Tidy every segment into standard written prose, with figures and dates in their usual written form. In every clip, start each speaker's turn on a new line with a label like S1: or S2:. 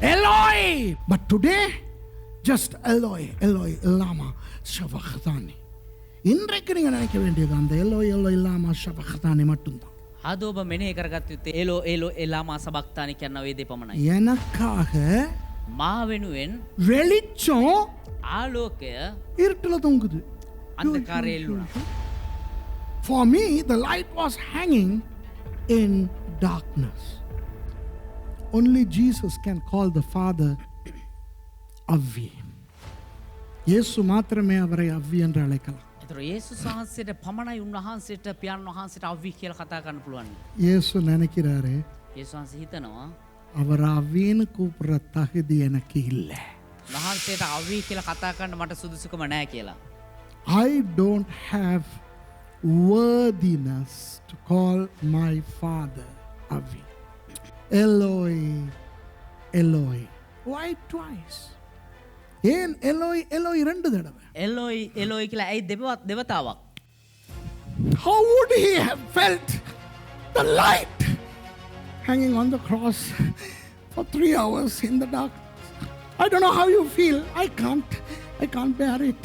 S1: Eloi. But today, just Eloi, Eloi, lama sabachthani. இன்றைக்கு நீங்க நினைக்க வேண்டியது அந்த எல்லோய் எல்லோய் லாமா சபக்தானி மட்டும்தான்.
S2: අද ඔබ මෙනෙහි කරගත් යුත්තේ එලෝ එලෝ එලාමා සබක්තානි කියන මේ දේ පමණයි.
S1: எனக்காக
S2: මා වෙනුවෙන්
S1: வெளிச்சம்
S2: ආලෝකය
S1: இருட்டுல தொங்குது.
S2: අන්ධකාරයේ එල්ලුණා.
S1: For me, the light was hanging in darkness. Only Jesus can call the Father Avvi. இயேசு மாத்திரமே அவரை அவ்வி என்று அழைக்கலாம்.
S2: ඒතර යේසුස් වහන්සේට පමණයි උන්වහන්සේට පියාණන් වහන්සේට අවි කියලා කතා කරන්න පුළුවන්.
S1: இயேசு நினைக்கிறாரு
S2: යේසුස් වහන්සේ හිතනවා
S1: அவர் அவ்வின்னு கூப்பிடுற தகுதி எனக்கு இல்லை.
S2: වහන්සේට අවි කියලා කතා කරන්න මට සුදුසුකම නැහැ කියලා.
S1: I don't have worthiness to call my Father Avvi. Eloi, Eloi. Why twice? ஏன் எலோய் எலோய் ரெண்டு தடவை?
S2: එලෝයි එලෝයි කියලා ඇයි දෙවතාවක්?
S1: How would he have felt the light hanging on the cross for 3 hours in the dark? I don't know how you feel. I can't bear it.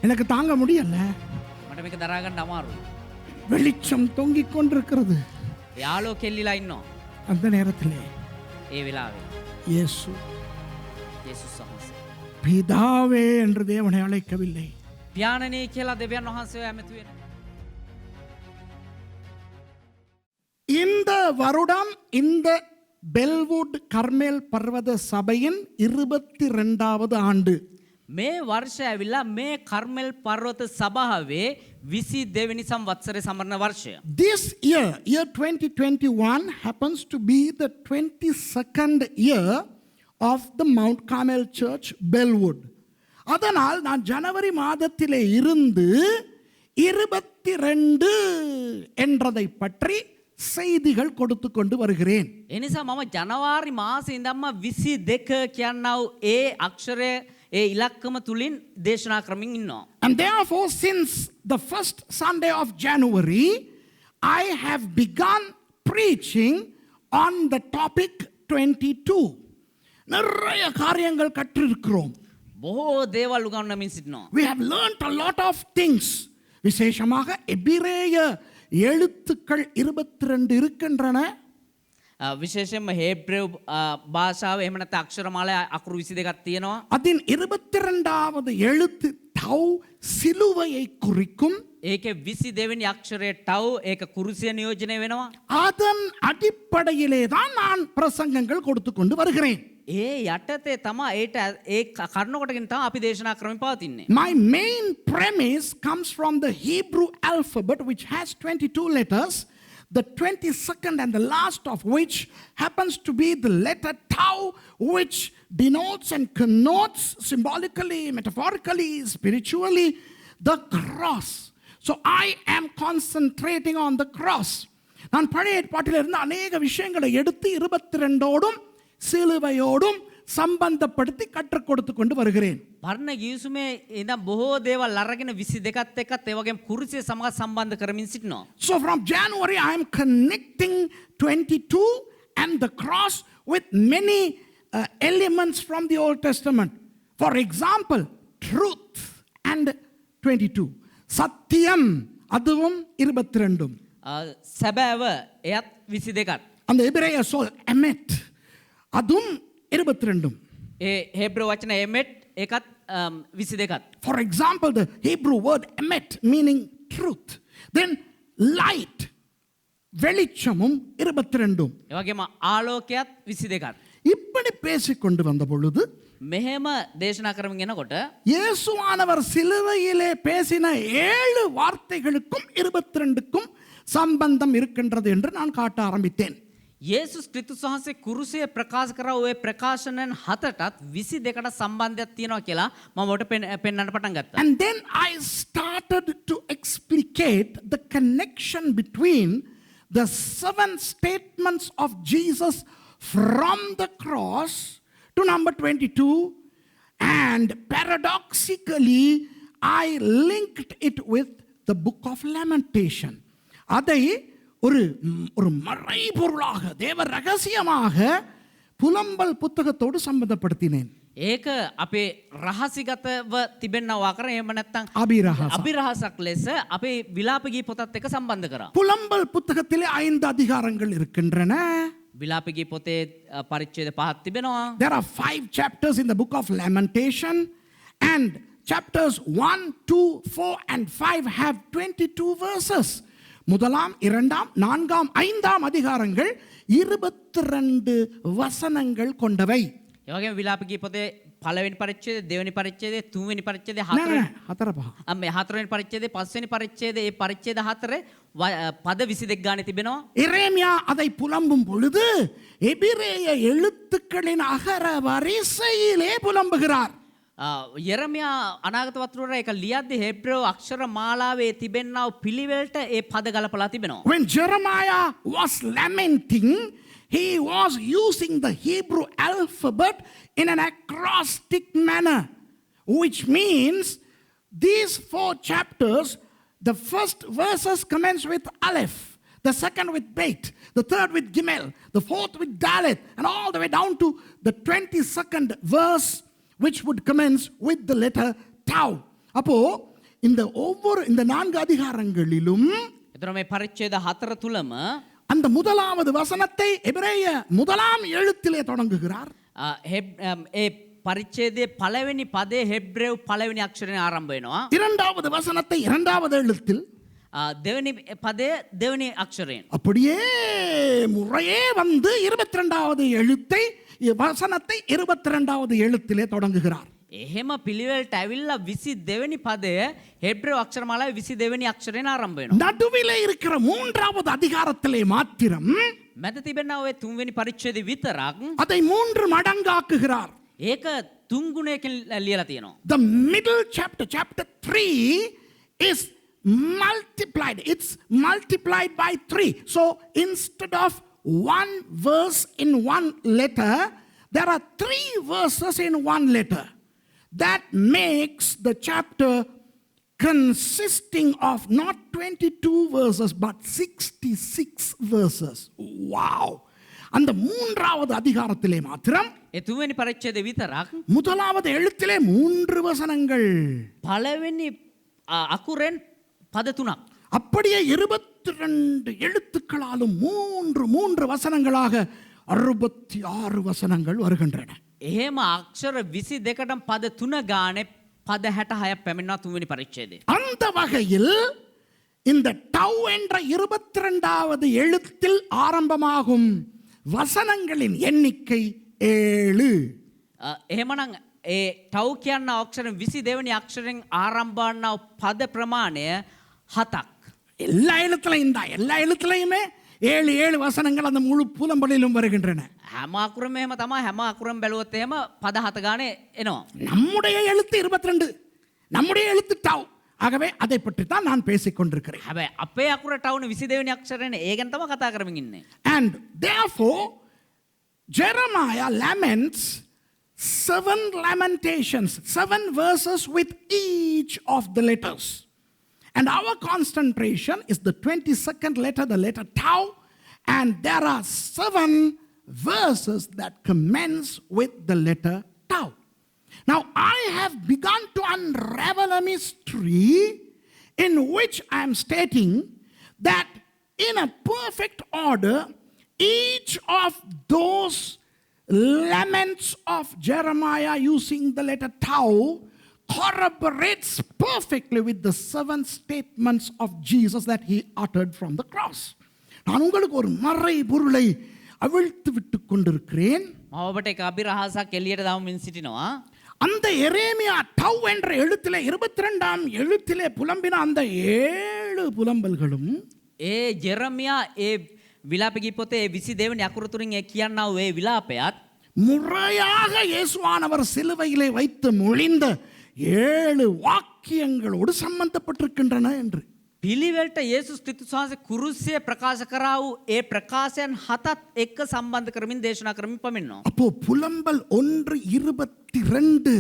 S1: எனக்கு தாங்க முடியல.
S2: මට මේක දරා ගන්න අමාරුයි.
S1: வெளிச்சம் தொங்கிக் கொண்டிருக்கிறது.
S2: යාළුවෝ කෙල්ලිලා ඉන්නවා.
S1: அந்த நேரத்திலே
S2: ඒ වෙලාවේ
S1: இயேசு
S2: යේසුස් වහන්සේ
S1: பிதாவே என்று தேவனை அழைக்கவில்லை.
S2: පියාණනි කියලා දෙවියන් වහන්සේ ඇමතු වෙන.
S1: இந்த வருடம் இந்த பெல்வுட் கர்மேல் பர்வத சபையின் 22வது ஆண்டு.
S2: මේ වර්ෂය ඇවිල්ලා මේ කර්මෙල් පර්වත සභාවේ 22 වෙනි සංවත්සරේ සමරන වර්ෂය.
S1: This year 2021 happens to be the 22nd year of the Mount Carmel Church Bellwood. அதனால் நான் ஜனவரி மாதத்திலே இருந்து 22 என்றதை பற்றி செய்திகள் கொடுத்து கொண்டு வருகிறேன்.
S2: එනිසා මම ජනවාරි මාසේ ඉඳන්ම 22 කියනව ඒ අක්ෂරය ඒ ඉලක්කම තුලින් දේශනා කරමින් ඉන්නවා.
S1: And therefore, since the first Sunday of January, I have begun preaching on the topic 22. நிறைய காரியங்கள் கற்றிருக்கிறோம்.
S2: බොහෝ දේවල් උගන්වමින් සිටිනවා.
S1: We have learned a lot of things. விசேஷமாக எபிரேய எழுத்துக்கள் 22 இருக்கின்றன.
S2: විශේෂයෙන්ම හේබ්‍රේව භාෂාව එහෙම නැත්නම් අක්ෂරමාලා අකුරු 22ක් තියෙනවා.
S1: அதின் 22வது எழுத்து தவ் சிலுவையை குறிக்கும்.
S2: ඒකේ 22 වෙනි අක්ෂරය ටව් ඒක කුරුසිය නියෝජනය වෙනවා.
S1: அதன் அடிப்படையிலே தான் நான் பிரசங்கங்கள் கொடுத்து கொண்டு வருகிறேன்.
S2: ඒ යටතේ තමයි ඒට ඒ කරුණ කොටගෙන තමයි අපි දේශනා කරමින් පවතින්නේ.
S1: My main premise comes from the Hebrew alphabet, which has 22 letters, the 22nd and the last of which happens to be the letter tau, which denotes and connotes symbolically, metaphorically, spiritually, the cross. So I am concentrating on the cross. நான் பழைய ஏற்பாட்டில் இருந்து அநேக விஷயங்களை எடுத்து 22ஓடும் சிலுவையோடும் சம்பந்தப்படுத்தி கற்றுக் கொடுத்து கொண்டு வருகிறேன்.
S2: පරණ ගිවිසුමේ ඉඳන් බොහෝ දේවල් අරගෙන 22ත් එක්කත් ඒ වගේම කුරුසිය සමග සම්බන්ධ කරමින් සිටිනවා.
S1: So from January I am connecting 22 and the cross with many elements from the Old Testament. For example, truth and 22. சத்தியம் அதுவும் 22.
S2: සැබෑව එයත් 22ක්.
S1: அந்த எபிரேய சொல் எமெட் அதுவும் 22.
S2: ඒ හේබ්‍රේව වචන එමෙට් ඒකත් 22ක්.
S1: For example, the Hebrew word emet meaning truth. Then light வெளிச்சமும் 22.
S2: ඒ වගේම ආලෝකයත් 22ක්.
S1: இப்படி பேசிக்கொண்டு வந்த பொழுது
S2: මෙහෙම දේශනා කරමින් යනකොට
S1: இயேசுவானவர் சிலுவையிலே பேசின 7 வார்த்தைகளுக்கும் 22க்கும் சம்பந்தம் இருக்கின்றது என்று நான் காட்ட ஆரம்பித்தேன்.
S2: යේසුස් ක්‍රිස්තුස් වහන්සේ කුරුසිය ප්‍රකාශ කරා ඔය ප්‍රකාශනයන් 7ටත් 22කට සම්බන්ධයක් තියෙනවා කියලා මම ඔබට පෙන්වන්න පටන් ගත්තා.
S1: And then I started to explicate the connection between the 7 statements of Jesus from the cross to number 22, and paradoxically I linked it with the book of Lamentation. அதை ஒரு மறைபொருளாக தேவ ரகசியமாக புலம்பல் புத்தகத்தோடு சம்பந்தப்படுத்தினேன்.
S2: ඒක අපේ රහසිගතව තිබෙනවා කර එහෙම නැත්නම්
S1: அபிரஹாசம்.
S2: අභිරහසක් ලෙස අපේ විලාප ගී පොතත් එක්ක සම්බන්ධ කරා.
S1: புலம்பல் புத்தகத்திலே 5 அதிகாரங்கள் இருக்கின்றன.
S2: විලාප ගී පොතේ පරිච්ඡේද 5ක් තිබෙනවා.
S1: There are 5 chapters in the book of Lamentation, and chapters 1, 2, 4 and 5 have 22 verses. முதலாம், இரண்டாம், நான்காம், ஐந்தாம் அதிகாரங்கள் 22 வசனங்கள் கொண்டவை.
S2: ඒ වගේම විලාප ගී පොතේ පළවෙනි පරිච්ඡේදය, දෙවෙනි පරිච්ඡේදය, තුන්වෙනි පරිච්ඡේදය,
S1: නෑ,
S2: හතරවෙනි
S1: නෑ, හතර පහ.
S2: මේ හතරවෙනි පරිච්ඡේදය, පස්වෙනි පරිච්ඡේදය, ඒ පරිච්ඡේද හතරේ පද 22 ගානේ තිබෙනවා.
S1: எரேமியா அதை புலம்பும் பொழுது எபிரேய எழுத்துக்களின் அகர வரிசையிலே புலம்புகிறார்.
S2: යෙරමියා අනාගත වතුරට ඒක ලියද්දී හෙබ්‍රේව අක්ෂර මාලාවේ තිබෙනා වූ පිළිවෙලට ඒ පද ගලපලා තිබෙනවා.
S1: When Jeremiah was lamenting, he was using the Hebrew alphabet in an acrostic manner, which means these 4 chapters, the first verses commence with Aleph, the second with Beit, the third with Gimel, the fourth with Dalet, and all the way down to the 22nd verse, which would commence with the letter Tau. அப்போ இந்த 4 அதிகாரங்களிலும்
S2: එතකොට මේ පරිච්ඡේද හතර තුලම
S1: அந்த முதலாவது வசனத்தை எபிரேய முதலாம் எழுத்திலே தொடங்குகிறார்.
S2: ඒ පරිච්ඡේදයේ පළවෙනි පදේ හෙබ්‍රේව පළවෙනි අක්ෂරයෙන් ආරම්භ වෙනවා.
S1: இரண்டாவது வசனத்தை இரண்டாவது எழுத்தில்,
S2: දෙවෙනි පදය දෙවෙනි අක්ෂරයෙන්.
S1: அப்படியே முறையே வந்து 22வது எழுத்தை வசனத்தை 22வது எழுத்திலே தொடங்குகிறார்.
S2: එහෙම පිළිවෙලට ඇවිල්ලා 22 වෙනි පදය හෙබ්‍රේව අක්ෂර මාලාවේ 22 වෙනි අක්ෂරයෙන් ආරම්භ වෙනවා.
S1: நடுவிலே இருக்கிற 3வது அதிகாரத்திலே மாத்திரம்
S2: මැද තිබෙනා ඔය 3 වෙනි පරිච්ඡේදය විතරක්
S1: அதை 3 மடங்காக்குகிறார்.
S2: ඒක 3 ගුණයකින් ලියලා තියෙනවා.
S1: The middle chapter, chapter 3 is multiplied. It's multiplied by 3. So instead of 1 verse in 1 letter, there are 3 verses in 1 letter. That makes the chapter consisting of not 22 verses but 66 verses. Wow! அந்த 3வது அதிகாரத்திலே மாத்திரம்
S2: ඒ 3 වෙනි පරිච්ඡේදය විතරක්
S1: முதலாவது எழுத்திலே 3 வசனங்கள்,
S2: පළවෙනි අකුරෙන් පද 3ක්.
S1: அப்படியே 22 எழுத்துக்களாலும் 3 வசனங்களாக 66 வசனங்கள் வருகின்றன.
S2: එහෙම අක්ෂර 22ටම පද 3 ගානේ පද 66ක් පැමිණෙනවා 3 වෙනි පරිච්ඡේදයේ.
S1: அந்த வகையில் இந்த டவ் என்ற 22வது எழுத்தில் ஆரம்பமாகும் வசனங்களின் எண்ணிக்கை 7.
S2: එහෙමනම් ඒ ටව් කියන අක්ෂරෙන් 22 වෙනි අක්ෂරෙන් ආරම්භ වන පද ප්‍රමාණය 7ක්.
S1: எல்லா எழுத்துலையுமே 7 வசனங்கள் அந்த முழு புலம்பலிலும் வருகின்றன.
S2: හැම අකුරම එහෙම තමයි. හැම අකුරම බැලුවොත් එහෙම පද 7 ගානේ එනවා.
S1: நம்முடைய எழுத்து 22, நம்முடைய எழுத்து டவ். ஆகவே அதை பற்றி தான் நான் பேசிக் கொண்டிருக்கிறேன்.
S2: හැබැයි අපේ අකුර ටව්නේ 22 වෙනි අක්ෂරනේ. ඒ ගැන තමයි කතා කරමින් ඉන්නේ.
S1: And therefore Jeremiah laments 7 lamentations, 7 verses with each of the letters. And our concentration is the 22nd letter, the letter Tau, and there are 7 verses that commence with the letter Tau. Now I have begun to unravel a mystery in which I am stating that in a perfect order, each of those laments of Jeremiah using the letter Tau corroborates perfectly with the 7 statements of Jesus that he uttered from the cross. நான் உங்களுக்கு ஒரு மறை பொருளை அவிழ்த்து விட்டு கொண்டிருக்கிறேன்.
S2: ඔබට එක අභිරහසක් එළියට දාමින් සිටිනවා.
S1: அந்த எரேமியா டவ் என்ற எழுத்திலே 22ஆம் எழுத்திலே புலம்பின அந்த 7 புலம்பல்களும்
S2: ඒ ජෙරමියා ඒ විලාප ගී පොතේ 22 වෙනි අකුර තුලින් ඒ කියනා වූ ඒ විලාපයත්
S1: முறையாக இயேசுவானவர் சிலுவையிலே வைத்து மொழிந்த 7 வாக்கியங்களோடு சம்பந்தப்பட்டிருக்கின்றன என்று.
S2: පිළිවෙලට යේසුස් ක්‍රිස්තුස් වහන්සේ කුරුසියේ ප්‍රකාශ කරා වූ ඒ ප්‍රකාශයන් 7ත් එක්ක සම්බන්ධ කරමින් දේශනා කරමින් පමින්නවා.
S1: அப்போ புலம்பல் 1:22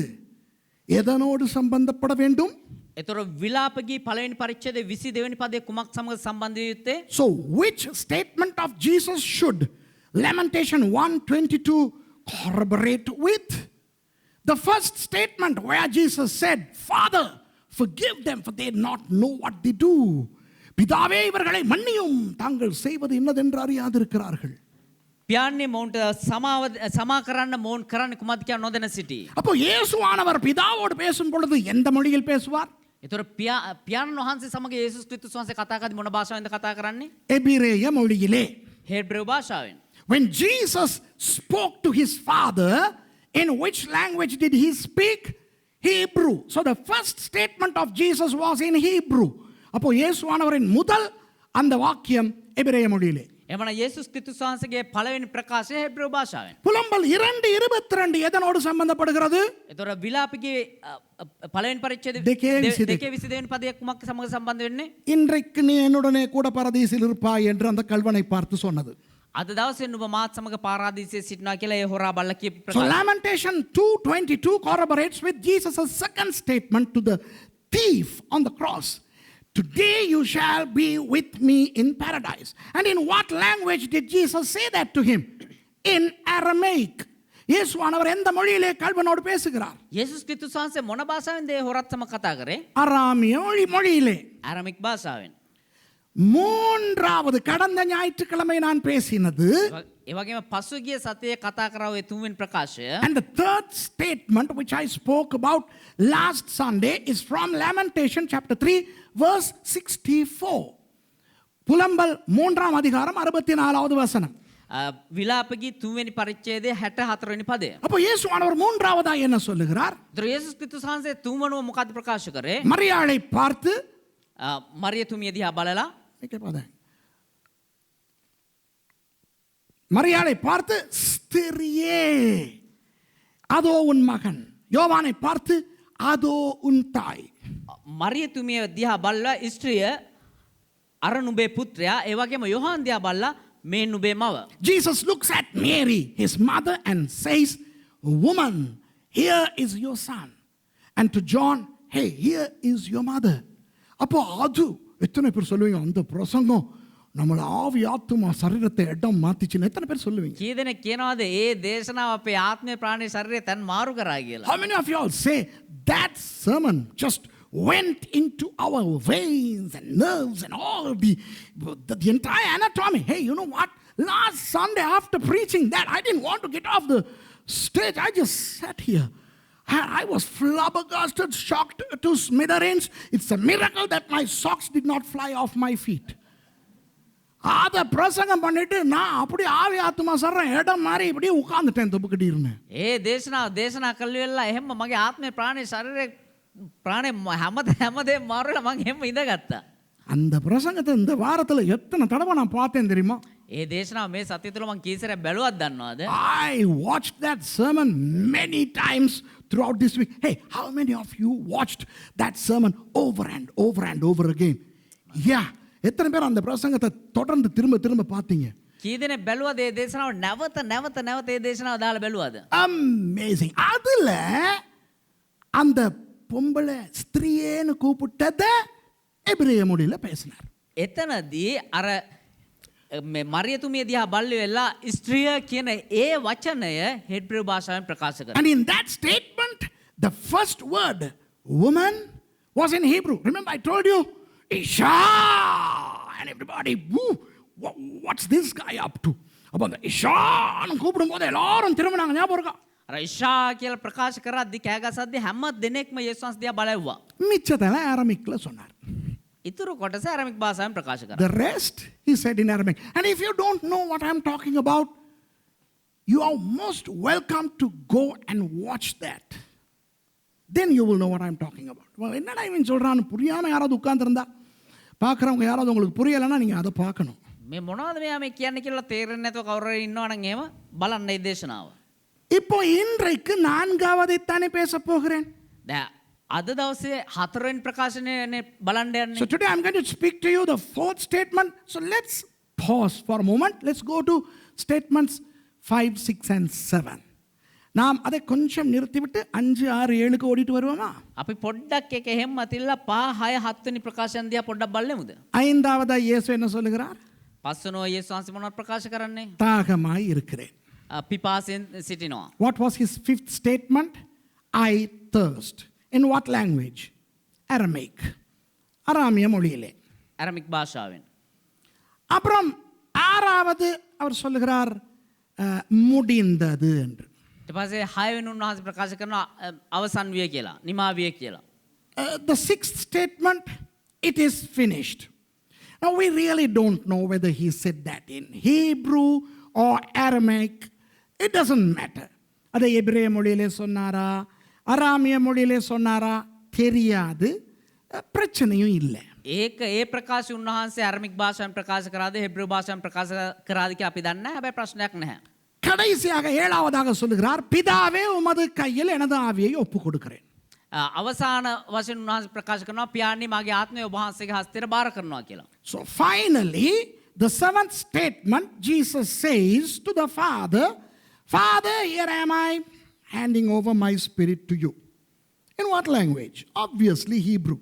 S1: எதனோடு சம்பந்தப்பட வேண்டும்?
S2: එතකොට විලාප ගී පළවෙනි පරිච්ඡේදයේ 22 වෙනි පදයේ කුමක් සමග සම්බන්ධ යුත්තේ?
S1: So which statement of Jesus should Lamentation 1:22 corroborate with the first statement where Jesus said, Father, forgive them for they not know what they do. பிதாவே இவர்களை மன்னியும் தாங்கள் செய்வது இன்னதென்று அறியாதிருக்கிறார்கள்.
S2: පියාන්නේ මොවුන්ට සමා කරන්න මොවුන් කරන්නේ කුමක්ද කියලා නොදැන සිටි.
S1: அப்போ இயேசுவானவர் பிதாவோடு பேசும் பொழுது எந்த மொழியில் பேசுவார்?
S2: ඒතර පියාණන් වහන්සේ සමග යේසුස් ක්‍රිස්තුස් වහන්සේ කතා කරද්දී මොන භාෂාවෙන්ද කතා කරන්නේ?
S1: எபிரேய மொழியிலே.
S2: හේබ්‍රේව භාෂාවෙන්.
S1: When Jesus spoke to his father, in which language did he speak? Hebrew. So the first statement of Jesus was in Hebrew. அப்போ இயேசுவானவரின் முதல் அந்த வாக்கியம் எபிரேய மொழியிலே.
S2: එමණ යේසුස් ක්‍රිස්තුස් වහන්සේගේ පළවෙනි ප්‍රකාශය හේබ්‍රේව භාෂාවෙන්.
S1: புலம்பல் 2:22 எதனோடு சம்பந்தப்படுகிறது?
S2: ඒතර විලාපිගේ පළවෙනි පරිච්ඡේදයේ 2:22 වෙනි පදයේ කුමක් සමග සම්බන්ධ වෙන්නේ?
S1: இன்றைக்கு நீ என்னுடனே கூட பரதீசில் இருப்பாய் என்று அந்த கல்வனை பார்த்து சொன்னது.
S2: අද දවසේ නුඹ මාත් සමග පාරාදීසයේ සිටිනවා කියලා ඒ හොරා බල්ලා කියපු
S1: So
S2: ප්‍රකාශය.
S1: Lamentation 2:22 corroborates with Jesus' second statement to the thief on the cross. Today you shall be with me in paradise. And in what language did Jesus say that to him? In Aramaic. இயேசுவானவர் எந்த மொழியிலே கல்வனோடு பேசுகிறார்?
S2: යේසුස් ක්‍රිස්තුස් වහන්සේ මොන භාෂාවෙන්ද ඒ හොරත් සමග කතා කරේ?
S1: அராமிய மொழியிலே.
S2: ආරමික් භාෂාවෙන්.
S1: மூன்றாவது கடந்த ஞாயிற்றுக்கிழமை நான் பேசினது.
S2: ඒ වගේම පසුගිය සතියේ කතා කරා ඔය තුන්වෙනි ප්‍රකාශය.
S1: And the third statement which I spoke about last Sunday is from Lamentation chapter 3 verse 64. புலம்பல் 3ஆம் அதிகாரம் 64வது வசனம்.
S2: විලාපගී තුන්වෙනි පරිච්ඡේදයේ 64 වෙනි පදය.
S1: அப்போ இயேசுவானவர் மூன்றாவதா என்ன சொல்லுகிறார்?
S2: ඒතර යේසුස් ක්‍රිස්තුස් වහන්සේ තුන්වනුව මොකක්ද ප්‍රකාශ කරේ?
S1: மரியாளை பார்த்து
S2: මරිය තුමිය දිහා බලලා
S1: மரியாளை பார்த்து ஸ்திரியே அதோ உன் மகன், யோவானை பார்த்து அதோ உன் தாய்.
S2: මරිය තුමිය දිහා බලලා ස්ත්‍රිය අර නුඹේ පුත්‍රයා, ඒ වගේම යොහාන් දිහා බලලා මේ නුඹේ මව.
S1: Jesus looks at Mary, his mother, and says, woman, here is your son. And to John, hey, here is your mother. அப்போ அது எத்தனை பேர் சொல்லுவீங்க அந்த பிரசங்கம் நம்மள ஆவி ஆத்துமா சரீரத்தை இடம் மாத்திச்சுன்னு எத்தனை பேர் சொல்லுவீங்க?
S2: කී දෙනෙක් කියනවාද ඒ දේශනාව අපේ ආත්මය ප්‍රාණය ශරීරය තන් මාරු කරා කියලා?
S1: How many of you all say that sermon just went into our veins and nerves and all the entire anatomy? Hey, you know what? Last Sunday after preaching that, I didn't want to get off the stage. I just sat here. I was flabbergasted, shocked to smithereens. It's a miracle that my socks did not fly off my feet. அதை பிரசங்கம் பண்ணிட்டு நான் அப்படி ஆவி ஆத்மா சர்றேன் இடம் மாறி இப்படி உட்கார்ந்துட்டேன் தொப்புக்கிட்டு இருந்தேன்.
S2: ඒ දේශනා කළ වෙලාව එහෙම මගේ ආත්මේ ප්‍රාණය ශරීරය ප්‍රාණය හැමදේම මාරු වෙලා මම එහෙම ඉඳගත්තා.
S1: அந்த பிரசங்கத்தை இந்த வாரத்துல எத்தனை தடவை நான் பார்த்தேன் தெரியுமா?
S2: ඒ දේශනාව මේ සතිය තුළ මම කී සැරයක් බැලුවත් දන්නවද?
S1: I watched that sermon many times throughout this week. Hey, how many of you watched that sermon over and over and over again? Yeah. எத்தனை பேர் அந்த பிரசங்கத்தை தொடர்ந்து திரும்ப திரும்ப பார்த்தீங்க?
S2: කී දෙනෙක් බැලුවද ඒ දේශනාව නැවත ඒ දේශනාව දාලා බැලුවද?
S1: Amazing. அதுல அந்த பொம்பளை ஸ்திரீன்னு கூப்பிட்டத எபிரேய மொழியில பேசினார்.
S2: එතනදී අර මේ මරිය තුමිය දිහා බලලි වෙලා ස්ත්‍රිය කියන ඒ වචනය හෙබ්‍රේව භාෂාවෙන් ප්‍රකාශ කරනවා.
S1: And in that statement the first word woman was in Hebrew. Remember I told you Isha, and everybody, woo, what's this guy up to? அப்போ அந்த இஷான்னு கூப்பிடும்போது எல்லாரும் திரும்பினாங்க. ஞாபகம் இருக்கா?
S2: අර ඉෂා කියලා ප්‍රකාශ කරද්දී කෑ ගසද්දී හැම දිනෙකම යේසුස් වහන්සේ දිහා බලවුවා.
S1: மிச்சதெல்லாம் அரமிக்ல சொன்னார்.
S2: ඉතුරු කොටස ආරමික භාෂාවෙන් ප්‍රකාශ කරා.
S1: The rest he said in Aramaic. And if you don't know what I'm talking about, you are most welcome to go and watch that. Then you will know what I'm talking about. என்னடா இவன் சொல்றான்னு புரியாம யாராவது உட்கார்ந்திருந்தா பார்க்குறவங்க யாராவது உங்களுக்கு புரியலைன்னா நீங்கள் அதை பார்க்கணும்.
S2: මේ මොනවද මෙයා මේ කියන්නේ කියලා තේරෙන්නේ නැතුව කවුරු හරි ඉන්නවා නම් එහෙම බලන්න මේ දේශනාව.
S1: இப்போ இன்றைக்கு நான்காவதை தானே பேச போகிறேன்.
S2: දැන් අද දවසේ හතරවෙනි ප්‍රකාශනය බලන්න යන්නේ.
S1: So today I'm going to speak to you the fourth statement. So let's pause for a moment. Let's go to statements 5, 6 and 7. நாம் அதை கொஞ்சம் நிறுத்திவிட்டு 5, 6, 7க்கு ஓடிட்டு வருவோமா?
S2: අපි පොඩ්ඩක් එක එහෙම අතිල්ලා 5, 6, 7 වෙනි ප්‍රකාශන දිහා පොඩ්ඩක් බලමුද?
S1: ஐந்தாவதா இயேசு என்ன சொல்லுகிறார்?
S2: පස්වෙනෝ යේසුස් වහන්සේ මොනවද ප්‍රකාශ කරන්නේ?
S1: தாகமாய் இருக்கிறேன்.
S2: පිපාසයෙන් සිටිනවා.
S1: What was his fifth statement? I thirst. In what language? Aramaic. அராமிய மொழியிலே.
S2: ඇරමික් භාෂාවෙන්.
S1: அப்புறம் ஆறாவது அவர் சொல்லுகிறார் முடிந்தது என்று.
S2: ඊට පස්සේ 6 වෙනි උන්වහන්සේ ප්‍රකාශ කරනවා අවසන් විය කියලා, නිමා විය කියලා.
S1: The sixth statement, it is finished. Now we really don't know whether he said that in Hebrew or Aramaic. It doesn't matter. அதை எபிரேய மொழியிலே சொன்னாரா அராமிய மொழியிலே சொன்னாரா தெரியாது, பிரச்சனையும் இல்லை.
S2: ඒක ඒ ප්‍රකාශය උන්වහන්සේ අරමික් භාෂාවෙන් ප්‍රකාශ කරාද හෙබ්‍රේව භාෂාවෙන් ප්‍රකාශ කරාද කියලා අපි දන්නේ නැහැ. හැබැයි ප්‍රශ්නයක් නැහැ.
S1: கடைசியாக ஏழாவதாக சொல்லுகிறார், பிதாவே உமது கையில் எனது ஆவியை ஒப்பு கொடுக்கிறேன்.
S2: අවසාන වශයෙන් උන්වහන්සේ ප්‍රකාශ කරනවා පියාණනි මගේ ආත්මය ඔබ වහන්සේගේ හස්තයට බාර කරනවා කියලා.
S1: So finally, the seventh statement, Jesus says to the Father, Father, here am I, handing over my spirit to you. In what language? Obviously Hebrew.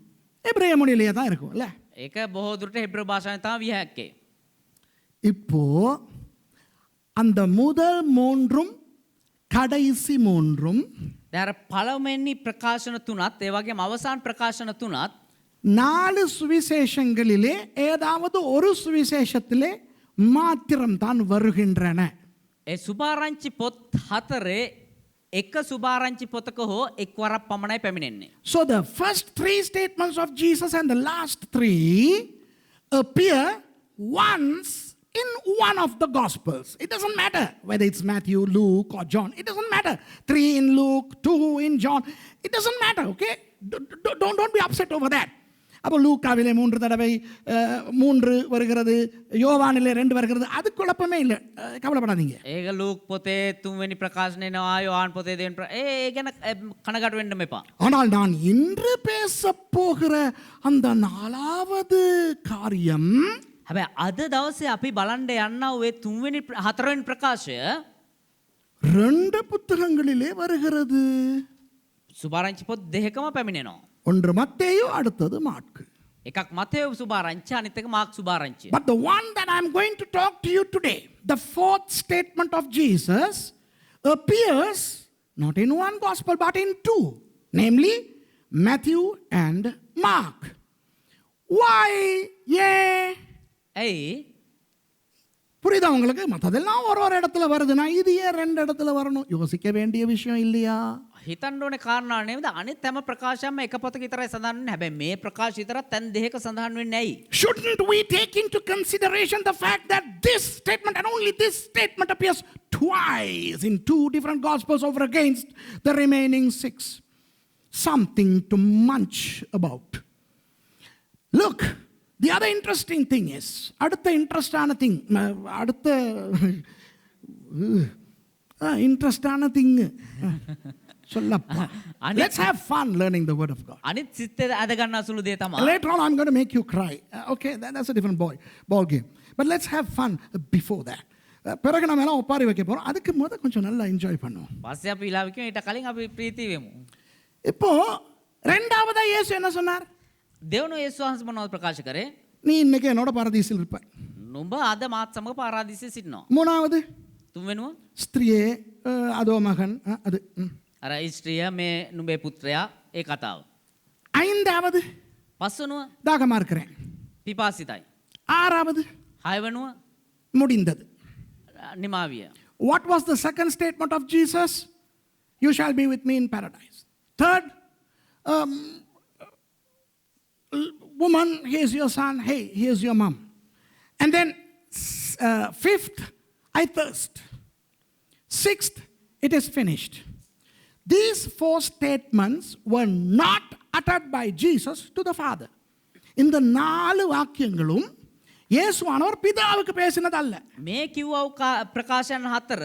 S1: எபிரேய மொழியிலேயே தான் இருக்கும்ல.
S2: ඒක බොහෝ දුරට හෙබ්‍රේව භාෂාවෙන් තමයි විය හැක්කේ.
S1: இப்போ அந்த முதல் மூன்றும் கடைசி மூன்றும்
S2: දැන් අර පළවෙනි ප්‍රකාශන තුනත් ඒ වගේම අවසාන ප්‍රකාශන තුනත්
S1: 4 சுவிசேஷங்களிலே ஏதாவது ஒரு சுவிசேஷத்திலே மாத்திரம்தான் வருகின்றன.
S2: ඒ සුභාරංචි පොත් හතරේ එක සුභාරංචි පොතක හෝ එක්වරක් පමණයි පැමිණෙන්නේ.
S1: So the first 3 statements of Jesus and the last 3 appear once in one of the Gospels. It doesn't matter whether it's Matthew, Luke or John. It doesn't matter. 3 in Luke, 2 in John. It doesn't matter, okay? Don't be upset over that. அப்போ லூக்காவிலே 3 தடவை 3 வருகிறது, யோவானிலே 2 வருகிறது, அது குழப்பமே இல்லை, கவலைப்படாதீங்க.
S2: ඒක Luke පොතේ 3 වෙනි ප්‍රකාශන එනවා, யோவான் පොතේ 2 වෙනි ඒ ගැන කනගාටු වෙන්න එපා.
S1: ஆனால் நான் இன்று பேசப் போகிற அந்த 4வது காரியம்,
S2: හැබැයි අද දවසේ අපි බලන්න යන්නා ඔය 3 වෙනි 4 වෙනි ප්‍රකාශය
S1: 2 புத்தகங்களிலே வருகிறது.
S2: සුභාරංචි පොත් දෙකකම පැමිණෙනවා.
S1: ஒன்று மத்தேயு, அடுத்தது மாற்கு.
S2: එකක් මතේයු සුභාරංචි, අනිත් එක mark සුභාරංචි.
S1: But the one that I'm going to talk to you today, the fourth statement of Jesus, appears not in one gospel but in 2, namely Matthew and Mark. Why? Yeah.
S2: ඇයි?
S1: புரியுதா உங்களுக்கு? மற்றதெல்லாம் ஒரு இடத்துல வருதுன்னா இது ஏன் 2 இடத்துல வரணும்? யோசிக்க வேண்டிய விஷயம் இல்லையா?
S2: හිතන්න ඕනේ කාරණා නෙමෙයිද? අනිත් හැම ප්‍රකාශයක්ම එක පොතක විතරයි සඳහන් වෙන්නේ. හැබැයි මේ ප්‍රකාශය විතරක් තැන් දෙකක සඳහන් වෙන්නේ ඇයි?
S1: Shouldn't we take into consideration the fact that this statement and only this statement appears twice in 2 different gospels over against the remaining 6? Something to munch about. Look, the other interesting thing is, அடுத்த இன்ட்ரெஸ்டான thing, அடுத்த இன்ட்ரெஸ்டான thing சொல்லப்பா. Let's have fun learning the word of God.
S2: අනිත් සිත්තේ අද ගන්න අසුළු දේ තමයි.
S1: Later on I'm going to make you cry. Okay, that's a different ball game. But let's have fun before that. பிறகு நம்ம எல்லாம் ஒப்பாரி வைக்க போறோம். அதுக்கு முத கொஞ்சம் நல்லா என்ஜாய் பண்ணுவோம்.
S2: පස්සේ අපි විලාවිකේ ඊට කලින් අපි ප්‍රීති වෙමු.
S1: இப்போ ரெண்டாவதா இயேசு என்ன சொன்னார்?
S2: දෙවනු යේසුස් වහන්සේ මොනවද ප්‍රකාශ කරේ?
S1: நீ இன்னைக்கு என்னோட பாரதீசில் இருப்ப.
S2: නුඹ අද මාත් සමග පාරාදීසයේ සිටිනවා.
S1: மூணாவது,
S2: තුන්වෙනුව
S1: ஸ்திரியே அதோ மகன், அது.
S2: අර ස්ත්‍රිය මේ නුඹේ පුත්‍රයා ඒ කතාව.
S1: ஐந்தாவது,
S2: පස්වෙනුව
S1: தாகமா இருக்கிறேன்.
S2: පිපාසිතයි.
S1: ஆறாவது,
S2: හයවෙනුව
S1: முடிந்தது.
S2: නිමාවිය.
S1: What was the second statement of Jesus? You shall be with me in paradise. Third, woman, here's your son. Hey, here's your mom. And then 5th, I thirst. 6th, it is finished. These 4 statements were not uttered by Jesus to the Father. இந்த 4 வாக்கியங்களும் இயேசுவானவர் பிதாவுக்கு பேசினதல்ல.
S2: මේ කිව්ව ප්‍රකාශයන් හතර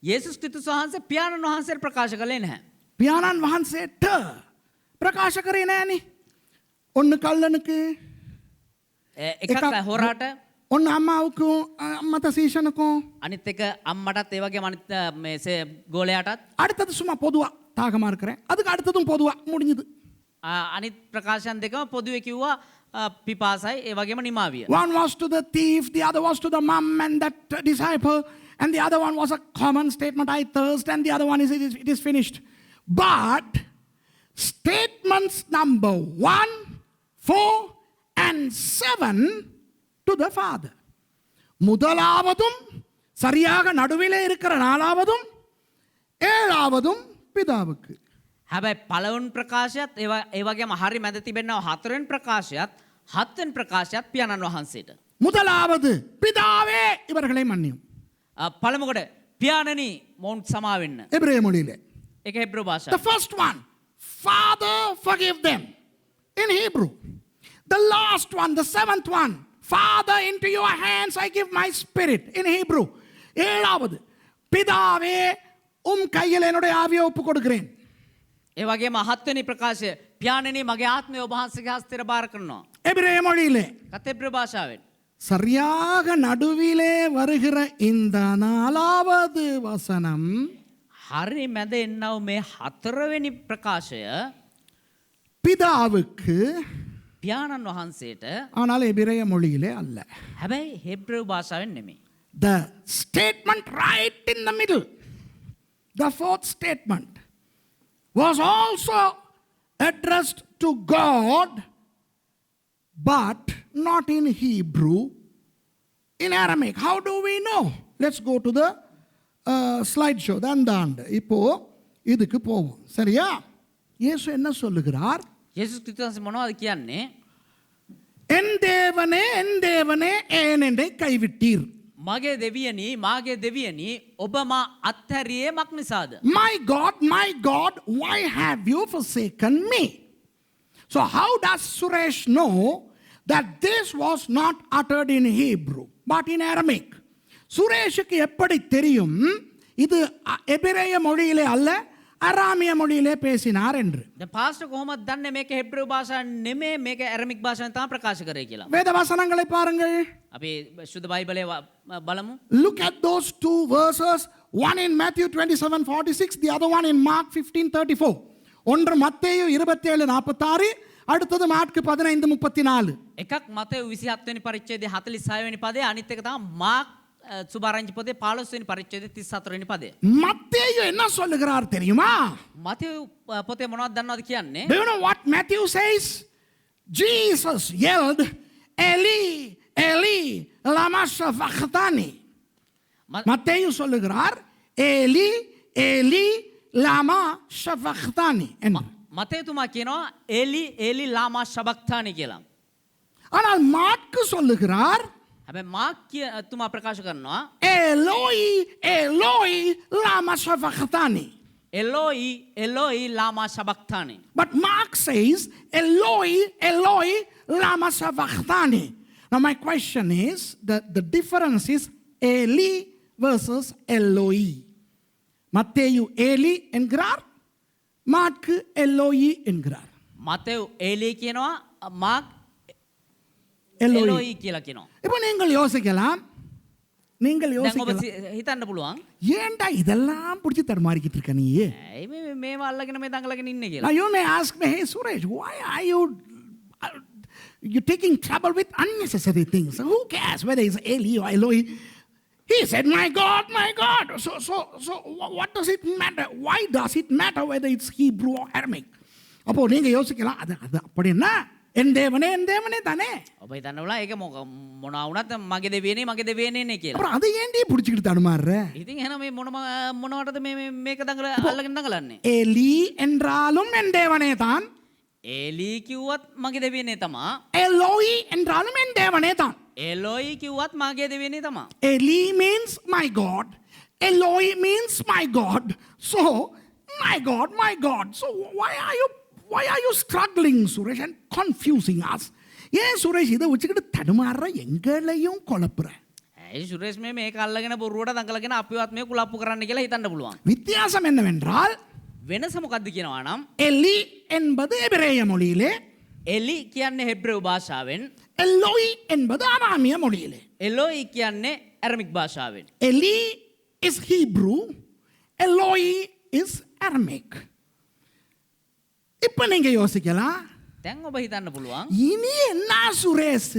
S2: යේසුස් ක්‍රිස්තුස් වහන්සේ පියාණන් වහන්සේට ප්‍රකාශ කළේ නැහැ.
S1: பியானான் වහන්සේට ප්‍රකාශ කරේ නෑනේ. ஒன்னு කල්ලனுக்கு,
S2: එකක් හොරාට,
S1: ஒன்னு அம்மாவுக்கும் மத்த சீஷனுக்கும்,
S2: අනිත් එක අම්මටත් ඒ වගේම අනිත් මේ ගෝලයාටත්,
S1: அடுத்தது சும்மா பொதுவா தாகமா இருக்கிறேன், அதுக்கு அடுத்ததும் பொதுவா முடிஞ்சது.
S2: අනිත් ප්‍රකාශයන් දෙකම පොදුවේ කිව්වා පිපාසයි ඒ වගේම නිමාවිය.
S1: One was to the thief, the other was to the mom and that disciple, and the other one was a common statement, I thirst, and the other one is it is finished. But statements number 1, 4, and 7 to the Father. முதலாவதும் சரியாக நடுவிலே இருக்கிற 4வதும் 7வதும் பிதாவுக்கு.
S2: හැබැයි පළවෙනි ප්‍රකාශයත් ඒ වගේම හරි මැද තිබෙනවා හතරවෙනි ප්‍රකාශයත් හත්වෙනි ප්‍රකාශයත් පියාණන් වහන්සේට.
S1: முதலாவது பிதாவே இவர்களை மன்னியும்.
S2: පළමුවට පියාණනි මොවුන් සමා වෙන්න.
S1: எபிரேய மொழியிலே.
S2: ඒක හෙබ්‍රෝ
S1: The
S2: භාෂාව.
S1: first one, Father forgive them, in Hebrew. The last one, the 7th one, Father into your hands I give my spirit, in Hebrew. 7வது, பிதாவே கையில் என்னுடைய ஆவியை ஒப்புக் கொடுக்கிறேன்.
S2: ඒ වගේම හත්වෙනි ප්‍රකාශය පියාණනි මගේ ආත්මය ඔබ වහන්සේගේ හස්තයට බාර කරනවා.
S1: எபிரேய மொழியிலே.
S2: කත හෙබ්‍රෝ භාෂාවෙන්.
S1: சரியாக நடுவிலே வருகிற இந்த 4வது வசனம்
S2: හරි මැද එන්නව මේ හතරවෙනි ප්‍රකාශය
S1: பிதாவுக்கு,
S2: පියාණන් වහන්සේට,
S1: ஆனால் எபிரேய மொழியிலே அல்ல.
S2: හැබැයි හෙබ්‍රෝ භාෂාවෙන් නෙමෙයි.
S1: The statement right in the middle, the 4th statement, was also addressed to God, but not in Hebrew, in Aramaic. How do we know? Let's go to the slideshow. இப்போ இதுக்கு போவோம். சரியா? இயேசு என்ன சொல்லுகிறார்?
S2: යේසුස් ක්‍රිස්තුස් මොනවද කියන්නේ?
S1: என் தேவனே என் தேவனே ஏன் என்னை கைவிட்டீர்?
S2: මගේ දෙවියනි ඔබ මා අත්හැරියේ මක් නිසාද?
S1: My God, why have you forsaken me? So how does Suresh know that this was not uttered in Hebrew but in Aramaic? சுரேஷுக்கு எப்படி தெரியும் இது எபிரேய மொழியிலே அல்ல அராமிய மொழியிலே பேசினார் என்று?
S2: දැන් පාස්ටර් කොහොමද දන්නේ මේක හෙබ්‍රෝ භාෂාවෙන් නෙමෙයි මේක ඇරමික් භාෂාවෙන් තමයි ප්‍රකාශ කරේ කියලා?
S1: வேத வசனங்களை பாருங்கள்.
S2: අපි සුද්ධ බයිබලයේ බලමු.
S1: Look at those 2 verses, one in Matthew 27:46, the other one in Mark 15:34. ஒன்று மத்தேயு 27:46, அடுத்தது மார்க் 15:34.
S2: එකක් මතෙව් 27 වෙනි පරිච්ඡේදයේ 46 වෙනි පදේ, අනිත් එක තමයි මාර්ක් සුභාරංචි පොතේ 15 වෙනි පරිච්ඡේදයේ 34 වෙනි පදේ.
S1: மத்தேயு என்ன சொல்லுகிறார் தெரியுமா?
S2: මතෙව් පොතේ මොනවද දන්නවද කියන්නේ?
S1: Do you know what Matthew says? Jesus yelled, Eli, Eli, lama sabachthani. மத்தேயு சொல்லுகிறார், Eli, Eli, lama sabachthani.
S2: මතේතුමා කියනවා එලි ලාමා ශබක්තානි කියලා.
S1: ஆனால் மாற்கு சொல்லுகிறார்,
S2: හැබැයි මාක් තුමා ප්‍රකාශ කරනවා
S1: Eloi, Eloi, lama sabachthani.
S2: එලෝයි ලාමා ශබක්තානි.
S1: But Mark says, Eloi, Eloi, lama sabachthani. Now my question is, the difference is Eli versus Eloi. மத்தேயு ஏலி என்கிறார், மாற்கு எல்லோயி என்கிறார்.
S2: මතෙව් එලි කියනවා, මාක්
S1: எல்லோயி.
S2: එලෝයි කියලා කියනවා.
S1: இப்போ நீங்கள் யோசிக்கலாம்,
S2: දැන් ඔබ හිතන්න පුළුවන්
S1: ஏன்டா இதெல்லாம் பிடிச்சி தடுமாறிக்கிட்டு இருக்க நீ?
S2: ඇයි මේව අල්ලගෙන මේ දඟලගෙන ඉන්නේ
S1: Now
S2: කියලා.
S1: you may ask me, hey Suresh, why are you taking trouble with unnecessary things? Who cares whether it's Eli or Eloi? He said, my God, my God. So what does it matter? Why does it matter whether it's Hebrew or Aramaic? அப்போ நீங்க யோசிக்கலாம், அது அப்படின்னா என் தேவனே தானே.
S2: ඔබ හිතන්න ඕන ඒක මොනවා වුණත් මගේ දෙවියනේ කියලා.
S1: அப்புறம் அதை ஏன்டி பிடிச்சிக்கிட்டு தடுமாறுற?
S2: ඉතින් එහෙනම් මේ මොනවටද මේක අල්ලගෙන දඟලන්නේ?
S1: எலி என்றாலும் என் தேவனே தான்,
S2: එලි කිව්වත් මගේ දෙවියනේ තමා,
S1: எலோய் என்றாலும் என் தேவனே தான்.
S2: එලෝයි කිව්වත් මගේ දෙවියනේ තමා.
S1: Eli means my God, Eloi means my God. So my God. So why are you struggling, Suresh, and confusing us? ஏன் சுரேஷ் இதை வச்சுக்கிட்டு தடுமாறுற, எங்களையும் குழப்புற?
S2: ඇයි සුරේෂ් මේක අල්ලගෙන බොරුවට දඟලගෙන අපිවත් මේ කුලප්පු කරන්න කියලා හිතන්න පුළුවන්.
S1: வித்தியாசம் என்னவென்றால்,
S2: වෙනස මොකද්ද කියනවා නම්
S1: எலி என்பது எபிரேய மொழியிலே,
S2: එලි කියන්නේ හෙබ්‍රේව භාෂාවෙන්,
S1: எல்லோய் என்பது அராமிய மொழியிலே.
S2: එලෝයි කියන්නේ ඇරමික් භාෂාවෙන්.
S1: Eli is Hebrew, Eloi is Aramaic. இப்போ நீங்க யோசிக்கலாம்,
S2: දැන් ඔබ හිතන්න පුළුවන්.
S1: இனி என்ன சுரேஷ்,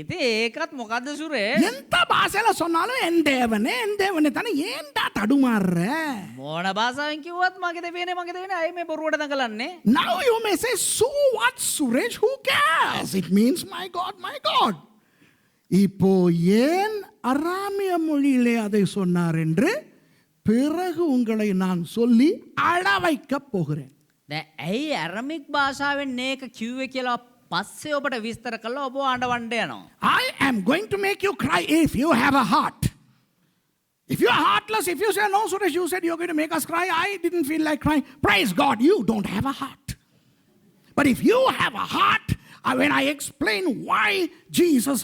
S2: ඉතින් ඒකත් මොකද්ද සුරේ?
S1: எந்த பாஷையில சொன்னாலும் என் தேவனே தானே, ஏன்டா தடுமாறுற?
S2: මොන භාෂාවෙන් කිව්වත් මගේ දෙවියනේ අය මේ බොරුවට දඟලන්නේ.
S1: Now you may say, so what Suresh, who cares? It means my God, my God. இப்போ ஏன் அராமிய மொழியிலே அதை சொன்னார் என்று பிறகு உங்களை நான் சொல்லி அழ வைக்கப் போகிறேன்.
S2: දැන් ඇයි ඇරමික් භාෂාවෙන් මේක කිව්වේ කියලා පස්සේ ඔබට විස්තර කළා ඔබ අඬවන්න යනවා.
S1: I am going to make you cry if you have a heart. If you are heartless, if you say, no, Suresh, you said you're going to make us cry, I didn't feel like crying. Praise God, you don't have a heart. But if you have a heart, when I explain why Jesus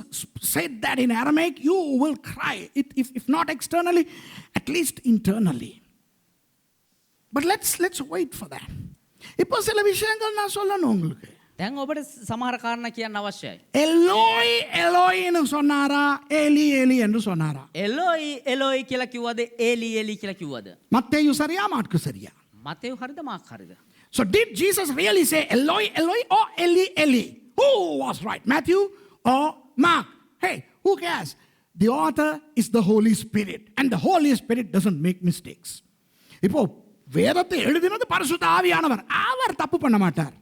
S1: said that in Aramaic, you will cry. If not externally, at least internally. But let's wait for that. இப்போ சில விஷயங்கள் நான் சொல்லணும் உங்களுக்கு.
S2: දැන් ඔබට සමහර කාරණා කියන්න අවශ්‍යයි.
S1: எலோய் எலோய்னு சொன்னாரா, ஏலி ஏலி என்று சொன்னாரா?
S2: එලෝයි කියලා කිව්වද ඒලි කියලා කිව්වද?
S1: மத்தேயு சரியா, மார்க்கு சரியா?
S2: මතෙව් හරිද මාක් හරිද?
S1: So did Jesus really say Eloi, Eloi or Eli, Eli? Who was right, Matthew or Mark? Hey, who cares? The author is the Holy Spirit, and the Holy Spirit doesn't make mistakes. இப்போ வேதத்தை எழுதினது பரிசுத்த ஆவியானவர், அவர் தப்பு பண்ண மாட்டார்.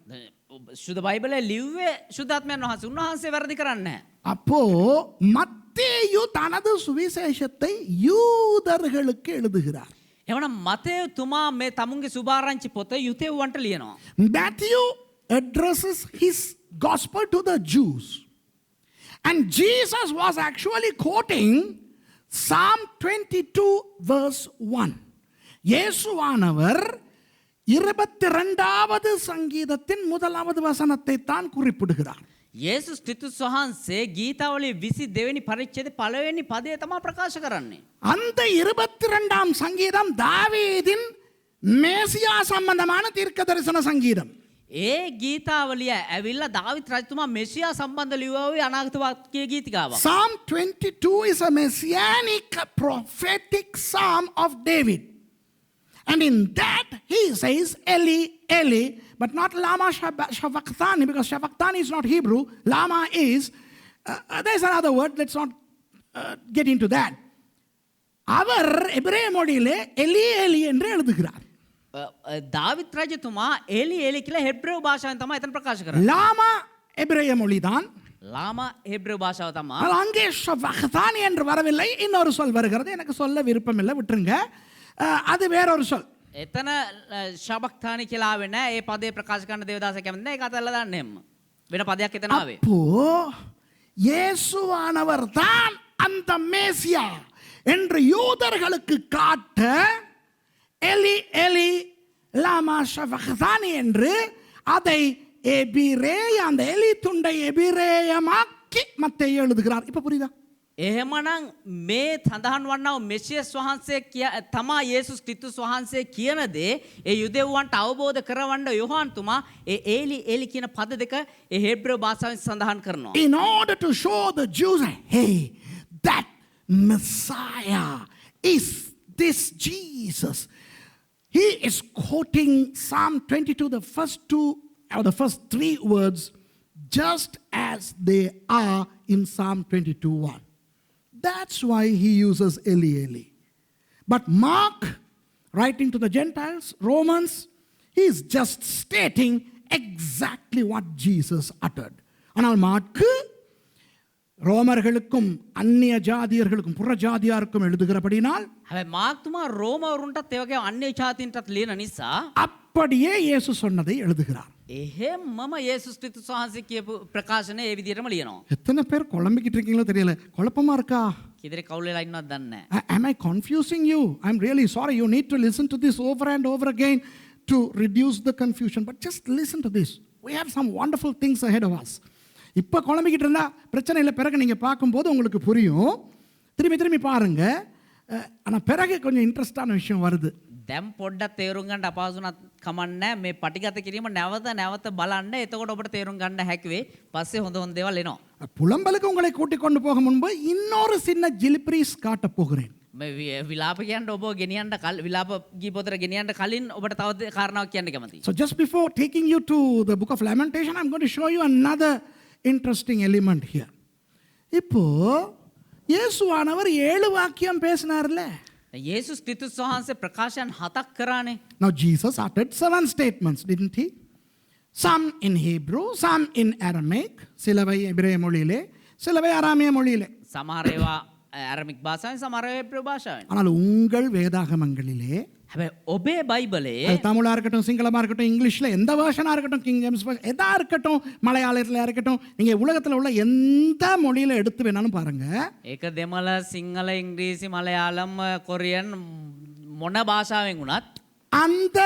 S2: සුද බයිබලේ ලිව්වේ සුදාත්මයන් වහන්සේ. උන්වහන්සේ වැරදි කරන්නේ නැහැ.
S1: அப்போ மத்தேயு தனது சுவிசேஷத்தை யூதர்களுக்கு எழுதுகிறார்.
S2: එවනම් මතෙව් තුමා මේ තමුන්ගේ සුභාරංචි පොත යුතෙව්වන්ට ලියනවා.
S1: Matthew addresses his gospel to the Jews. And Jesus was actually quoting Psalm 22 verse 1. இயேசுவானவர் 22வது சங்கீதத்தின் முதலாவது வசனத்தை தான் குறிப்பிடுகிறார்.
S2: යේසුස් ක්‍රිස්තුස් වහන්සේ ගීතාවලියේ 22 වෙනි පරිච්ඡේදයේ පළවෙනි පදය තමයි ප්‍රකාශ කරන්නේ.
S1: அந்த 22ஆம் சங்கீதம் தாவீதின் மேசியா சம்பந்தமான தீர்க்க தரிசன சங்கீதம்.
S2: ඒ ගීතාවලිය ඇවිල්ලා දාවිත් රජතුමා මෙසියා සම්බන්ධ ලියුවේ අනාගත වාක්‍ය ගීතිකාවක්.
S1: Psalm 22 is a messianic prophetic psalm of David. And in that he says, Eli, Eli, but not Lama Shavakthani, because Shavakthani is not Hebrew. Lama is, there's another word, let's not get into that. அவர் எபிரேய மொழியிலே எலி எலி என்று எழுதுகிறார்.
S2: දාවිත් රජතුමා එලි කියලා හෙබ්‍රේව භාෂාවෙන් තමයි එතන ප්‍රකාශ කරන්නේ.
S1: லாமா எபிரேய மொழிதான்.
S2: ලාමා හෙබ්‍රේව භාෂාව තමයි.
S1: அங்கே ஷவக்தானி என்று வரவில்லை, இன்னொரு சொல் வருகிறது. எனக்கு சொல்ல விருப்பம் இல்லை, விட்டுருங்க. அது வேறொரு சொல்.
S2: එතන ශබක්තානි කියලා ආවේ නැහැ. ඒ පදේ ප්‍රකාශ කරන දේවදාස කැමති නැහැ. ඒක අතල්ලා දාන්න එම්ම. වෙන පදයක් එතන ආවේ.
S1: அப்போ இயேசுவானவர் தான் அந்த மேசியா என்று யூதர்களுக்கு காட்ட எலி எலி லாமா ஷவக்தானி என்று அதை எபிரேய, அந்த எலி துண்டை எபிரேயமாக்கி மத்தேயு எழுதுகிறார். இப்ப புரியுதா?
S2: එහෙමනම් මේ සඳහන් වන්නා වූ මෙසියස් වහන්සේ තමා යේසුස් ක්‍රිස්තුස් වහන්සේ කියන දේ ඒ යුදෙව්වන්ට අවබෝධ කරවන්න යොහාන් තුමා ඒ ඒලි කියන පද දෙක ඒ හෙබ්‍රේව භාෂාවෙන් සඳහන් කරනවා.
S1: In order to show the Jews, hey, that Messiah is this Jesus. He is quoting Psalm 22, the first two or the first three words, just as they are in Psalm 22:1. That's why he uses Eli, Eli. But Mark, writing to the Gentiles, Romans, he is just stating exactly what Jesus uttered. ஆனால் mark ரோமர்களுக்கும் அந்நிய ஜாதியர்களுக்கும் புற ஜாதியாருக்கும் எழுதுகிறபடினால்
S2: හැබැයි mark තුමා රෝමවරුන්ටත් ඒ වගේ අන්‍ය ජාතීන්ටත් ලියන නිසා
S1: அப்படியே இயேசு சொன்னதை எழுதுகிறார்.
S2: එහෙම්මම යේසුස් ක්‍රිස්තුස් වහන්සේ කියපු ප්‍රකාශනය ඒ විදිහටම ලියනවා.
S1: எத்தனை பேர் குழம்பிக்கிட்டு இருக்கீங்களோ தெரியல, குழப்பமா இருக்கா?
S2: කිදරේ කවුල් වෙලා ඉන්නවද දන්නේ නැහැ.
S1: Am I confusing you? I'm really sorry. You need to listen to this over and over again to reduce the confusion. But just listen to this. We have some wonderful things ahead of us. இப்போ குழம்பிக்கிட்டு இருந்தா பிரச்சனை இல்லை, பிறகு நீங்கள் பார்க்கும்போது உங்களுக்கு புரியும். திரும்பி பாருங்க. ஆனால் பிறகு கொஞ்சம் இன்ட்ரெஸ்டான விஷயம் வருது.
S2: දැන් පොඩ්ඩක් තේරුම් ගන්න අපහසුණක් කමන්නේ මේ පටිගත කිරීම නැවත බලන්න. එතකොට ඔබට තේරුම් ගන්න හැකි වෙයි. පස්සේ හොඳ දේවල් එනවා.
S1: புலம்பலுக்கு உங்களை கூட்டிக் கொண்டு போக முன்பு இன்னொரு சின்ன ஜிலிப்ரீஸ் காட்ட போகிறேன்.
S2: විලාප කියන්න ඔබ ගෙනියන්න විලාප ගීපොතට ගෙනියන්න කලින් ඔබට තව කාරණාවක් කියන්න කැමතියි.
S1: So just before taking you to the book of Lamentation, I'm going to show you another interesting element here. இப்போ இயேசுவானவர் 7 வாக்கியம் பேசினார்ல.
S2: යේසුස් ක්‍රිස්තුස් වහන්සේ ප්‍රකාශයන් 7ක් කරානේ.
S1: Now Jesus uttered 7 statements, didn't he? Some in Hebrew, some in Aramaic, சிலவை எபிரேய மொழியிலே, சிலவை அராமிய மொழியிலே.
S2: සමහර ඒවා ඇරමික් භාෂාවෙන් සමහර ඒවා එබ්‍රේය භාෂාවෙන්.
S1: ஆனால் உங்கள் வேதாகமங்களிலே,
S2: හැබැයි ඔබේ බයිබලේ
S1: அது தமிழா இருக்கட்டும், சிங்களமா இருக்கட்டும், இங்கிலீஷ்ல எந்த வேர்ஷனா இருக்கட்டும், கிங் ஜேம்ஸ் எதா இருக்கட்டும், மலையாளத்துல இருக்கட்டும், நீங்க உலகத்துல உள்ள எந்த மொழியில எடுத்து வேணாலும் பாருங்க.
S2: ඒක දෙමළ සිංහල ඉංග්‍රීසි මලයාලම් කොරියන් මොන භාෂාවෙන් වුණත්
S1: அந்த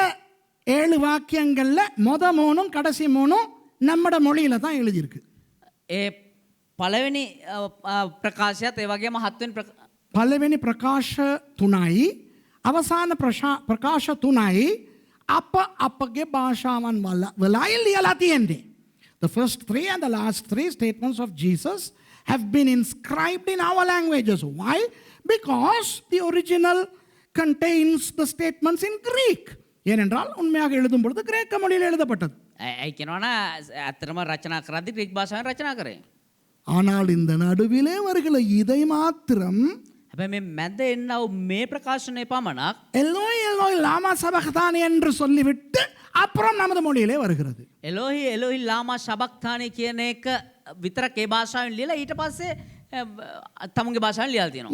S1: 7 வாக்கியங்கள்ல முத 3ம் கடைசி 3ம் நம்மட மொழியில தான் எழுதியிருக்கு.
S2: ඒ පළවෙනි ප්‍රකාශයත් ඒ වගේම 7 වෙනි
S1: பலවෙனி பிரகாஷ துணாய், அவசான பிரகாஷ துணாய் අප අපගේ භාෂාවන් වලයි ලියලා තියෙන්නේ. The first 3 and the last 3 statements of Jesus have been inscribed in our languages. Why? Because the original contains the statements in Greek. ஏனென்றால் உண்மையாக எழுதும் பொழுது கிரேக்க மொழியில் எழுதப்பட்டது.
S2: ඇයි කියනවනම් ඇත්තටම රචනා කරද්දී ග්‍රීක භාෂාවෙන් රචනා කරේ.
S1: ஆனால் இந்த நடுவிலே வருகிற இதை மாத்திரம்
S2: හැබැයි මේ මැද එන්නව මේ ප්‍රකාශනයේ පමණක්
S1: எல்லோய் எல்லோய் லாமா சபகதானி என்று சொல்லிவிட்டு அப்புறம் நமது மொழியிலே வருகிறது.
S2: එලෝහි එලෝහි ලාමා ශබක්තානි කියන එක විතරක් ඒ භාෂාවෙන් ලියලා ඊට පස්සේ තමුන්ගේ භාෂාවෙන් ලියලා තියෙනවා.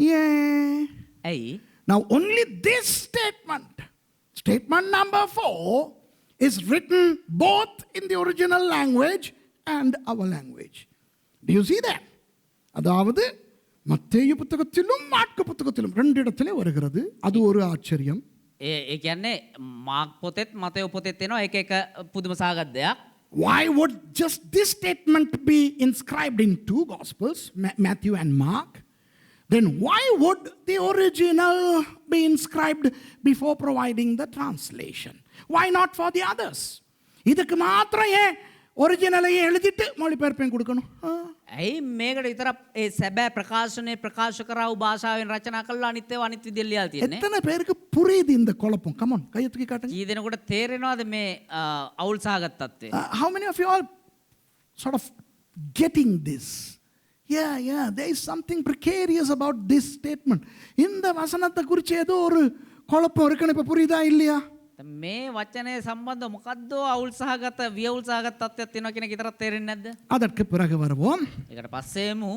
S2: ඇයි?
S1: Now only this statement number 4 is written both in the original language and our language. Do you see that? அதாவது மத்தேயு புத்தகத்திலும் மாற்கு புத்தகத்திலும் 2 இடத்திலே வருகிறது. அது ஒரு ஆச்சரியம்.
S2: ඒ කියන්නේ මාක් පොතෙත් මතයෝ පොතෙත් එනවා එක එක පුදුම සහගත දෙයක්.
S1: Why would just this statement be inscribed in 2 Gospels, Matthew and Mark? Then why would the original be inscribed before providing the translation? Why not for the others? இதுக்கு மாத்திரம் ஏன் ஒரிஜினலையே எழுதிட்டு மொழிபெயர்ப்பையும் கொடுக்கணும்?
S2: ඇයි මේකට විතරක් ඒ සැබෑ ප්‍රකාශනයේ ප්‍රකාශ කරව භාෂාවෙන් රචනා කළා අනිත් ඒවා අනිත් විදිහට ලියලා තියෙන්නේ.
S1: எத்தனை பேருக்கு புரியுது இந்த குழப்பம்? Come on, கையை தூக்கி காட்டுங்க.
S2: කී දෙනෙකුට තේරෙනවද මේ අවුල් සහගත තත්ත්වය?
S1: How many of you all sort of getting this? Yeah, there is something precarious about this statement. இந்த வசனத்தை குறித்து ஏதோ ஒரு குழப்பம் இருக்குன்னு இப்ப புரியுதா இல்லையா?
S2: මේ වචනය සම්බන්ධ මොකද්දෝ අවුල් සහගත වියවුල් සහගත තත්ත්වයක් තියෙනවා කියන එක විතරක් තේරෙන්නේ නැද්ද?
S1: அதற்கு பிறகு வருவோம்.
S2: ඒකට පස්සේමු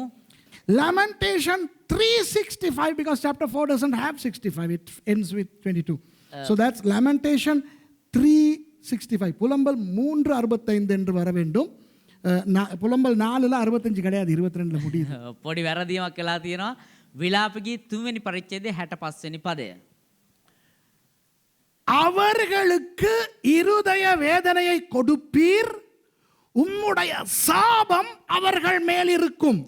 S1: Lamentation 3:65, because chapter 4 doesn't have 65, it ends with 22. So that's Lamentation 3:65. புலம்பல் 3:65 என்று வர வேண்டும். புலம்பல் 4ல 65 கிடையாது, 22ல முடியுது.
S2: පොඩි වැරදීමක් වෙලා තියෙනවා. විලාපගී 3 වෙනි පරිච්ඡේදයේ 65 වෙනි පදය.
S1: அவர்களுக்கு இருதய வேதனையை கொடுப்பீர், உம்முடைய சாபம் அவர்கள் மேல் இருக்கும்.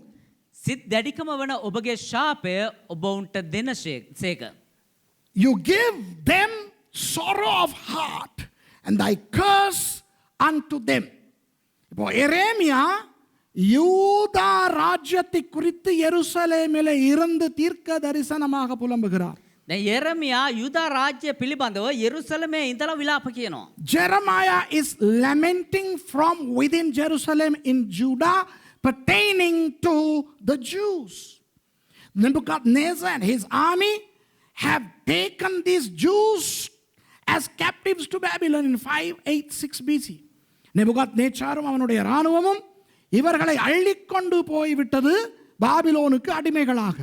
S2: සිත් දැඩිකම වන ඔබගේ ශාපය ඔබවුන්ට දෙන සේක.
S1: You give them sorrow of heart and thy curse unto them. இப்போ எரேமியா யூதா ராஜ்யத்தை குறித்து எருசலேமிலே இருந்து தீர்க்க தரிசனமாக புலம்புகிறார்.
S2: දැන් යෙරමියා යුදා රාජ්‍ය පිළිබඳව යෙරුසලමේ ඉඳලා විලාප කියනවා.
S1: Jeremiah is lamenting from within Jerusalem in Judah pertaining to the Jews. Nebuchadnezzar and his army have taken these Jews as captives to Babylon in 586 BC. நெபுகாத்நேச்சாரும் அவனுடைய இராணுவமும் இவர்களை அள்ளிக்கொண்டு போய்விட்டது பாபிலோனுக்கு அடிமைகளாக.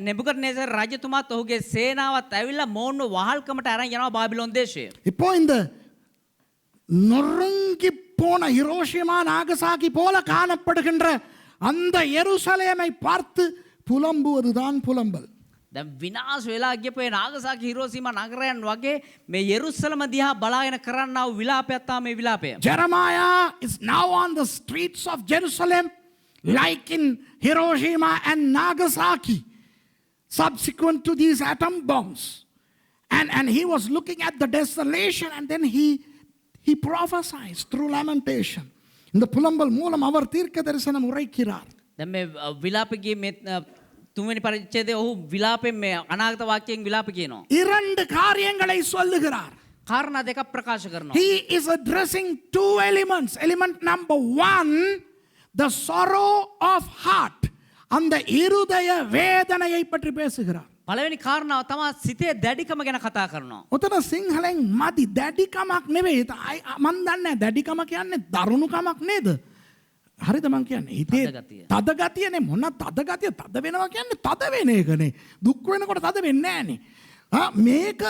S2: නෙබුකඩ්නේසර් රජතුමාත් ඔහුගේ සේනාවත් ඇවිල්ලා මෝන්ව වහල්කමට අරන් යනවා බාබිලෝන් දේශයේ.
S1: இப்போ இந்த நொறுங்கி போன ஹிரோஷிமா நாகசாகி போல காணப்படுகின்ற அந்த எருசலேமை பார்த்து புலம்புவதுதான் புலம்பல்.
S2: දැන් විනාශ වෙලා ගියපු ඒ නාගසාකි හිරෝසීමා නගරයන් වගේ මේ යෙරුසලම දිහා බලාගෙන කරන්නා වූ විලාපයක් තමයි මේ විලාපය.
S1: Jeremiah is now on the streets of Jerusalem like in Hiroshima and Nagasaki subsequent to these atom bombs. And he was looking at the desolation and then he prophesies through lamentation. இந்த புலம்பல் மூலம் அவர் தீர்க்க தரிசனம் உரைக்கிறார்.
S2: දැන් මේ විලාපයේ මේ තුන්වෙනි පරිච්ඡේදයේ ඔහු විලාපයෙන් මේ අනාගත වාක්‍යයෙන් විලාප කියනවා.
S1: இரண்டு காரியங்களை சொல்லுகிறார்.
S2: කාරණා දෙකක් ප්‍රකාශ කරනවා.
S1: He is addressing two elements. Element number one, the sorrow of heart. அந்த இருதய வேதனையை பற்றி பேசுகிறார்.
S2: පළවෙනි කාරණාව තමයි සිතේ දැඩිකම ගැන කතා කරනවා.
S1: ඔතන සිංහලෙන් මදි දැඩිකමක් නෙවෙයි. මන් දන්නේ දැඩිකම කියන්නේ දරුණුකමක් නේද? හරිද මං කියන්නේ? හිතේ තද ගතියනේ මොන තද ගතිය තද වෙනවා කියන්නේ තද වෙන එකනේ. දුක් වෙනකොට තද වෙන්නේ නැහනේ. මේක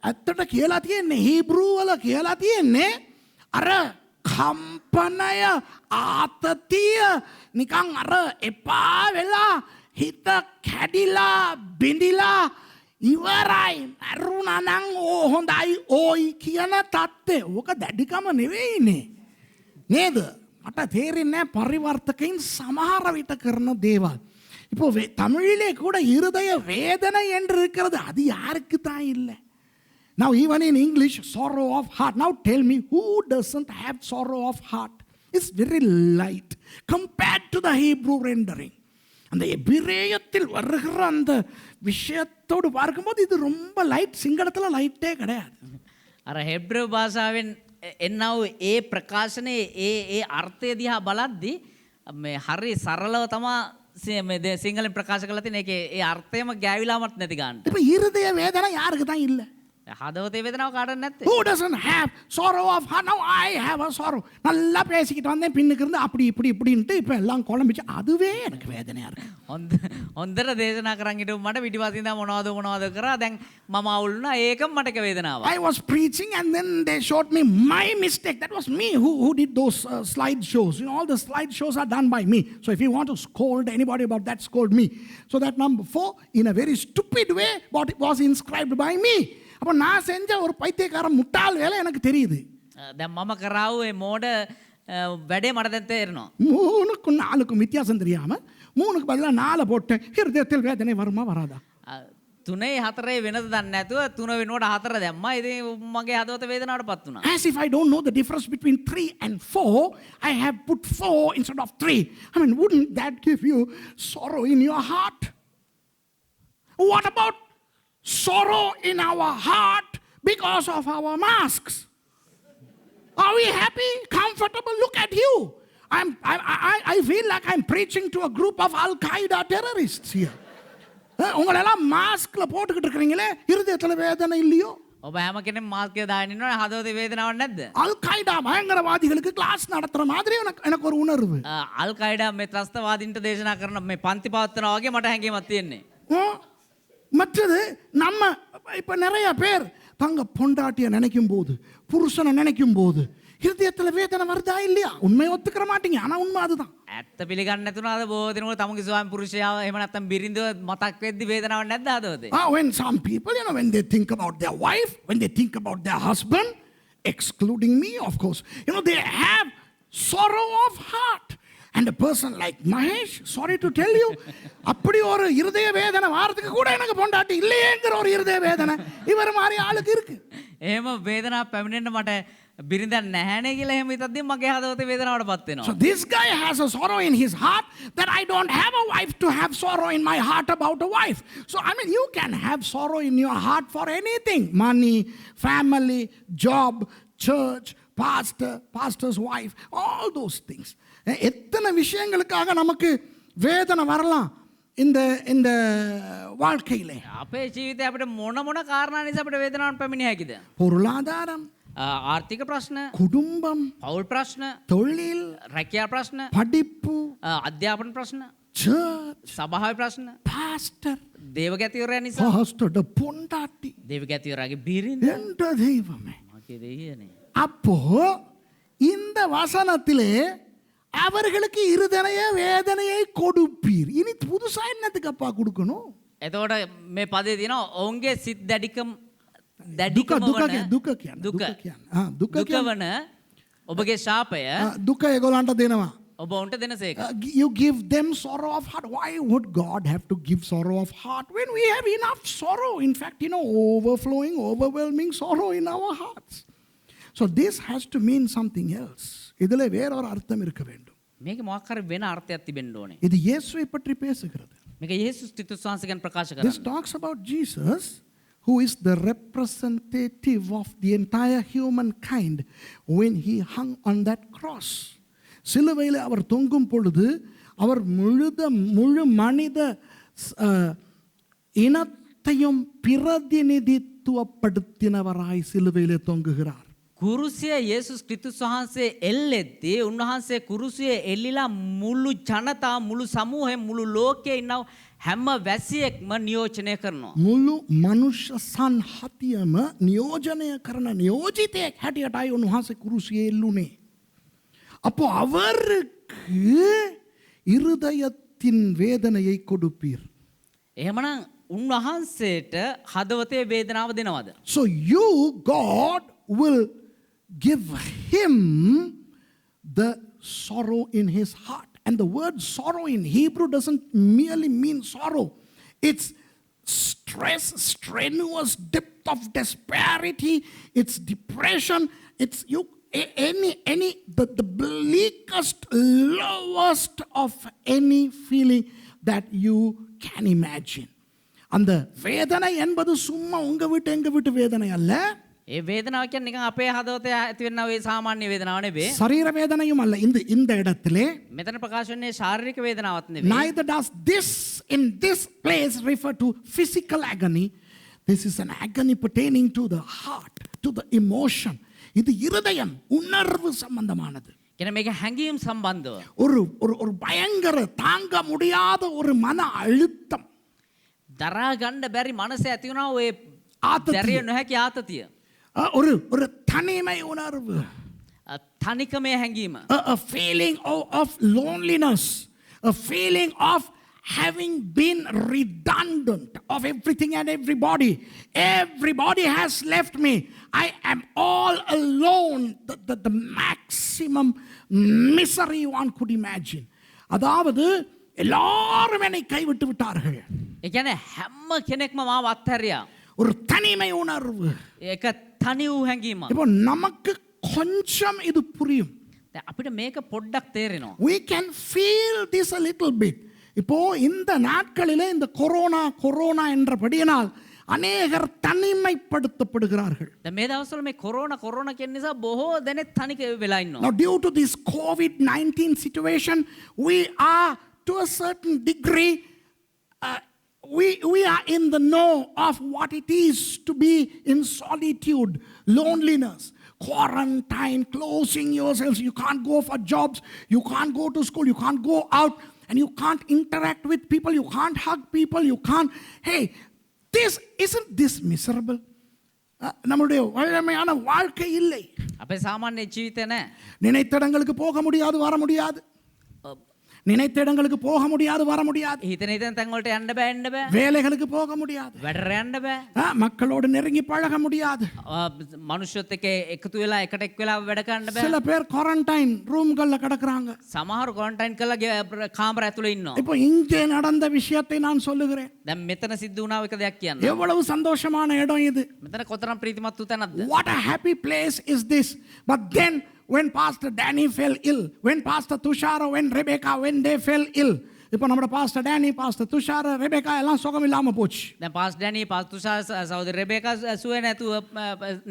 S1: ඇත්තට කියලා තියෙන්නේ හීබ්‍රූ වල කියලා තියෙන්නේ අර කම්පනය ආතතිය නිකන් අර එපා වෙලා හිත කැඩිලා බිඳිලා ඉවරයි මරුණා නම් හොඳයි ඕයි කියන තත්ත්වය. ඕක දැඩිකම නෙවෙයිනේ නේද? මට තේරෙන්නේ නැහැ පරිවර්තකයන් සමහර විට කරන දේවල්. இப்போ தமிழிலே கூட இருதய வேதனை என்று இருக்கிறது. அது யாருக்கு தான் இல்லை? Now even in English, sorrow of heart. Now tell me, who doesn't have sorrow of heart? It's very light compared to the Hebrew rendering. அந்த எபிரேயத்தில் வருகிற அந்த விஷயத்தோடு பார்க்கும்போது இது ரொம்ப லைட். சிங்களத்தில் லைட்டே கிடையாது.
S2: අර හෙබ්‍රෙව් භාෂාවෙන් එන්නව ඒ ප්‍රකාශනයේ ඒ අර්ථය දිහා බලද්දී මේ හරි සරලව තමයි සිංහලෙන් ප්‍රකාශ කරලා තියෙන ඒකේ ඒ අර්ථයම ගෑවිලාමත් නැති ගන්න.
S1: இப்போ இருதய வேதனை யாருக்கு தான் இல்லை?
S2: හදවතේ වේදනාව කාටවත් නැත්තේ.
S1: Who doesn't have sorrow of heart? Now I have a sorrow. நல்லா பேசிக்கிட்டு வந்தேன் பின்னுக்கு இருந்து அப்படி இப்படி இப்படின்ட்டு இப்போ எல்லாம் குழம்பிச்சு. அதுவே எனக்கு வேதனையா இருக்கு.
S2: හොඳට දේශනා කරන් හිටු මට පිටිපස්සින් දා මොනවද කරා දැන් මම අවුල්ුණා ඒකම මට වේදනාවක්.
S1: I was preaching and then they showed me my mistake. That was me who did those slide shows. You know, all the slide shows are done by me. So if you want to scold anybody about that, scold me. So that number 4 in a very stupid way what was inscribed by me. அப்போ நான் செஞ்ச ஒரு பைத்தியக்கார முட்டாள் வேலை எனக்கு தெரியுது.
S2: දැන් මම කරාවු ඒ මෝඩ වැඩේ මට දැන් තේරෙනවා.
S1: 3க்கும் 4க்கும் வித்தியாசம் தெரியாம 3க்கு பதிலா 4 போட்டேன். இருதயத்தில் வேதனை வருமா வராதா?
S2: 3 4 වෙනද දන්නේ නැතුව 3 වෙනුවට 4 දැම්මා. ඉතින් මගේ හදවත වේදනාවටපත් වුණා.
S1: As if I don't know the difference between 3 and 4, I have put 4 instead of 3. I mean, wouldn't that give you sorrow in your heart? What about sorrow in our heart because of our masks? Are we happy, comfortable? Look at you. I feel like I'm preaching to a group of Al-Qaeda terrorists here. உங்களெல்லாம் மாஸ்க்ல போட்டுக்கிட்டு இருக்கிறீங்களே, இருதயத்துல வேதனை இல்லையோ?
S2: ඔබ හැම කෙනෙක් mask එක දාගෙන ඉන්නවනේ හදවතේ වේදනාවක් නැද්ද?
S1: அல்-qaida பயங்கரவாதிகளுக்கு கிளாஸ் நடத்துற மாதிரி எனக்கு ஒரு உணர்வு.
S2: අල් කයිඩා මේ ත්‍රස්තවාදීන්ට දේශනා කරන මේ පන්ති පවත්වනවා වගේ මට හැඟීමක් තියෙන්නේ.
S1: மற்றது நம்ம இப்ப நிறைய பேர் தங்க பொண்டாட்டியை நினைக்கும் போது புருஷனை நினைக்கும் போது இருதயத்துல வேதனை வருதா இல்லையா? உண்மையை ஒத்துக்கிற மாட்டீங்க, ஆனா உண்மை அதுதான்.
S2: ඇත්ත පිළිගන්න නැතුණාද බොහෝ දිනවල තමුගේ ස්වාමි පුරුෂයාව එහෙම නැත්නම් බිරිඳව මතක් වෙද්දි වේදනාවක් නැද්ද හදවතේ?
S1: When some people, you know, when they think about their wife, when they think about their husband, excluding me of course, you know, they have sorrow of heart. And a person like Mahesh, sorry to tell you, அப்படி ஒரு இருதய வேதனை வாரத்துக்கு கூட எனக்கு பொண்டாட்டி இல்லையேங்கிற ஒரு இருதய வேதனை இவர் மாதிரி ஆளுக்கு இருக்கு.
S2: එහෙම වේදනාවක් පැමිණෙන්න මට බිරිඳක් නැහැනේ කියලා එහෙම හිතද්දි මගේ හදවතේ වේදනාවටපත් වෙනවා.
S1: So this guy has a sorrow in his heart that I don't have a wife to have sorrow in my heart about a wife. So I mean, you can have sorrow in your heart for anything: money, family, job, church, pastor's wife, all those things. எத்தனை விஷயங்களுக்காக நமக்கு வேதனை வரலாம் இந்த இந்த வாழ்க்கையிலே.
S2: අපේ ජීවිතේ අපිට මොන මොන කාරණා නිසා අපිට වේදනාවක් පැමිණිය හැකිද?
S1: பொருளாதாரம்,
S2: ආර්ථික ප්‍රශ්න,
S1: குடும்பம்,
S2: පෞල් ප්‍රශ්න,
S1: தொழில்,
S2: රැකියා ප්‍රශ්න,
S1: படிப்பு,
S2: අධ්‍යාපන ප්‍රශ්න,
S1: church,
S2: සභාවේ ප්‍රශ්න,
S1: pastor,
S2: දේවගැතිවරයා නිසා,
S1: pastor பொண்டாட்டி,
S2: දේවගැතිවරයාගේ බිරිඳ,
S1: என்ற தெய்வமே.
S2: මගේ දෙයියනේ.
S1: அப்போ இந்த வசனத்திலே அவர்களுக்கு இருதய வேதனையை கொடுப்பீர். இனி புதுசா என்னத்துக்கு அப்பா கொடுக்கணும்?
S2: එතකොට මේ පදේ තියෙනවා ඔවුන්ගේ සිත් දැඩිකම
S1: දුක
S2: දුකවන ඔබගේ ශාපය
S1: දුක ඒගොල්ලන්ට දෙනවා.
S2: ඔබ ඔවුන්ට දෙනසේක.
S1: You give them sorrow of heart. Why would God have to give sorrow of heart when we have enough sorrow? In fact, you know, overflowing, overwhelming sorrow in our hearts. So this has to mean something else. இதிலே வேறொரு அர்த்தம் இருக்க வேண்டும்.
S2: මේක මොකක් හරි වෙන අර්ථයක් තිබෙන්න ඕනේ.
S1: இது இயேசுவை பற்றி பேசுகிறது.
S2: මේක යේසුස් ක්‍රිස්තුස් වහන්සේ ගැන ප්‍රකාශ
S1: This
S2: කරන්නේ.
S1: talks about Jesus, who is the representative of the entire humankind when he hung on that cross. சிலுவையில் அவர் தொங்கும் பொழுது அவர் முழு மனித இனத்தையும் பிரதிநிதித்துவப்படுத்தினவராய் சிலுவையிலே தொங்குகிறார்.
S2: කුරුසිය යේසුස් ක්‍රිස්තුස් වහන්සේ එල්ලෙද්දී උන්වහන්සේ කුරුසියේ එල්ලිලා මුළු ජනතා මුළු සමූහය මුළු ලෝකයේ ඉන්නව හැම වැසියෙක්ම නියෝජනය කරනවා.
S1: මුළු මනුෂ්‍ය සංහතියම නියෝජනය කරන නියෝජිතයෙක් හැටියටයි උන්වහන්සේ කුරුසියේ එල්ලුනේ. அப்போ அவருக்கு இருதயத்தின் வேதனையை கொடுப்பீர்.
S2: එහෙමනම් උන්වහන්සේට හදවතේ වේදනාව දෙනවද?
S1: So you, God, will give him the sorrow in his heart. And the word sorrow in Hebrew doesn't merely mean sorrow. It's stress, strenuous depth of despairity, it's depression, it's the bleakest, lowest of any feeling that you can imagine. அந்த வேதனை என்பது சும்மா உங்க வீட்டு எங்க வீட்டு வேதனை அல்ல.
S2: ඒ වේදනාව කියන්නේ නිකන් අපේ හදවතේ ඇති වෙන ඔය සාමාන්‍ය වේදනාව නෙවෙයි.
S1: சரீர வேதனையும் அல்ல. இந்த இடத்திலே
S2: මෙතන ප්‍රකාශ වෙන්නේ ශාරීරික වේදනාවක් නෙවෙයි.
S1: neither does this in this place refer to physical agony. This is an agony pertaining to the heart, to the emotion. இது இருதயம் உணர்வு சம்பந்தமானது.
S2: කියන මේක හැඟීම් සම්බන්ධව.
S1: ஒரு பயங்கர தாங்க முடியாத ஒரு மன அழுத்தம்.
S2: දරා ගන්න බැරි මනසේ ඇති වුණා ඔය
S1: ආතතිය.
S2: දැරිය නොහැකි ආතතිය.
S1: ஒரு தனிமை உணர்வு.
S2: තනිකමේ හැඟීම.
S1: A feeling of loneliness, a feeling of having been redundant of everything and everybody. Everybody has left me. I am all alone. The maximum misery one could imagine. அதாவது எல்லாரும் என்னை கைவிட்டு விட்டார்கள்.
S2: ඒ කියන්නේ හැම කෙනෙක්ම මාව අත්හැරියා.
S1: ஒரு தனிமை உணர்வு.
S2: ඒක තනි වූ හැඟීමක්.
S1: இப்போ நமக்கு கொஞ்சம் இது புரியும்.
S2: දැන් අපිට මේක පොඩ්ඩක් තේරෙනවා.
S1: We can feel this a little bit. இப்போ இந்த நாட்களிலே இந்த கொரோனா என்றபடியினால் அநேகர் தனிமைப்படுத்தப்படுகிறார்கள்.
S2: දැන් මේ දවස්වල මේ කොරෝනා කියන නිසා බොහෝ දෙනෙක් තනික වෙලා ඉන්නවා.
S1: Now due to this COVID-19 situation, we are to a certain degree we are in the know of what it is to be in solitude, loneliness, quarantine, closing yourselves. You can't go for jobs, you can't go to school, you can't go out, and you can't interact with people, you can't hug people, you can't. Hey, isn't this miserable? நம்முடைய வழமையான வாழ்க்கை இல்லை.
S2: අපේ සාමාන්‍ය ජීවිතේ නෑ.
S1: நினைத்த இடங்களுக்கு போக முடியாது, வர முடியாது. நினைத்த இடங்களுக்கு போக முடியாது, வர முடியாது.
S2: හිතන තැන් වලට යන්න බෑ එන්න බෑ.
S1: வேலைகளுக்கு போக முடியாது.
S2: වැඩට යන්න බෑ.
S1: மக்களோடு நெருங்கி பழக முடியாது.
S2: මනුෂ්‍යත් එක්ක එකතු වෙලා එකට එක් වෙලා වැඩ කරන්න බෑ.
S1: சில பேர் குவாரண்டைன் ரூம்கள்ல கிடக்குறாங்க.
S2: සමහර ක්වොරන්ටයින් කරලා කාමර ඇතුලේ ඉන්නවා.
S1: இப்போ இங்கே நடந்த விஷயத்தை நான் சொல்லுகிறேன்.
S2: දැන් මෙතන සිද්ධ වුණා එක දෙයක් කියන්න.
S1: எவ்வளவு சந்தோஷமான இடம் இது.
S2: මෙතන කොතරම් ප්‍රීතිමත් වූ තැනක්ද?
S1: What a happy place is this. But then when Pastor Danny fell ill, when Pastor Tushara, when Rebecca, when they fell ill, இப்போ நம்மட pastor Danny, pastor Thushar, Rebecca எல்லாம் சுகம் இல்லாம போச்சு.
S2: දැන් පාස්ටර් ඩැනි, පාස්ටර් තුෂාර සහෝදரி රෙබේකා සුවේ නැතුව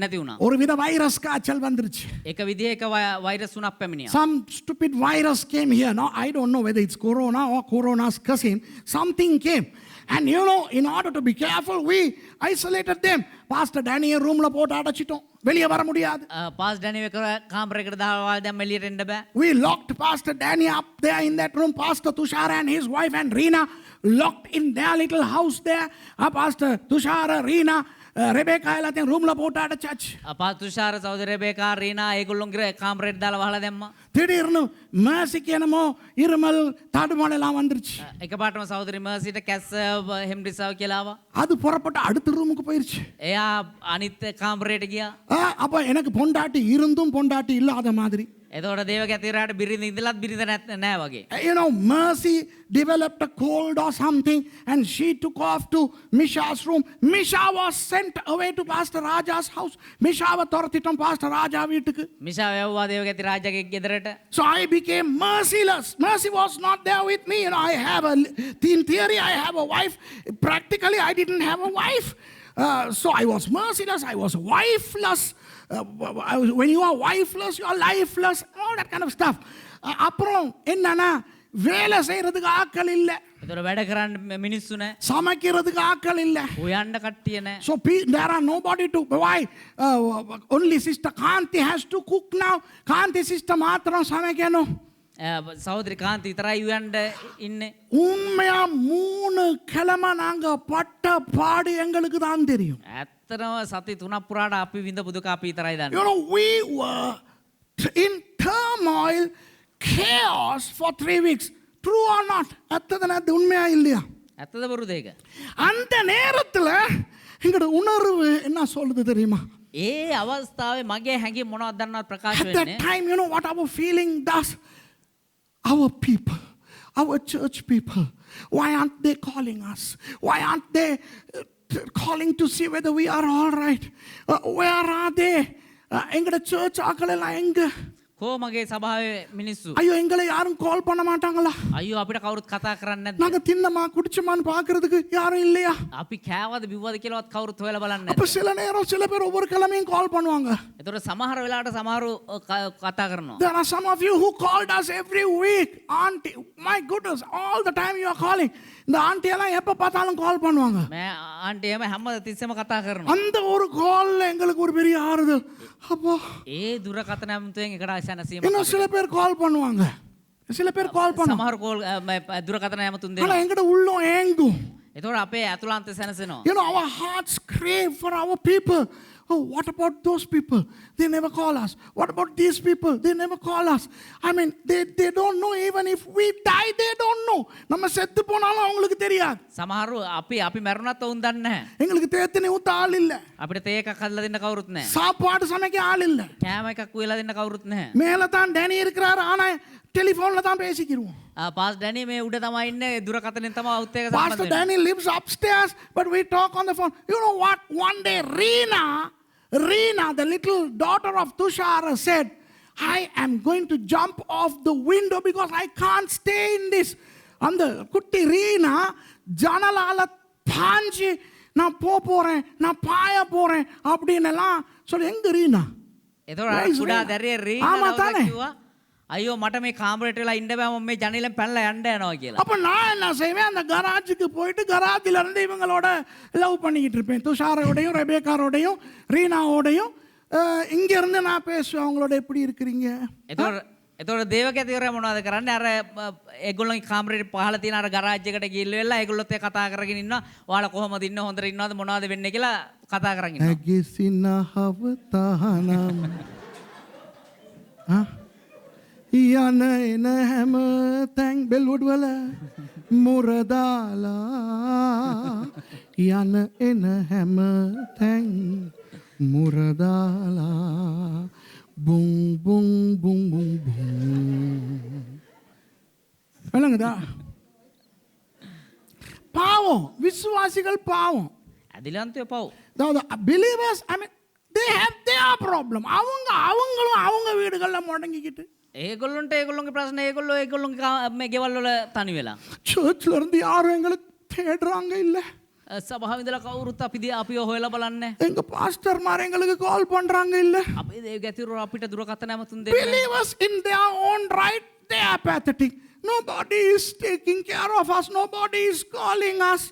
S2: නැති වුණා.
S1: ஒரு வித வைரஸ் காய்ச்சல் வந்துருச்சு.
S2: එක විදිහක වෛරස් උණක් පැමිණියා.
S1: Some stupid virus came here. Now I don't know whether it's corona or corona's cousin. Something came. And you know, in order to be careful, we isolated them. Pastor Danny roomல போட்டு அடைச்சிட்டோம். வெளியே வர முடியாது.
S2: Pastor ඩැනි කාමරයකට දාලා දැන් එළියට එන්න බෑ.
S1: We locked Pastor Danny up there in that room. Pastor Tushar and his wife and Reena locked in their little house there. Pastor Tushar, Reena, Rebecca எல்லாத்தையும் ரூம்ல போட்டு அடைச்சாச்சு.
S2: පාස්ටර් තුෂාර සහෝදரி රෙබේකා රීනා ඒගොල්ලෝගේ කාමරයට දාලා වහලා දැම්මා.
S1: திடீர்னு மேசிக்கு என்னமோ இருமல் தடுமாடல் எல்லாம் வந்துருச்சு.
S2: එකපාරටම සහෝදரி මර්සිට කැස්ස හෙම්රිසාව කියලා ආවා.
S1: அது புறப்பட்டு அடுத்த ரூமுக்கு போயிருச்சு.
S2: එයා අනිත් කාමරයට ගියා.
S1: அப்ப எனக்கு பொண்டாட்டி இருந்தும் பொண்டாட்டி இல்லாத மாதிரி.
S2: එතකොට දේව ගැතිරට බිරිඳ ඉඳලත් බිරිඳ නෑ වගේ.
S1: You know, Mercy developed a cold or something and she took off to Misha's room. Misha was sent away to Pastor Raja's house. Mishaව තොරතිටම් Pastor Raja வீட்டுக்கு.
S2: මිෂා වැව්වා දේව ගැති රාජගේ ගෙදරට.
S1: So I became merciless. Mercy was not there with me. You know, I have in theory, I have a wife. Practically, I didn't have a wife. So I was merciless. I was wifeless. When you are wifeless, you are lifeless. All that kind of stuff. அப்புறம் என்னன்னா வேலை செய்யறதுக்கு ஆட்கள் இல்ல.
S2: එතකොට වැඩ කරන්න මිනිස්සු නෑ.
S1: சமைக்கிறதுக்கு ஆட்கள் இல்ல.
S2: උයන්න කට්ටිය නෑ.
S1: So there are nobody to why only sister Kanti has to cook now. Kanti sister மாத்திரம் சமைக்கணும்.
S2: சகோதரி காந்தி விතරයි උයන්න ඉන්නේ.
S1: உண்மையா 3 கிழமை நாங்க பட்ட பாடு எங்களுக்கு தான் தெரியும்.
S2: ඇත්තටම සති 3ක් පුරාට අපි විඳපු දුක අපි විතරයි දන්නේ.
S1: You know, we were in turmoil, chaos for 3 weeks. True or not? ඇත්තද නැද්ද උண்மையா இல்லையா?
S2: ඇත්තද බොරුද ඒක?
S1: அந்த நேரத்துல எங்களோட உணர்வு என்ன சொல்லுது தெரியுமா?
S2: ඒ අවස්ථාවේ මගේ හැඟීම් මොනවද දන්නවද ප්‍රකාශ
S1: At that
S2: වෙන්නේ?
S1: time, you know what our feeling does? Our people, our church people, why aren't they calling us? Why aren't they calling to see whether we are all right? Where are they? எங்கட church ஆக்கள் எல்லாம் எங்க?
S2: කෝ මගේ සභාවේ මිනිස්සු.
S1: ஐயோ எங்களை யாரும் கால் பண்ண மாட்டாங்களா?
S2: අයියෝ අපිට කවුරුත් කතා කරන්නේ නැද්ද?
S1: நாங்க தின்னமா குடிச்சமான்னு பார்க்கிறதுக்கு யாரும் இல்லையா?
S2: අපි කෑවද බිව්වද කියලාවත් කවුරුත් හොයලා බලන්නේ
S1: அப்ப
S2: නැද්ද?
S1: சில நேரம் சில பேர் ஒவ்வொரு கிழமையும் கால் பண்ணுவாங்க.
S2: ඒතකොට සමහර වෙලාවට සමහරු කතා කරනවා.
S1: There are some of you who called us every week. Auntie, my goodness, all the time you are calling. இந்த ஆண்டி எல்லாம் எப்ப பார்த்தாலும் கால் பண்ணுவாங்க.
S2: මම ආන්ටි එහෙම හැම තිස්සෙම කතා කරනවා.
S1: அந்த ஒரு கால்ல எங்களுக்கு ஒரு பெரிய ஆறுதல். அப்பா
S2: ඒ දුරකථන ඇමතුමෙන් එකට සැනසීමක්.
S1: இன்னும் சில பேர் கால் பண்ணுவாங்க. சில பேர் கால் பண்ணுவாங்க.
S2: සමහර කෝල් දුරකථන ඇමතුම්
S1: ஆனா
S2: දෙනවා.
S1: எங்கட உள்ளம் ஏங்கும்.
S2: ඒතකොට අපේ ඇතුළාන්තය සැනසෙනවා.
S1: You know, our hearts crave for our people. Oh, what about those people? They never call us. What about these people? They never call us. I mean, they don't know even if we die, they don't know. நம்ம செத்து போனாலும் அவங்களுக்கு தெரியாது.
S2: සමහරු අපි මැරුණත් ඔවුන් දන්නේ නැහැ.
S1: எங்களுக்கு தேத்தனி ஊத்த ஆள் இல்ல.
S2: අපිට තේ එකක් හදලා දෙන්න කවුරුත් නැහැ.
S1: சாப்பாடு சமைக்க ஆள் இல்ல.
S2: කෑම එකක් උයලා දෙන්න කවුරුත් නැහැ.
S1: மேல தான் டேனி இருக்கிறாரு. ஆனா டெலிபோன்ல தான் பேசிக்கிறோம்.
S2: පාස් ඩැනි මේ උඩ තමයි ඉන්නේ දුරකථනෙන් තමයි අවුත් එක
S1: Pastor
S2: සම්බන්ධ වෙන්නේ.
S1: Danny lives upstairs, but we talk on the phone. You know what? One day, Reena, the little daughter of Tushara, said, I am going to jump off the window because I can't stay in this. And the kutti Reena, janalaala paanchi, நான் போறேன் நான் பாய போறேன் அப்படின்னு எல்லாம் சொல்லி எங்க ரீனா
S2: ඒතකොට කුඩා දැරිය රීනා
S1: ஆமா
S2: දවසක්
S1: தானே
S2: කිව්වා අයියෝ මට මේ කාමරේට වෙලා ඉන්න බෑ මම මේ ජනේලෙන් පැනලා යන්න යනවා කියලා.
S1: அப்ப நான் என்ன செய்வேன் அந்த கராஜுக்கு போயிட்டு கராஜில இருந்து இவங்களோட லவ் பண்ணிக்கிட்டு இருப்பேன் துஷாரோடையும் ரெபேக்காரோடையும் ரீனாவோடையும் இங்க இருந்து நான் பேசுவேன் அவங்களோட எப்படி இருக்கிறீங்க.
S2: එතකොට දේවකැතිවරයා මොනවද කරන්නේ අර ඒගොල්ලෝගේ කාමරේට පහළ තියෙන අර ගරාජ් එකට ගිහිල්ලා වෙලා ඒගොල්ලොත් එක්ක කතා කරගෙන ඉන්නවා ඔයාලා කොහොමද ඉන්න හොඳට ඉන්නවද මොනවද වෙන්නේ කියලා කතා කරගෙන ඉන්නවා. ඇගිසිනහවතහනම් යන එන හැම තැන් බෙල්වඩ වල මුරදාලා යන එන හැම තැන් මුරදාලා Boom, boom, boom, boom, boom. விளங்குதா பாவம் விசுவாசிகள் பாவம் அதிலாந்தே பாவம் the believers I mean they have their problem அவங்களும் அவங்க வீடுகள்ல முடங்கிக்கிட்டு ඒගොල්ලොන්ට ඒගොල්ලොන්ගේ ප්‍රශ්න ඒගොල්ලොන්ගේ මේ ගෙවල් වල තනි වෙලා
S1: சர்ச்ல இருந்து யாரும் எங்களை தேடுறாங்க இல்ல
S2: සභාව ඉඳලා කවුරුත් අපිව හොයලා බලන්නේ
S1: எங்க பாஸ்டர் மார் எங்களுக்கு கால் பண்றாங்க இல்ல
S2: අපේ දේවගැතිවරු අපිට දුරකථන ඇමතුම් දෙන්නේ
S1: believers in their own right they are apathetic nobody is taking care of us nobody is calling us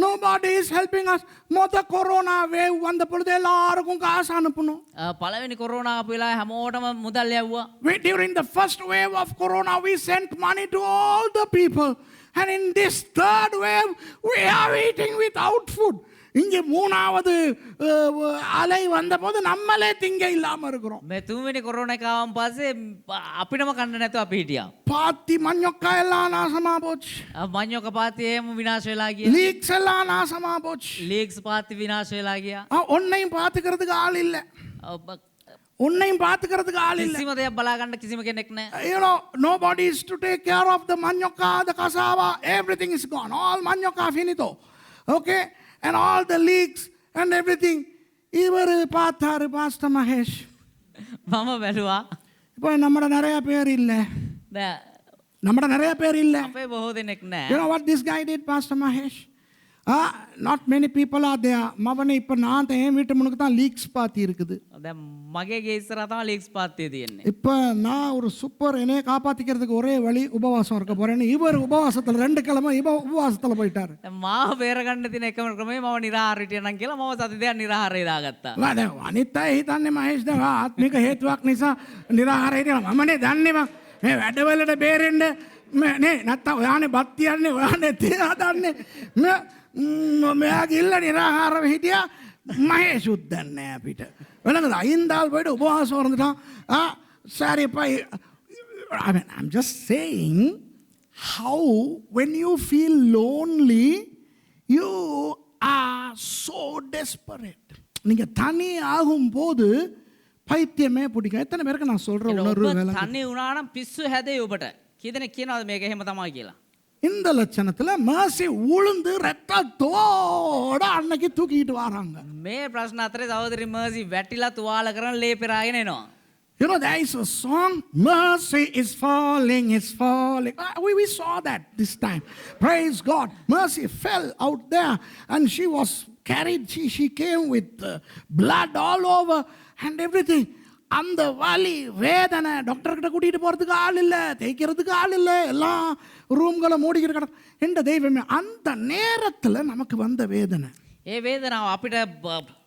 S1: nobody is helping us மொத கொரோனா வேவ் வந்த பொழுது எல்லாருக்கும் காசு அனுப்பணும்
S2: පළවෙනි කොරෝනා ආපු වෙලාවේ හැමෝටම මුදල් යවුවා
S1: during the first wave of corona we sent money to all the people and in this third wave we are eating without food இங்க மூணாவது அலை வந்தபோது நம்மளே திங்க இல்லாம இருக்கிறோம்
S2: මේ තුන්වෙනි කොරෝනා එක ආවම පස්සේ අපිටම කන්න නැතුව අපි හිටියා
S1: பாத்தி மஞ்சக்கா எல்லாம் நாசமா போச்சு
S2: මඤ්ඤොක පාතියේම විනාශ වෙලා ගියා
S1: லீக்ஸ் எல்லாம் நாசமா போச்சு
S2: ලීක්ස් පාති විනාශ වෙලා ගියා
S1: ஒன்னையும் பாத்துக்கிறதுக்கு ஆள் இல்ல உன்னையும் பார்த்துக்கிறதுக்கு ஆள் இல்லை.
S2: කිසිම දෙයක් බලා ගන්න කිසිම කෙනෙක් නැහැ.
S1: You know, nobody is to take care of the manioca, the cassava. Everything is gone. All manioca finito. Okay? And all the leeks and everything. இவர் பார்த்தாரு பாஸ்டர் மகேஷ்.
S2: මම බැලුවා.
S1: இப்போ நம்மட நிறைய பேர் இல்லை.
S2: දැන්
S1: நம்மட நிறைய பேர் இல்லை.
S2: අපේ බොහෝ දෙනෙක් නැහැ.
S1: You know what this guy did, Pastor Mahesh? Not many people are there. மவனே இப்போ நான் என் வீட்டு முன்னுக்கு தான் லீக்ஸ் பார்த்து இருக்குது.
S2: දැන් මගේ ගේ ඉස්සරහා තමයි ලීක්ස් පාත්තේ තියෙන්නේ.
S1: இப்போ நான் ஒரு சூப்பர் என்னைய காப்பாற்றிக்கிறதுக்கு ஒரே வழி உபவாசம் இருக்க போறேன்னு இவர் உபவாசத்தில் 2 கிழமை உபவாசத்தில் போயிட்டாரு.
S2: දැන් මාව බේරගන්න තියෙන එකම ක්‍රමය මම නිරාහාරයට යනම් කියලා මම සති දෙකක් නිරාහාරය දාගත්තා.
S1: දැන් අනිත් අය හිතන්නේ මහේෂ් දැන් ආත්මික හේතුවක් නිසා නිරාහාරයට යනවා. මමනේ දන්නේ මේ වැඩවලට බේරෙන්න නේ නැත්තම් ඔයානේ බත් තියන්නේ ඔයානේ තේ හදන්නේ මෙයා ගිල්ල නිරාහාරව හිටියා මහේෂුත් දන්නේ අපිට. වෙනකද අයින්දාල් போய்ட்டு உபவாசம் இருந்துட்டான். சரிப்பா I'm just saying how when you feel lonely you are so desperate. நீங்க தனி ஆகும்போது பைத்தியமே பிடிக்கும். எத்தனை பேருக்கு நான் சொல்ற உணர்வு வேலை
S2: තනි වුණා නම් පිස්සු හැදේ ඔබට. කීදෙනෙක් කියනවාද මේක එහෙම තමයි කියලා?
S1: இந்த லட்சணத்துல mercy உளுந்து ரத்தத்தோட அன்னைக்கு தூக்கிட்டு வராங்க.
S2: මේ ප්‍රශ්න අතරේ සහෝදරි මර්සි වැටිලා තුවාල කරන ලේ පෙරාගෙන එනවා.
S1: You know, there is a song, mercy is falling, it's falling. We saw that this time. Praise God. Mercy fell out there and she was carried, she came with blood all over and everything. அந்த வலி வேதனை டாக்டர்கிட்ட கூட்டிகிட்டு போகிறதுக்கு ஆள் இல்லை, தேய்க்கிறதுக்கு ஆள் இல்லை, எல்லாம் ரூம்களை மூடிக்கிட்டு கிடக்கும். என்ற தெய்வமே அந்த நேரத்தில் நமக்கு வந்த வேதனை.
S2: ඒ වේදනාව අපිට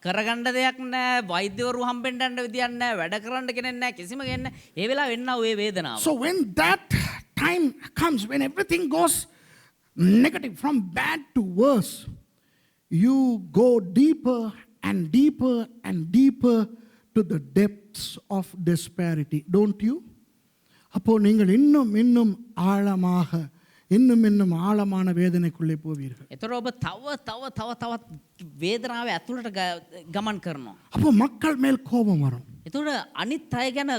S2: කරගන්න දෙයක් නැහැ, වෛද්‍යවරු හම්බෙන්න යන්න විදියක් නැහැ, වැඩ කරන්න කෙනෙක් නැහැ, කිසිම කෙනෙක් නැහැ. ඒ වෙලාව එන්නා ඔය වේදනාව.
S1: So when that time comes, when everything goes negative, from bad to worse, you go deeper and deeper and deeper to the depths of despairity, don't you? அப்போ நீங்கள் இன்னும் ஆழமாக இன்னும் ஆழமான வேதனைக்குள்ளே போவீர்கள்.
S2: එතකොට ඔබ තව වේදනාවේ ඇතුළට ගමන් කරනවා.
S1: அப்போ மக்கள் மேல் கோபம் வரும்.
S2: එතකොට අනිත් අය ගැන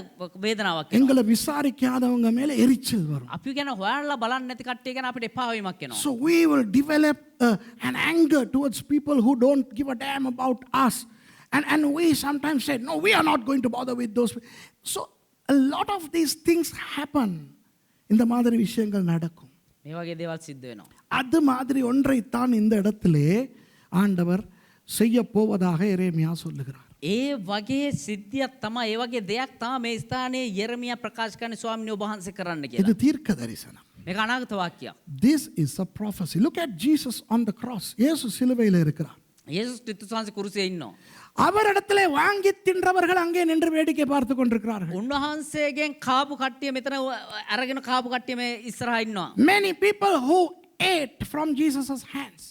S2: වේදනාවක් එනවා.
S1: எங்களை விசாரிக்காதவங்க மேல எரிச்சல் வரும்.
S2: අපි ගැන හොයලා බලන්නේ නැති කට්ටිය ගැන අපිට එපා වීමක් එනවා.
S1: So we will develop an anger towards people who don't give a damn about us. And we sometimes say, no, we are not going to bother with those. So a lot of these things happen. இந்த மாதிரி விஷயங்கள் நடக்கும்.
S2: මේ වගේ දේවල් සිද්ධ වෙනවා.
S1: அது மாதிரி ஒன்றைத்தான் இந்த இடத்திலே ஆண்டவர் செய்ய போவதாக எரேமியா சொல்லுகிறார்.
S2: ඒ වගේ සිද්ධියක් තමයි, ඒ වගේ දෙයක් තමයි මේ ස්ථානයේ යෙරමියා ප්‍රකාශ කරන ස්වාමීන් වහන්සේ කරන්න
S1: இது
S2: කියලා.
S1: தீர்க்க தரிசனம்.
S2: මේක අනාගත වාක්‍යයක්.
S1: This is a prophecy. Look at Jesus on the cross. இயேசு சிலுவையில் இருக்கிறார்.
S2: යේසුස් ක්‍රිස්තුස් වහන්සේ කුරුසියේ ඉන්නවා.
S1: அவரிடத்திலே வாங்கி தின்றவர்கள் அங்கே நின்று வேடிக்கை பார்த்து கொண்டிருக்கிறார்கள்.
S2: උන්වහන්සේගෙන් කාපු කට්ටිය මෙතන අරගෙන කාපු කට්ටිය මේ ඉස්සරහා ඉන්නවා.
S1: Many people who ate from Jesus' hands,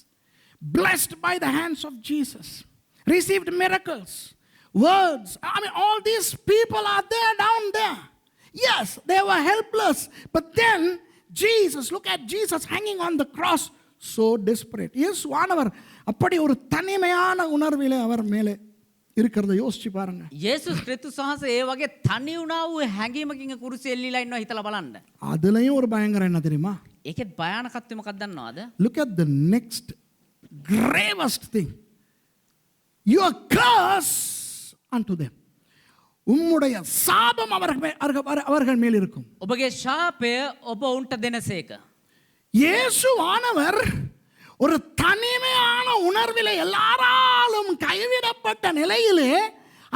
S1: blessed by the hands of Jesus, received miracles, words. I mean, all these people are there down there. Yes, they were helpless. But then Jesus, look at Jesus hanging on the cross, so desperate. இயேசுவானவர் அப்படி ஒரு தனிமையான உணர்விலே அவர் மேலே இருக்கிறத யோசிச்சு பாருங்க.
S2: යේසුස් ක්‍රිස්තුස් වහන්සේ ඒ වගේ තනි වුණා වූ හැඟීමකින් කුරුසියේ එල්ලීලා ඉන්නවා හිතලා බලන්න.
S1: அதுலயும் ஒரு பயங்கரம் என்ன தெரியுமா?
S2: ඒකෙත් භයානකත්වය මොකක්ද දන්නවද?
S1: Look at the next gravest thing. You are curse unto them. உம்முடைய சாபம் அவர்கள் மேல் இருக்கும்.
S2: ඔබගේ ශාපය ඔබ උන්ට දෙනසේක.
S1: இயேசுவானவர் ஒரு தனிமையான உணர்விலே எல்லாராலும் கைவிடப்பட்ட நிலையிலே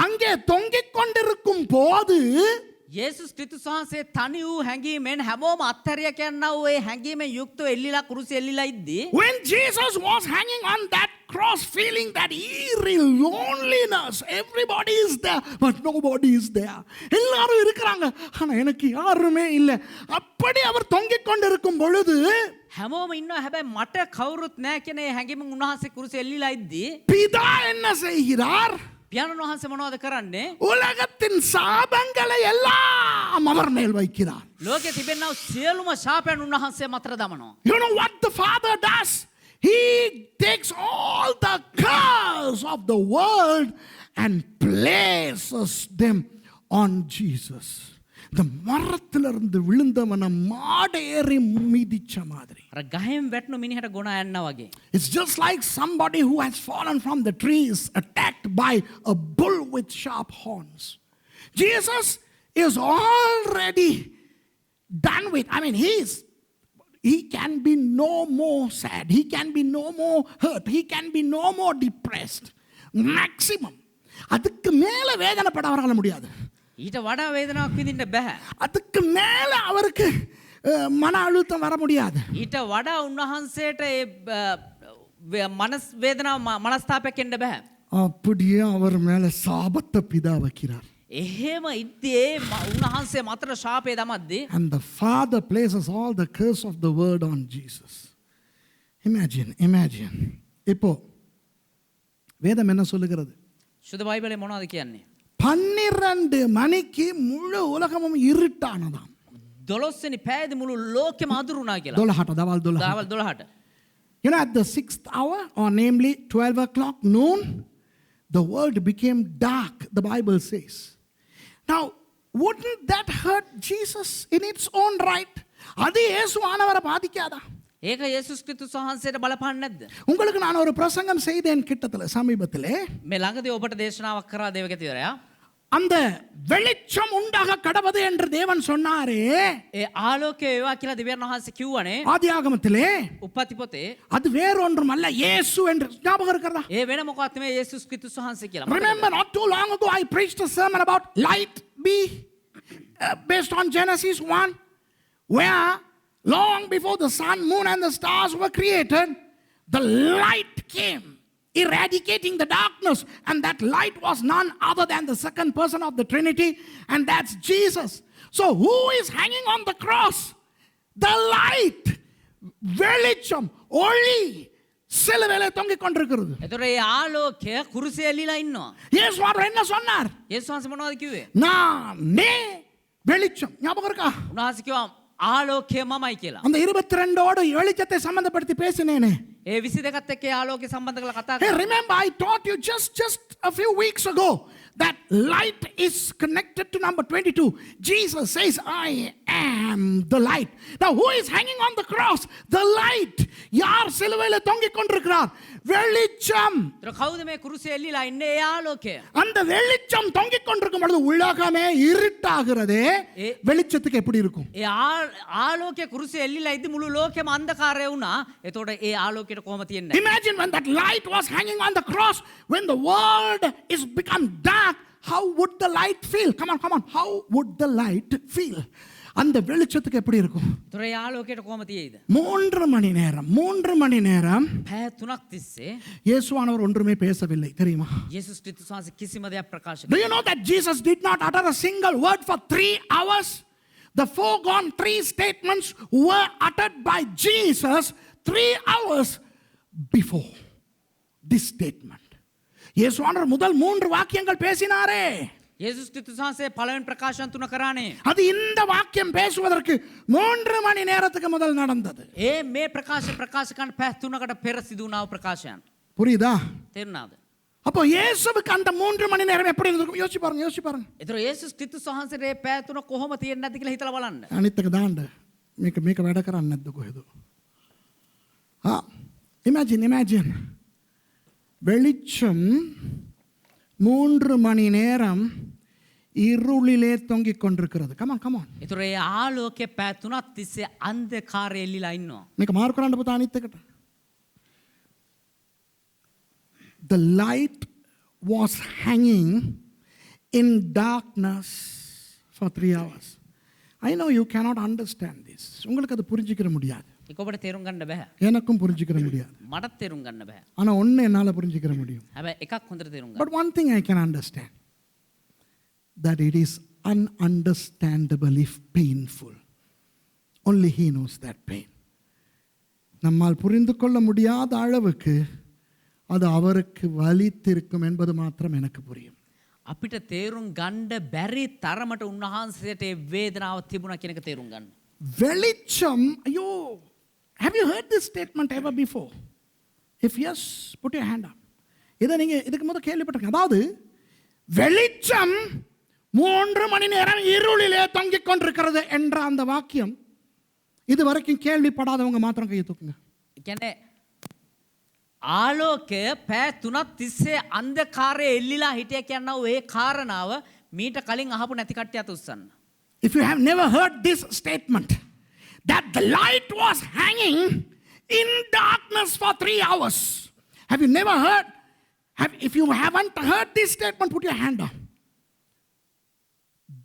S1: அங்கே தொங்கிக் கொண்டிருக்கும் போது
S2: යේසුස් ක්‍රිස්තුස් වහන්සේ තනි වූ හැඟීමෙන් හැමෝම අත්හැරිය කියනවා වූ ඒ හැඟීමෙන් යුක්තව එල්ලිලා කුරුසියේ එල්ලිලා ඉද්දී
S1: when Jesus was hanging on that cross feeling that eerie loneliness, everybody is there but nobody is there, எல்லாரும் இருக்கிறாங்க ஆனா எனக்கு யாருமே இல்லை, அப்படி அவர் தொங்கிக் கொண்டிருக்கும் பொழுது
S2: හැමෝම ඉන්නවා හැබැයි මට කවුරුත් නැහැ කියන ඒ හැඟීමෙන් උන්වහන්සේ කුරුසියේ එල්ලිලා ඉද්දී
S1: பிதா என்ன செய்கிறார்?
S2: පියාණන් වහන්සේ මොනවද කරන්නේ?
S1: உலகத்தின் சாபங்களை எல்லாம் அவர் மேல் வைக்கிறார்.
S2: ලෝකේ තිබෙනා සියලුම ශාපයන් උන්වහන්සේ මතට දමනවා.
S1: You know what the Father does? He takes all the curse of the world and places them on Jesus. இந்த மரத்திலிருந்து விழுந்தவனை மாடேறி மிதிச்ச மாதிரி.
S2: අර ගහෙන් වැටුණු මිනිහට ගොනා යන්න වගේ.
S1: It's just like somebody who has fallen from the trees attacked by a bull with sharp horns. Jesus is already done with. I mean, he can be no more sad. He can be no more hurt. He can be no more depressed. Maximum. அதுக்கு மேல வேதனைப்பட அவரால முடியாது.
S2: ඊට වඩා වේදනාවක් විඳින්න බෑ.
S1: அதுக்கு மேல அவருக்கு மன அழுத்தம் வர முடியாது.
S2: ඊට වඩා උන්වහන්සේට ඒ මනස් වේදනාව මනස්තාපයක් එන්න බෑ.
S1: அப்படியே அவர் மேல சாபத்தை பிதா வைக்கிறார்.
S2: එහෙම ඉද්දී උන්වහන්සේ මතර ශාපේ දමද්දී
S1: And the Father places all the curse of the word on Jesus. Imagine. இப்போ வேதம் என்ன சொல்லுகிறது?
S2: සුද බයිබලේ මොනවද කියන්නේ?
S1: 12 மணிக்கு முழு உலகமும் இருட்டானதாம்.
S2: 12 වෙනි පැයදී මුළු ලෝකෙම අඳුරුණා කියලා.
S1: 12ට දවල් 12.
S2: දවල් 12ට.
S1: You know, at the 6th hour, or namely 12 o'clock noon, the world became dark, the Bible says. Now, wouldn't that hurt Jesus in its own right? அது இயேசுவானவரை பாதிக்காதா?
S2: ඒක යේසුස් ක්‍රිස්තුස් වහන්සේට බලපාන්නේ නැද්ද?
S1: உங்களுக்கு நான் ஒரு பிரசங்கம் செய்தேன் கிட்டத்துல சமீபத்திலே.
S2: මේ ළඟදී ඔබට දේශනාවක් කරා දේවගතිවරයා.
S1: அந்த வெளிச்சம் உண்டாக கடவது என்று தேவன் சொன்னாரே.
S2: ඒ ආලෝකය වේවා කියලා දෙවියන් වහන්සේ කිව්වනේ.
S1: ஆதியாகமத்திலே
S2: උප්පත්ති පොතේ.
S1: அது வேறொன்றும் அல்ல, இயேசு என்று ஞாபகம் இருக்கிறதா?
S2: ඒ වෙන මොකක්ද මේ යේසුස් ක්‍රිස්තුස් වහන්සේ කියලා.
S1: Remember, not too long ago I preached a sermon about light be based on Genesis 1, where long before the sun, moon and the stars were created, the light came, eradicating the darkness, and that light was none other than the second person of the Trinity, and that's Jesus. So who is hanging on the cross? The light, வெளிச்சம், ஒளி சிலுவையிலே தொங்கிக் கொண்டிருக்கிறது.
S2: ඒතර ඒ ආලෝකය කුරුසිය එල්ලීලා ඉන්නවා.
S1: இயேசுவானவர் என்ன சொன்னார்?
S2: යේසුස් වහන්සේ මොනවද කිව්වේ?
S1: நானே வெளிச்சம். ஞாபகம் இருக்கா?
S2: උන්වහන්සේ කිව්වා ආලෝකය මමයි කියලා.
S1: அந்த 22ஓடு வெளிச்சத்தை சம்பந்தப்படுத்தி பேசினேனே.
S2: ඒ 22ත් එක්ක ආලෝකය සම්බන්ධ කරලා කතා
S1: Hey,
S2: කරා.
S1: remember I taught you just a few weeks ago that light is connected to number 22. Jesus says, I am the light. Now who is hanging on the cross? The light. யார் சிலுவையில தொங்கிக் கொண்டிருக்கிறார்? வெளிச்சம்.
S2: ඒතර කවුද මේ කුරුසිය එල්ලීලා ඉන්නේ? ඒ ආලෝකය.
S1: அந்த வெளிச்சம் தொங்கிக் கொண்டிருக்கும் பொழுது உலகமே இருட்டாகிறதே. வெளிச்சத்துக்கு எப்படி இருக்கும்?
S2: ඒ ආලෝකය කුරුසිය එල්ලීලා ඉද්දි මුළු ලෝකෙම අන්ධකාරය වුණා. එතකොට ඒ ආලෝකයට කොහොම තියන්නේ?
S1: Imagine when that light was hanging on the cross, when the world is become dark, how would the light feel? Come on. How would the light feel? அந்த வெளிச்சத்துக்கு எப்படி இருக்கும்?
S2: ඒතර ඒ ආලෝකයට කොහොම තියෙයිද?
S1: 3 மணி நேரம்
S2: පැය 3ක් තිස්සේ
S1: இயேசுவானவர் ஒன்றுமே பேசவில்லை, தெரியுமா?
S2: යේසුස් ක්‍රිස්තුස් වහන්සේ කිසිම දෙයක් ප්‍රකාශ
S1: Do you know that Jesus did not utter a single word for 3 hours? The foregone 3 statements were uttered by Jesus 3 hours before this statement. இயேசுவானவர் முதல் 3 வாக்கியங்கள் பேசினாரே.
S2: යේසුස් ක්‍රිස්තුස් වහන්සේ පළවෙනි ප්‍රකාශන 3 කරානේ.
S1: அது இந்த வாக்கியம் பேசுவதற்கு 3 மணி நேரத்துக்கு முதல் நடந்தது.
S2: ඒ මේ ප්‍රකාශ කරන පැය 3කට පෙර සිදු වුණා වූ ප්‍රකාශයන්.
S1: புரியுதா?
S2: තේරුණාද?
S1: அப்போ இயேசுவுக்கு அந்த 3 மணி நேரம் எப்படி இருந்திருக்கும்? யோசிச்சு பாருங்க.
S2: ඒතර යේසුස් ක්‍රිස්තුස් වහන්සේට මේ පැය 3 කොහොම තියෙන්නේ නැද්ද කියලා හිතලා බලන්න.
S1: අනිත් එක දාන්න. මේක වැඩ කරන්නේ නැද්ද කොහෙද? imagine. வெளிச்சம் 3 மணி நேரம் இருளிலே தொங்கிக் கொண்டிருக்கிறது. Come on.
S2: ඒතර ඒ ආලෝකයේ පැය 3ක් තිස්සේ අන්ධකාරය එල්ලීලා ඉන්නවා.
S1: මේක මාරු කරන්න පුතා අනිත් එකට. The light was hanging in darkness for 3 hours. I know you cannot understand this. உங்களுக்கு அது புரிஞ்சிக்கிற முடியாது.
S2: ඒක ඔබට තේරුම් ගන්න බෑ.
S1: எனக்கும் புரிஞ்சிக்கிற முடியாது.
S2: මටත් තේරුම් ගන්න බෑ.
S1: ஆனா ஒண்ணு என்னால புரிஞ்சிக்கிற முடியும்.
S2: හැබැයි එකක් හොඳට තේරුම් ගන්න.
S1: But one thing I can understand, that it is ununderstandably painful. Only he knows that pain. நம்மால் புரிந்து கொள்ள முடியாத அளவுக்கு அது அவருக்கு வலித்திருக்கும் என்பது மாத்திரம் எனக்கு புரியும்.
S2: අපිට තේරුම් ගන්න බැරි තරමට උන්වහන්සේට ඒ වේදනාව තිබුණා කියන එක තේරුම් ගන්න.
S1: வெளிச்சம், ஐயோ, have you heard this statement ever before? If yes, put your hand up. இதை நீங்க இதுக்கு முதல்ல கேள்விப்பட்டிருக்கீங்க. அதாவது வெளிச்சம் 3 மணி நேரம் இருளிலே தொங்கிக் கொண்டிருக்கிறது என்ற அந்த வாக்கியம் இது வரைக்கும் கேள்விப்படாதவங்க மாத்திரம் கையை தூக்குங்க.
S2: කියන්නේ ආලෝකය පෑ 3ක් තිස්සේ අන්ධකාරයේ එල්ලිලා හිටිය කියනවා ඒ කාරණාව මීට කලින් අහපු නැති කට්ටිය අත උස්සන්න.
S1: If you have never heard this statement that the light was hanging in darkness for 3 hours. Have you never heard? If you haven't heard this statement, put your hand up.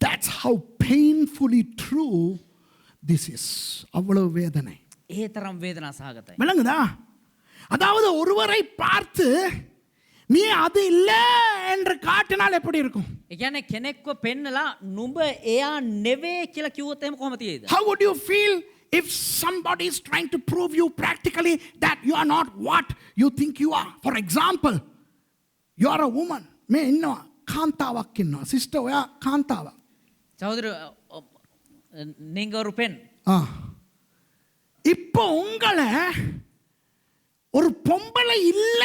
S1: That's how painfully true this is. அவ்வளவு வேதனை.
S2: ඒ තරම් වේදනා සහගතයි.
S1: விளங்குதா? அதாவது ஒருவரை பார்த்து நீ அது இல்ல என்று காட்டினால் எப்படி இருக்கும்?
S2: ඒ කියන්නේ කෙනෙක්ව පෙන්නලා නුඹ එයා නෙවෙයි කියලා කිව්වොත් එහෙම කොහොම තියෙයිද?
S1: How would you feel if somebody is trying to prove you practically that you are not what you think you are? For example, you are a woman. මේ ඉන්නවා කාන්තාවක් ඉන්නවා. සිස්ටර් ඔයා කාන්තාවක්.
S2: සහෝදර නිංගවරු පෙන්.
S1: இப்போ உங்களை ஒரு பொம்பளை இல்ல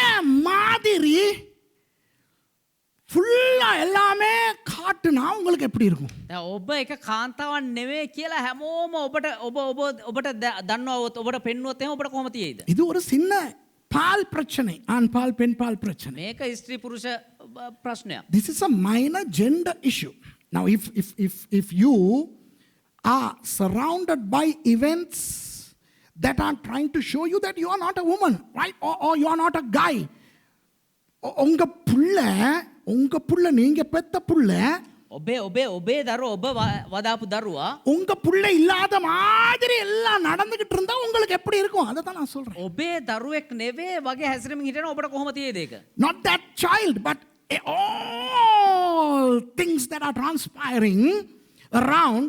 S1: மாதிரி ஃபுல்லா எல்லாமே காட்டுனா உங்களுக்கு எப்படி இருக்கும்?
S2: දැන් ඔබ එක කාන්තාවක් නෙවෙයි කියලා හැමෝම ඔබට දන්නවොත් ඔබට පෙන්නුවොත් එහෙම ඔබට කොහොම තියෙයිද?
S1: இது ஒரு சின்ன பால் பிரச்சனை. ஆண் பால் பெண் பால் பிரச்சனை.
S2: මේක ස්ත්‍රී පුරුෂ ප්‍රශ්නයක්.
S1: This is a minor gender issue. Now if you are surrounded by events that are trying to show you that you are not a woman, right? Or you are not a guy. உங்க புள்ள நீங்க பெத்த புள்ள
S2: ඔබේ දරුවා ඔබ වදාපු දරුවා
S1: உங்க புள்ள இல்லாத மாதிரி எல்லாம் நடந்துகிட்டு இருந்தா உங்களுக்கு எப்படி இருக்கும்? அதை தான் நான் சொல்றேன்.
S2: ඔබේ දරුවෙක් නෙවෙයි වගේ හැසිරෙමින් හිටියන ඔබට කොහොම තියෙයිද ඒක?
S1: Not that child, but all things that are transpiring around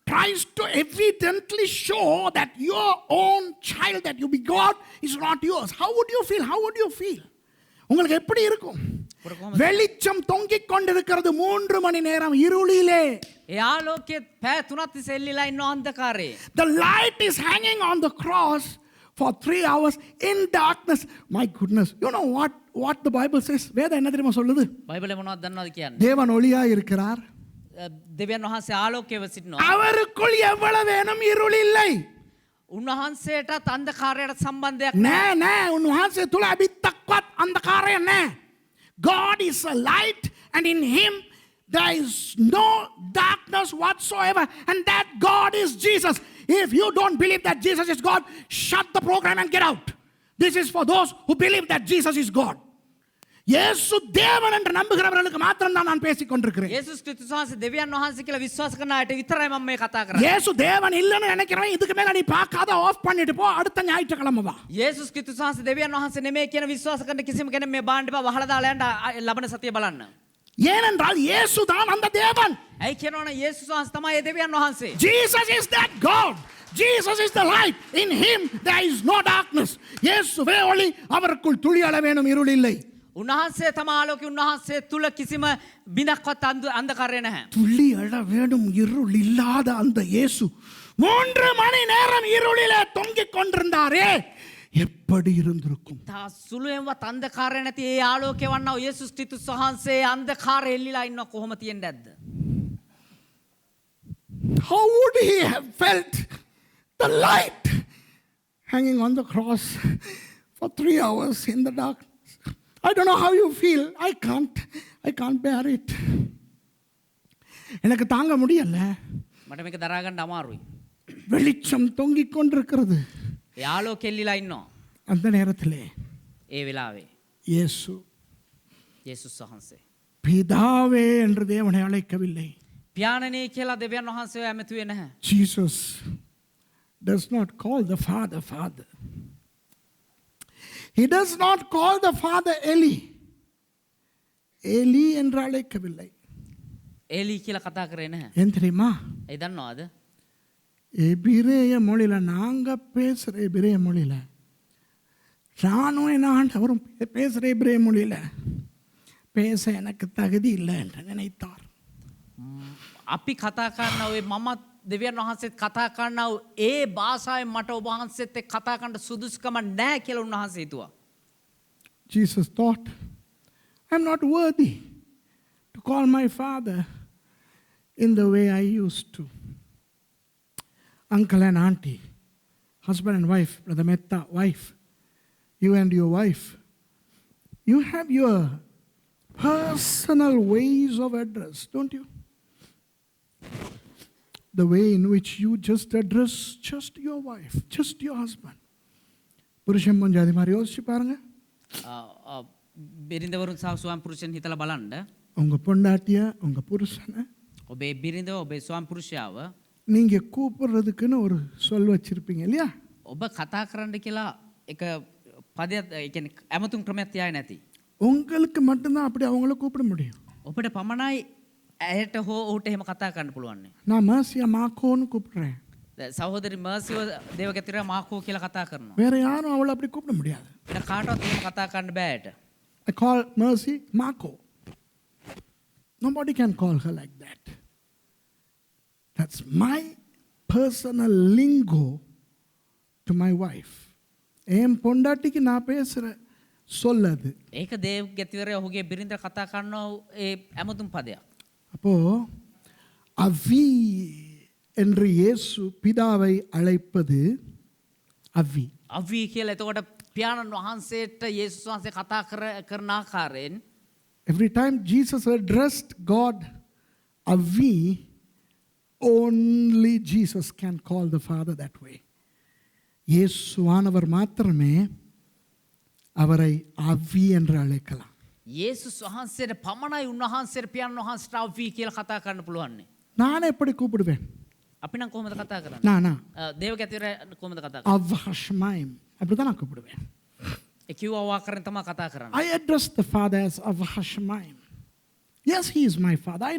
S1: tries to evidently show that your own child that you begot is not yours. How would you feel? How would you feel? உங்களுக்கு எப்படி இருக்கும்? வெளிச்சம் தொங்கிக் கொண்டிருக்கிறது 3 மணி நேரம் இருளிலே.
S2: ඒ ආලෝකයේ පෑ 3ක් තිස්සේ එල්ලිලා ඉන්න අන්ධකාරයේ.
S1: The light is hanging on the cross for 3 hours in darkness. My goodness. You know what the Bible says? வேதம் என்ன தெரியுமா சொல்லுது?
S2: බයිබලේ මොනවද දන්නවද කියන්නේ?
S1: தேவன் ஒளியா இருக்கிறார்.
S2: දෙවියන් වහන්සේ ආලෝකයව සිටිනවා.
S1: அவருக்குள் எவ்வளவேனும் இருள் இல்லை.
S2: උන්වහන්සේටත් අන්ධකාරයට සම්බන්ධයක්
S1: නෑ උන්වහන්සේ තුල අබිත්තක්වත් අන්ධකාරය නෑ. God is a light and in him there is no darkness whatsoever, and that God is Jesus. If you don't believe that Jesus is God, shut the program and get out. This is for those who believe that Jesus is God. இயேசு தேவன் என்று நம்புகிறவர்களுக்கு மாத்திரம் தான் நான் பேசிக் கொண்டிருக்கிறேன்.
S2: යේසුස් ක්‍රිස්තුස් වහන්සේ දෙවියන් වහන්සේ කියලා විශ්වාස කරන අයට විතරයි මම මේ කතා කරන්නේ.
S1: இயேசு தேவன் இல்லன்னு நினைக்கிறவன் இதுக்கு மேல நீ பார்க்காத ஆஃப் பண்ணிட்டு போ, அடுத்த ஞாயிற்றுக்கிழமை வா.
S2: යේසුස් ක්‍රිස්තුස් වහන්සේ දෙවියන් වහන්සේ නෙමෙයි කියන විශ්වාස කරන කිසිම කෙනෙක් මේ බාන්න එපා, වහලා දාලා යන්න ලබන සතිය බලන්න.
S1: ஏனென்றால் இயேசு தான் அந்த தேவன்.
S2: ඇයි කියනවනේ යේසුස් වහන්සේ තමයි ඒ දෙවියන් වහන්සේ.
S1: Jesus is that God. Jesus is the light. In him there is no darkness. இயேசுவே ஒளி, அவருக்குள் துளி அளவேனும் இருள் இல்லை.
S2: උන්වහන්සේ තම ආලෝකය, උන්වහන්සේ තුල කිසිම බිනක්වත් අන්ධකාරය නැහැ.
S1: துளி அளவேனும் இருள் இல்லாத அந்த இயேசு 3 மணி நேரம் இருளிலே தொங்கிக் கொண்டிருந்தாரே, எப்படி இருந்திருக்கும்?
S2: තා සුළුවෙන්වත් අන්ධකාරය නැති ඒ ආලෝකය වන්නව යේසුස් ක්‍රිස්තුස් වහන්සේ අන්ධකාරය එල්ලිලා ඉන්න කොහොම තියෙන්නේ නැද්ද?
S1: How would he have felt the light hanging on the cross for 3 hours in the dark? I don't know how you feel. I can't bear it. எனக்கு தாங்க முடியல.
S2: මට මේක දරා ගන්න අමාරුයි.
S1: வெளிச்சம் தொங்கிக் கொண்டிருக்கிறது.
S2: ඒ ආලෝකය එල්ලිලා ඉන්නවා.
S1: அந்த நேரத்திலே
S2: ඒ වෙලාවේ
S1: இயேசு
S2: යේසුස් වහන්සේ
S1: பிதாவே என்று தேவனை அழைக்கவில்லை.
S2: පියාණනේ කියලා දෙවියන් වහන්සේව ඇමතුවේ නැහැ.
S1: Jesus does not call the Father Father. He does not call the Father Eli. Eli என்று அழைக்கவில்லை.
S2: ඒලි කියලා කතා කරේ නැහැ.
S1: ஏன் தெரியுமா?
S2: ඒ දන්නවද?
S1: எபிரேய மொழியில நாங்க பேசுற எபிரேய மொழியில நான் அவரும் பேசுற எபிரேய மொழியில பேச எனக்கு தகுதி இல்லை என்று நினைத்தார்.
S2: අපි කතා කරන ඔය මමත් දෙවියන් වහන්සේත් කතා කරනව ඒ භාෂාවෙන් මට ඔබ වහන්සේත් එක්ක කතා කරන්න සුදුසුකම නැහැ කියලා උන්වහන්සේ හිතුවා.
S1: Jesus thought, I'm not worthy to call my father in the way I used to. Uncle and auntie, husband and wife, Brother Metta, wife, you and your wife, you have your personal ways of address, don't you? The way in which you just address just your wife, just your husband. புருஷன் பொஞ்சாதி மாதிரி யோசிச்சு பாருங்க.
S2: බිරිඳවරුන් සහ ස්වාම පුරුෂයන් හිතලා බලන්න.
S1: உங்க பொண்டாட்டிய உங்க புருஷனை
S2: ඔබේ බිරිඳව ඔබේ ස්වාම පුරුෂයාව
S1: நீங்க கூப்பிடுறதுக்குன்னு ஒரு சொல் வச்சிருப்பீங்க இல்லையா?
S2: ඔබ කතා කරන්න කියලා එක පදයක් ඒ කියන්නේ ඇමතුම් ක්‍රමයක් තියාගෙන නැති.
S1: உங்களுக்கு மட்டும்தான் அப்படி அவங்கள கூப்பிட முடியும்.
S2: ඔබට පමණයි ඇයට හෝ ඔහුට එහෙම කතා කරන්න පුළුවන්.
S1: நான் மர்சியா மாக்கோன்னு கூப்பிடுறேன்.
S2: සහෝදරි මර්සිව දේවගතිරයා මාකෝ කියලා කතා කරනවා.
S1: வேற யாரும் அவளை அப்படி கூப்பிட முடியாது.
S2: වෙන කාටවත් එහෙම කතා කරන්න බෑ ඇයට.
S1: I call Mercy Marco. Nobody can call her like that. That's my personal lingo to my wife. என் பொண்டாட்டிக்கு நான் பேசுற சொல்லது.
S2: ඒක දේවගතිරයා ඔහුගේ බිරිඳ කතා කරනවා ඒ ඇමතුම් පදයක්.
S1: அப்போ அவ்வி என்று இயேசு பிதாவை அழைப்பது அவ்வி.
S2: අවී කියලා එතකොට පියාණන් වහන්සේට යේසුස් වහන්සේ කතා කරන ආකාරයෙන්
S1: Every time Jesus addressed God அவ்வி, only Jesus can call the Father that way. இயேசுவானவர் மாத்திரமே அவரை அவ்வி என்று அழைக்கலாம்.
S2: යේසුස් වහන්සේට පමණයි උන්වහන්සේට පියාණන් වහන්සේට අවී කියලා කතා කරන්න පුළුවන්.
S1: நான் எப்படி கூப்பிடுவேன்?
S2: අපි නම් කොහොමද කතා කරන්නේ?
S1: நானா
S2: දේවගතිරයා කොහොමද කතා කරන්නේ?
S1: அவ்ஹஷ்மைம் அப்படிதான் நான் கூப்பிடுவேன்.
S2: ඒ කිව්වා ආකාරයෙන් තමයි කතා කරන්නේ.
S1: I address the Father as Avhashmaim. Yes, He is my Father. I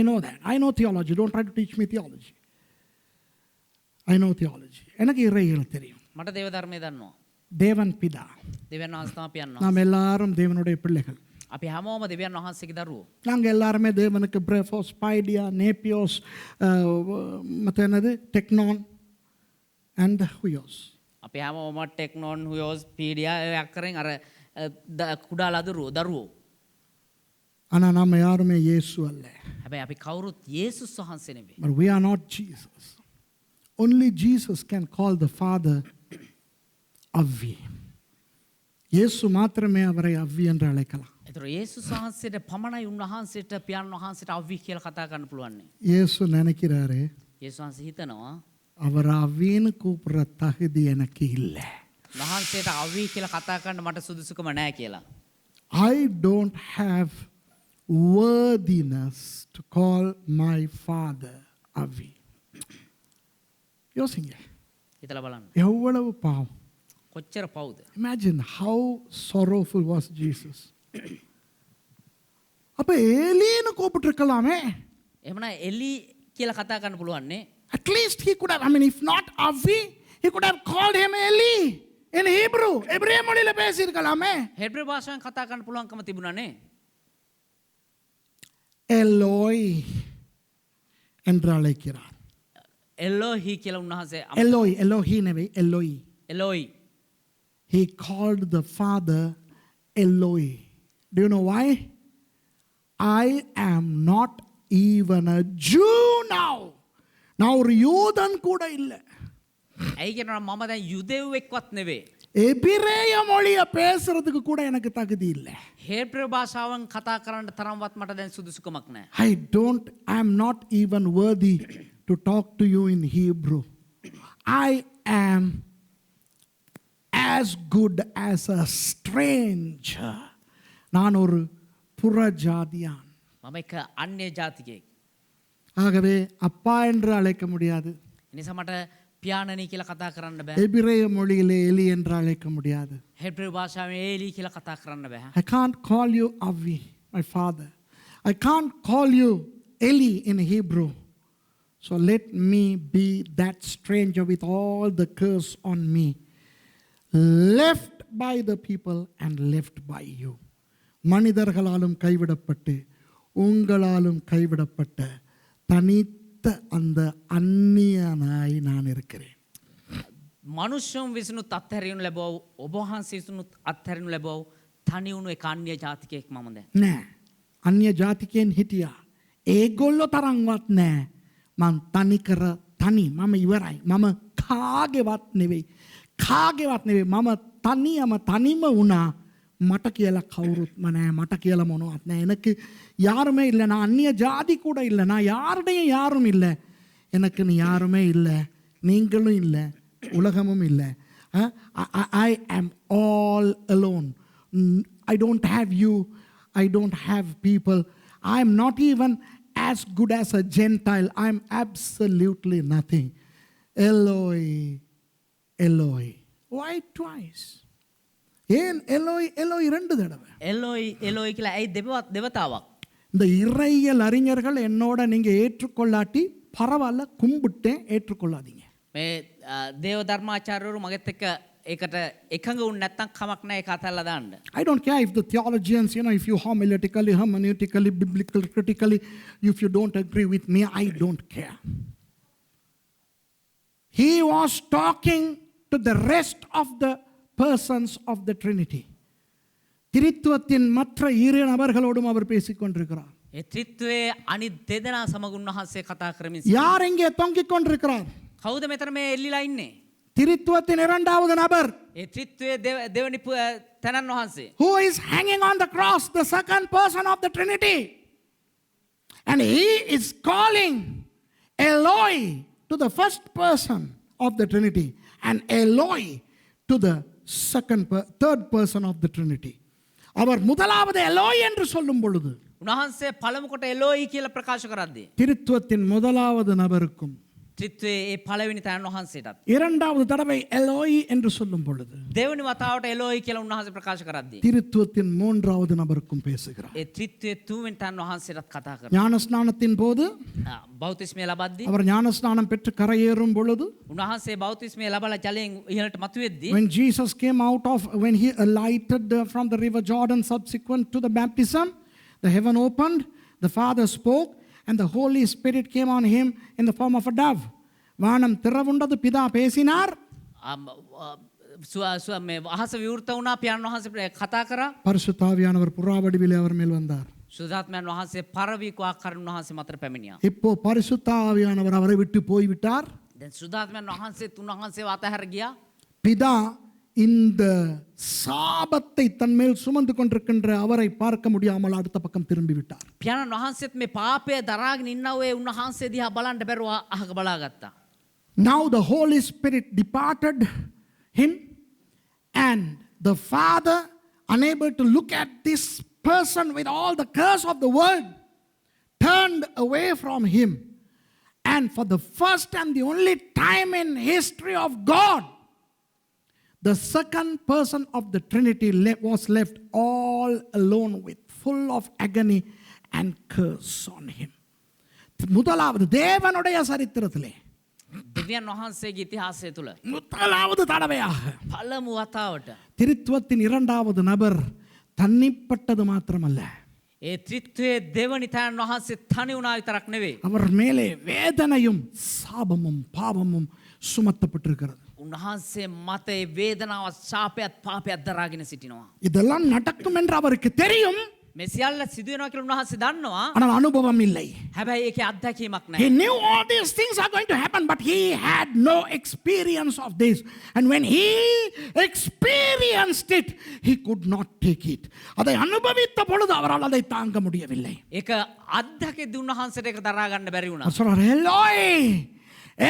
S1: know that. I know theology. Don't try to teach me theology. I know theology. எனக்கு இறையியல் தெரியும்.
S2: මට දේව ධර්මය දන්නවා.
S1: தேவன் பிதா.
S2: දෙවියන් වහන්සේ තමයි පියාණන් වහන්සේ.
S1: நாம் எல்லாரும் தேவனுடைய பிள்ளைகள்.
S2: අපි හැමෝම දෙවියන් වහන්සේගේ දරුවෝ.
S1: நாங்கள் எல்லாருமே தேவனுக்கு பிரேஃபோஸ், பைடியா, நேப்பியோஸ், மற்ற என்னது டெக்னான் அண்ட் ஹுயோஸ்.
S2: අපි හැමෝම ටෙක්නොන් හුයෝස් පීඩියා ඒ අක්කරෙන් අර කුඩා දරුවෝ.
S1: ஆனால் நாம் யாருமே இயேசு அல்ல.
S2: හැබැයි අපි කවුරුත් යේසුස් වහන්සේ නෙවෙයි.
S1: But we are not Jesus. Only Jesus can call the Father அவ்வி. இயேசு மாத்திரமே அவரை அவ்வி என்று அழைக்கலாம்.
S2: ඒතර යේසුස් වහන්සේට පමණයි උන්වහන්සේට පියාණන් වහන්සේට අවී කියලා කතා කරන්න පුළුවන්.
S1: இயேசு நினைக்கிறாரு
S2: යේසුස් වහන්සේ හිතනවා
S1: அவர் அவ்வின்னு கூப்பிடுற தகுதி எனக்கு இல்லை.
S2: වහන්සේට අවී කියලා කතා කරන්න මට සුදුසුකම නැහැ කියලා.
S1: I don't have worthiness to call my father அவ்வி. யோசிங்க,
S2: හිතලා බලන්න.
S1: எவ்வளவு பாவம்.
S2: කොච්චර පවුද?
S1: Imagine how sorrowful was Jesus. அப்ப ஏலின்னு கூப்பிட்டுருக்கலாமே.
S2: එහෙමනම් එලි කියලා කතා කරන්න පුළුවන් නේ.
S1: At least he could have, if not Avi, he could have called him Eli in Hebrew. எபிரேய மொழியில பேசியிருக்கலாமே.
S2: හෙබ්‍රේය භාෂාවෙන් කතා කරන්න පුළුවන්කම තිබුණා නේ.
S1: எலோய் என்று அழைக்கிறார்.
S2: එලෝහි කියලා උන්වහන්සේ
S1: எலோய், எலோஹி நெவை, எலோய்.
S2: එලෝයි.
S1: He called the Father Eloi. Do you know why? I am not even a Jew now. நான் ஒரு யூதன் கூட இல்லை.
S2: ඇයි කියනවා මම දැන් යුදෙව්වෙක්වත් නෙවෙයි.
S1: எபிரேய மொழிய பேசுறதுக்கு கூட எனக்கு தகுதி இல்லை.
S2: හෙබ්‍රේය භාෂාවෙන් කතා කරන්න තරම්වත් මට දැන් සුදුසුකමක් නැහැ.
S1: I am not even worthy to talk to you in Hebrew. I am as good as a stranger. நான் ஒரு புறஜாதியான்.
S2: මම එක අන්‍ය ජාතිකයෙක්.
S1: ஆகவே அப்பா என்று அழைக்க முடியாது.
S2: එනිසා මට පියාණනි කියලා කතා කරන්න බෑ.
S1: எபிரேய மொழியிலே எலி என்று அழைக்க முடியாது.
S2: හෙබ්‍රේය භාෂාවෙන් ඒලි කියලා කතා කරන්න බෑ.
S1: I can't call you Avi, my father. I can't call you Eli in Hebrew. So let me be that stranger with all the curse on me, left by the people and left by you. மனிதர்களாலும் கைவிடப்பட்டு உங்களாலும் கைவிடப்பட்ட தனித்த அந்த அந்நியனாய் நான் இருக்கிறேன்.
S2: මනුෂ්‍යම් විසිනුත් අත්හැරියනු ලැබව ඔබ වහන්සේ විසිනුත් අත්හැරියනු ලැබව තනි වුණු එක අන්‍ය ජාතිකයෙක් මම දැන්.
S1: නෑ, අන්‍ය ජාතිකයන් හිටියා. ඒගොල්ලෝ තරම්වත් නෑ. මං තනිකර තනි මම ඉවරයි. මම කාගේවත් නෙවෙයි. කාගේවත් නෙවෙයි. මම තනිම වුණා. මට කියලා කවුරුත්ම නෑ. මට කියලා මොනවත් නෑ. எனக்கு யாருமே இல்லை. நான் அந்நிய ஜாதி கூட இல்லை. நான் யாருடையும் யாரும் இல்லை. எனக்குன்னு யாருமே இல்லை. நீங்களும் இல்லை. உலகமும் இல்லை. I am all alone. I don't have you. I don't have people. I am not even as good as a Gentile. I am absolutely nothing. Eloi, Eloi. Why twice? ஏன் எலோய் எலோய் 2 தடவை?
S2: එලොයි එලොයි කියලා ඇයි දෙවතාවක්?
S1: இந்த இறையியல் அறிஞர்கள் என்னோட நீங்க ஏற்றுக்கொள்ளாட்டி பரவாயில்ல, கும்பிட்டேன், ஏற்றுக்கொள்ளாதீங்க.
S2: මේ දේව ධර්මාචාර්යවරු මගෙත් එක්ක ඒකට එකඟ වුණ නැත්නම් කමක් නැහැ ඒක අතල්ලා දාන්න.
S1: I don't care if the theologians, if you homiletically, hermeneutically, biblically, critically, if you don't agree with me, I don't care. He was talking to the rest of the persons of the Trinity. திரித்துவத்தின் மற்ற இரு நபர்களோடும் அவர் பேசிக் கொண்டிருக்கிறார்.
S2: ඒ ත්‍රිත්වයේ අනිත් දෙදෙනා සමග උන්වහන්සේ කතා කරමින්
S1: யார் இங்கே தொங்கிக் கொண்டிருக்கிறார்?
S2: කවුද මෙතන මේ එල්ලිලා ඉන්නේ?
S1: திரித்துவத்தின் இரண்டாவது நபர்.
S2: ඒ ත්‍රිත්වයේ දෙවනි තනන් වහන්සේ.
S1: Who is hanging on the cross, the second person of the Trinity. And he is calling Eloi to the first person of the Trinity and Eloi to the third person of the Trinity. அவர் முதலாவது எலோய் என்று சொல்லும் பொழுது
S2: උන්වහන්සේ පළමු කොට එලෝයි කියලා ප්‍රකාශ කරද්දී
S1: திருத்துவத்தின் முதலாவது நபருக்கும்
S2: ත්‍රිත්වයේ ඒ පළවෙනි තනන් වහන්සේටත්
S1: இரண்டாவது தடவை எலோய் என்று சொல்லும் பொழுது
S2: දෙවනි වතාවට එලෝයි කියලා උන්වහන්සේ ප්‍රකාශ කරද්දී
S1: திருத்துவத்தின் மூன்றாவது நபருக்கும் பேசுகிறார்.
S2: ඒ ත්‍රිත්වයේ තුන්වෙනි තනන් වහන්සේටත් කතා කරනවා.
S1: ஞானஸ்நானத்தின் போது
S2: බෞතිස්මය ලබද්දී
S1: அவர் ஞானஸ்நானம் பெற்று கரையேறும் பொழுது
S2: උන්වහන්සේ බෞතිස්මය ලබලා ජලයෙන් ඉහළට මතුවෙද්දී
S1: when he alighted from the river Jordan subsequent to the baptism, the heaven opened, the Father spoke, and the Holy Spirit came on him in the form of a dove. வானம் திறவுண்டது, பிதா பேசினார்.
S2: මේ අහස විවෘත වුණා, පියාණන් වහන්සේ කතා කරා.
S1: பரிசுத்த ஆவியானவர் புறாவடிவிலே அவர் மேல் வந்தார்.
S2: සුදාත්මයන් වහන්සේ පරවීකු ආකාරයෙන් උන්වහන්සේ මතට පැමිණියා.
S1: இப்போ பரிசுத்த ஆவியானவர் அவரை விட்டு போய்விட்டார்.
S2: දැන් සුදාත්මයන් වහන්සේත් උන්වහන්සේව අතහැර ගියා.
S1: பிதா இந்த சாபத்தை தன்மேல் சுமந்து கொண்டிருக்கின்ற அவரை பார்க்க முடியாமல் அடுத்த பக்கம் திரும்பி விட்டார்.
S2: පියාණන් වහන්සේත් මේ පාපය දරාගෙන ඉන්නව ඒ උන්වහන්සේ දිහා බලන්න බැරුව අහක බලාගත්තා.
S1: Now the Holy Spirit departed him, and the Father, unable to look at this person with all the curse of the world, turned away from him. And for the first and the only time in history of God, the second person of the Trinity was left all alone with full of agony and curse on him. முதலாவது தேவனுடைய சரித்திரத்திலே
S2: දෙවියන් වහන්සේගේ ඉතිහාසය තුල
S1: முதலாவது தடவையாக
S2: පළමු වතාවට
S1: திருத்துவத்தின் இரண்டாவது நபர் தனிப்பட்டது மாத்திரமல்ல,
S2: ඒ ත්‍රිත්වයේ දෙවනි තනන් වහන්සේ තනි වුණා විතරක් නෙවෙයි.
S1: அவர் மேலே வேதனையும் சாபமும் பாவமும் சுமத்தப்பட்டிருக்கிறது.
S2: උන්වහන්සේ මත ඒ වේදනාව ශාපයත් පාපයත් දරාගෙන සිටිනවා.
S1: இதெல்லாம் நடக்கும் என்று அவருக்கு தெரியும்.
S2: මේ සියල්ල සිදු වෙනවා කියලා උන්වහන්සේ දන්නවා.
S1: ஆனால் அனுபவம் இல்லை.
S2: හැබැයි ඒකේ අත්දැකීමක්
S1: He
S2: නැහැ.
S1: knew all these things are going to happen, but he had no experience of this. And when he experienced it, he could not take it. அதை அனுபவித்த பொழுது அவரால் அதை தாங்க முடியவில்லை.
S2: ඒක අත්දැකීදී උන්වහන්සේට ඒක දරා ගන්න බැරි වුණා.
S1: அவர் சொல்றார், எலோய்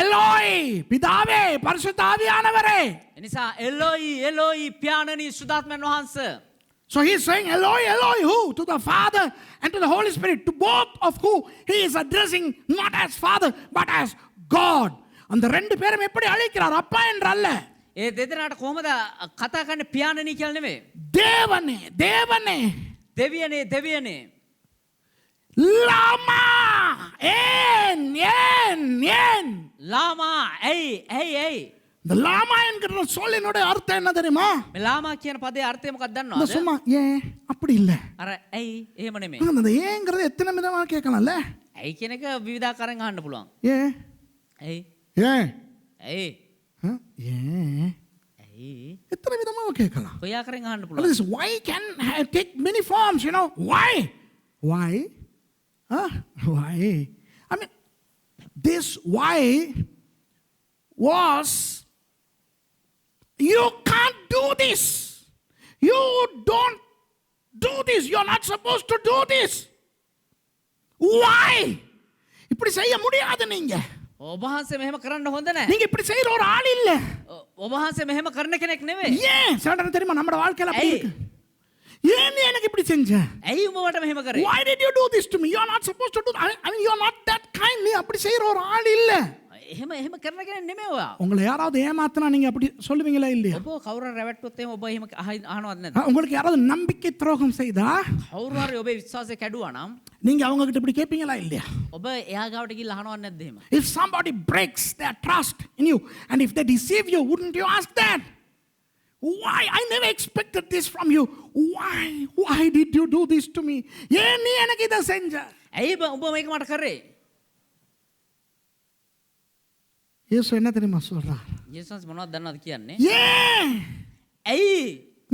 S1: எலோய், பிதாவே, பரிசுத்த ஆவியானவரே.
S2: එනිසා එලෝයි එලෝයි පියාණනි සුදාත්මයන් වහන්සේ.
S1: So he's saying, Eloi, Eloi, who? To the Father and to the Holy Spirit, to both of who he is addressing not as Father, but as God. அந்த ரெண்டு பேரும் எப்படி அழைக்கிறார்? அப்பா என்று அல்ல.
S2: ඒ දෙදෙනාට කොහොමද කතා කරන්නේ පියාණනි කියලා නෙමෙයි.
S1: தேவனே, தேவனே.
S2: දෙවියනේ දෙවියනේ.
S1: லாமா, ஏன், ஏன், ஏன்.
S2: ලාමා ඇයි.
S1: இந்த லாமா என்கிற சொல்லினுடைய அர்த்தம் என்ன தெரியுமா?
S2: මේ ලාමා කියන පදේ අර්ථය මොකක්ද
S1: இந்த
S2: දන්නවද?
S1: சும்மா ஏன் அப்படி இல்ல.
S2: අර ඇයි එහෙම නෙමෙයි.
S1: அந்த ஏங்கிறது எத்தனை விதமா கேட்கலாம்ல?
S2: ඇයි කියන එක විවිධාකාරයෙන් අහන්න පුළුවන්.
S1: ஏன்,
S2: ඇයි
S1: ஏன்,
S2: ඇයි
S1: ஏன்,
S2: ඇයි
S1: எத்தனை விதமா கேட்கலாம்.
S2: කොයි ආකාරයෙන් අහන්න පුළුවන්.
S1: This why can take many forms, Why? Why? Huh? Why? I mean, this why was, you can't do this. You don't do this. You're not supposed to do this. Why? இப்படி செய்ய முடியாது நீங்க.
S2: ඔබහන්සේ මෙහෙම කරන්න හොඳ නැහැ.
S1: நீங்க இப்படி செய்யற ஒரு ஆள் இல்ல.
S2: ඔබහන්සේ මෙහෙම කරන කෙනෙක් නෙවෙයි.
S1: ஏன் சாதாரண தெரியுமா நம்ம வாழ்க்கையில அப்படி இருக்கு. ஏன் நீ எனக்கு இப்படி செஞ்ச?
S2: ඇයි උඹ මට මෙහෙම කරේ?
S1: Why did you do this to me? You are not supposed to do that. I mean, you are not that kind. நீ அப்படி செய்யற ஒரு ஆள் இல்ல.
S2: එහෙම කරන කෙනෙක් නෙමෙයි ඔයා.
S1: உங்களை யாராவது ஏமாத்தினா நீங்க அப்படி சொல்லுவீங்களா இல்லையா?
S2: ඔබ කවුරු රැවට්ටුවොත් එහෙම ඔබ එහෙම අහනවද නැද්ද?
S1: உங்களுக்கு யாராவது நம்பிக்கை துரோகம் செய்தா
S2: කවුරු හරි ඔබේ විශ්වාසය කැඩුවා නම්
S1: நீங்க அவங்க கிட்ட இப்படி கேட்பீங்களா இல்லையா?
S2: ඔබ එයා ගාවට ගිහලා අහනවද නැද්ද එහෙම?
S1: If somebody breaks their trust in you and if they deceive you, wouldn't you ask that? Why? I never expected this from you. Why did you do this to me? ஏன் நீ எனக்கு இத செஞ்ச?
S2: ඇයි උඹ මේක මට කරේ?
S1: இயேசு என்ன தெரியுமா சொல்றார்?
S2: යේසුස් මොනවද දන්නවද කියන්නේ?
S1: ஏன்
S2: ඇයි?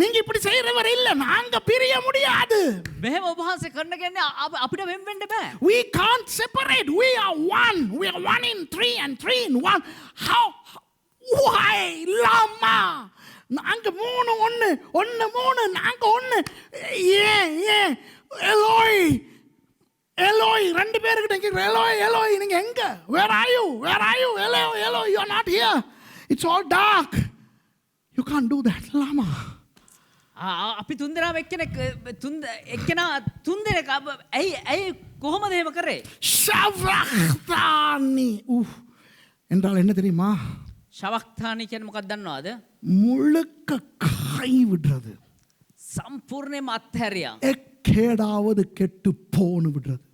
S1: நீங்க இப்படி செய்யறவர் இல்ல, நாங்க பிரிய முடியாது.
S2: මෙහෙම ඔබහන්සේ කරන කෙනේ අපිට වෙන් වෙන්න බෑ.
S1: We can't separate. We are one. We are one in three and three in one. How? Why? Lama. நாங்க மூணு ஒன்னு ஒன்னு மூணு நாங்க ஒன்னு. ஏன் எலோய் எலோய் ரெண்டு பேருக்கு நீங்க எலோய் நீங்க எங்க? Where are you? Eloy, you are not here. It's all dark. You can't do that. Lama.
S2: අපි තුන්දෙනාම එක්කෙනා තුන්දෙනෙක් ඇයි කොහොමද එහෙම කරේ?
S1: ஷவக்தானி. என்றால் என்ன தெரியுமா?
S2: ශවක්තානි කියන්නේ මොකක්ද දන්නවද?
S1: முழுக்க கை விடுறது.
S2: සම්පූර්ණයෙන්ම අත්හැරියා.
S1: එක්කේඩාவது කෙට්ටු පෝනු විடுறது.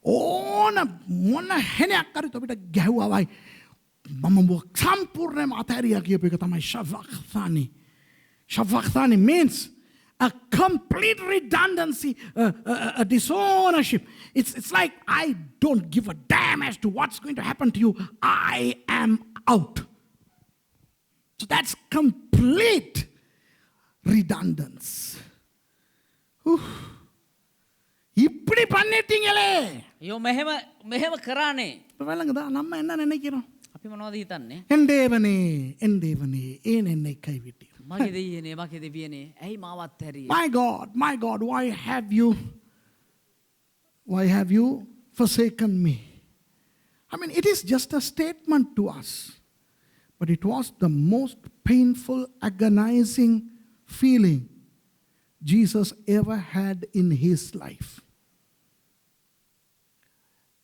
S1: ඕන මොන හෙනයක් හරි තොපිට ගැහුවා වයි මම සම්පූර්ණයෙන්ම අත්හැරියා කියපු එක තමයි ශවක්තානි. Shavakthani means a complete redundancy, a disownership. It's like I don't give a damn as to what's going to happen to you. I am out. So that's complete redundance. இப்படி பண்ணிட்டீங்களே.
S2: ஐயோ මෙහෙම කරානේ.
S1: விளங்குதா? நம்ம என்ன நினைக்கிறோம்?
S2: අපි මොනවද හිතන්නේ?
S1: என் தேவனே ஏன் என்னை கைவிட்டீர்?
S2: මගේ දෙයියනේ මගේ දෙවියනේ ඇයි මාව අත්හැරියේ?
S1: My God, why have you forsaken me? I mean, it is just a statement to us, but it was the most painful, agonizing feeling Jesus ever had in his life.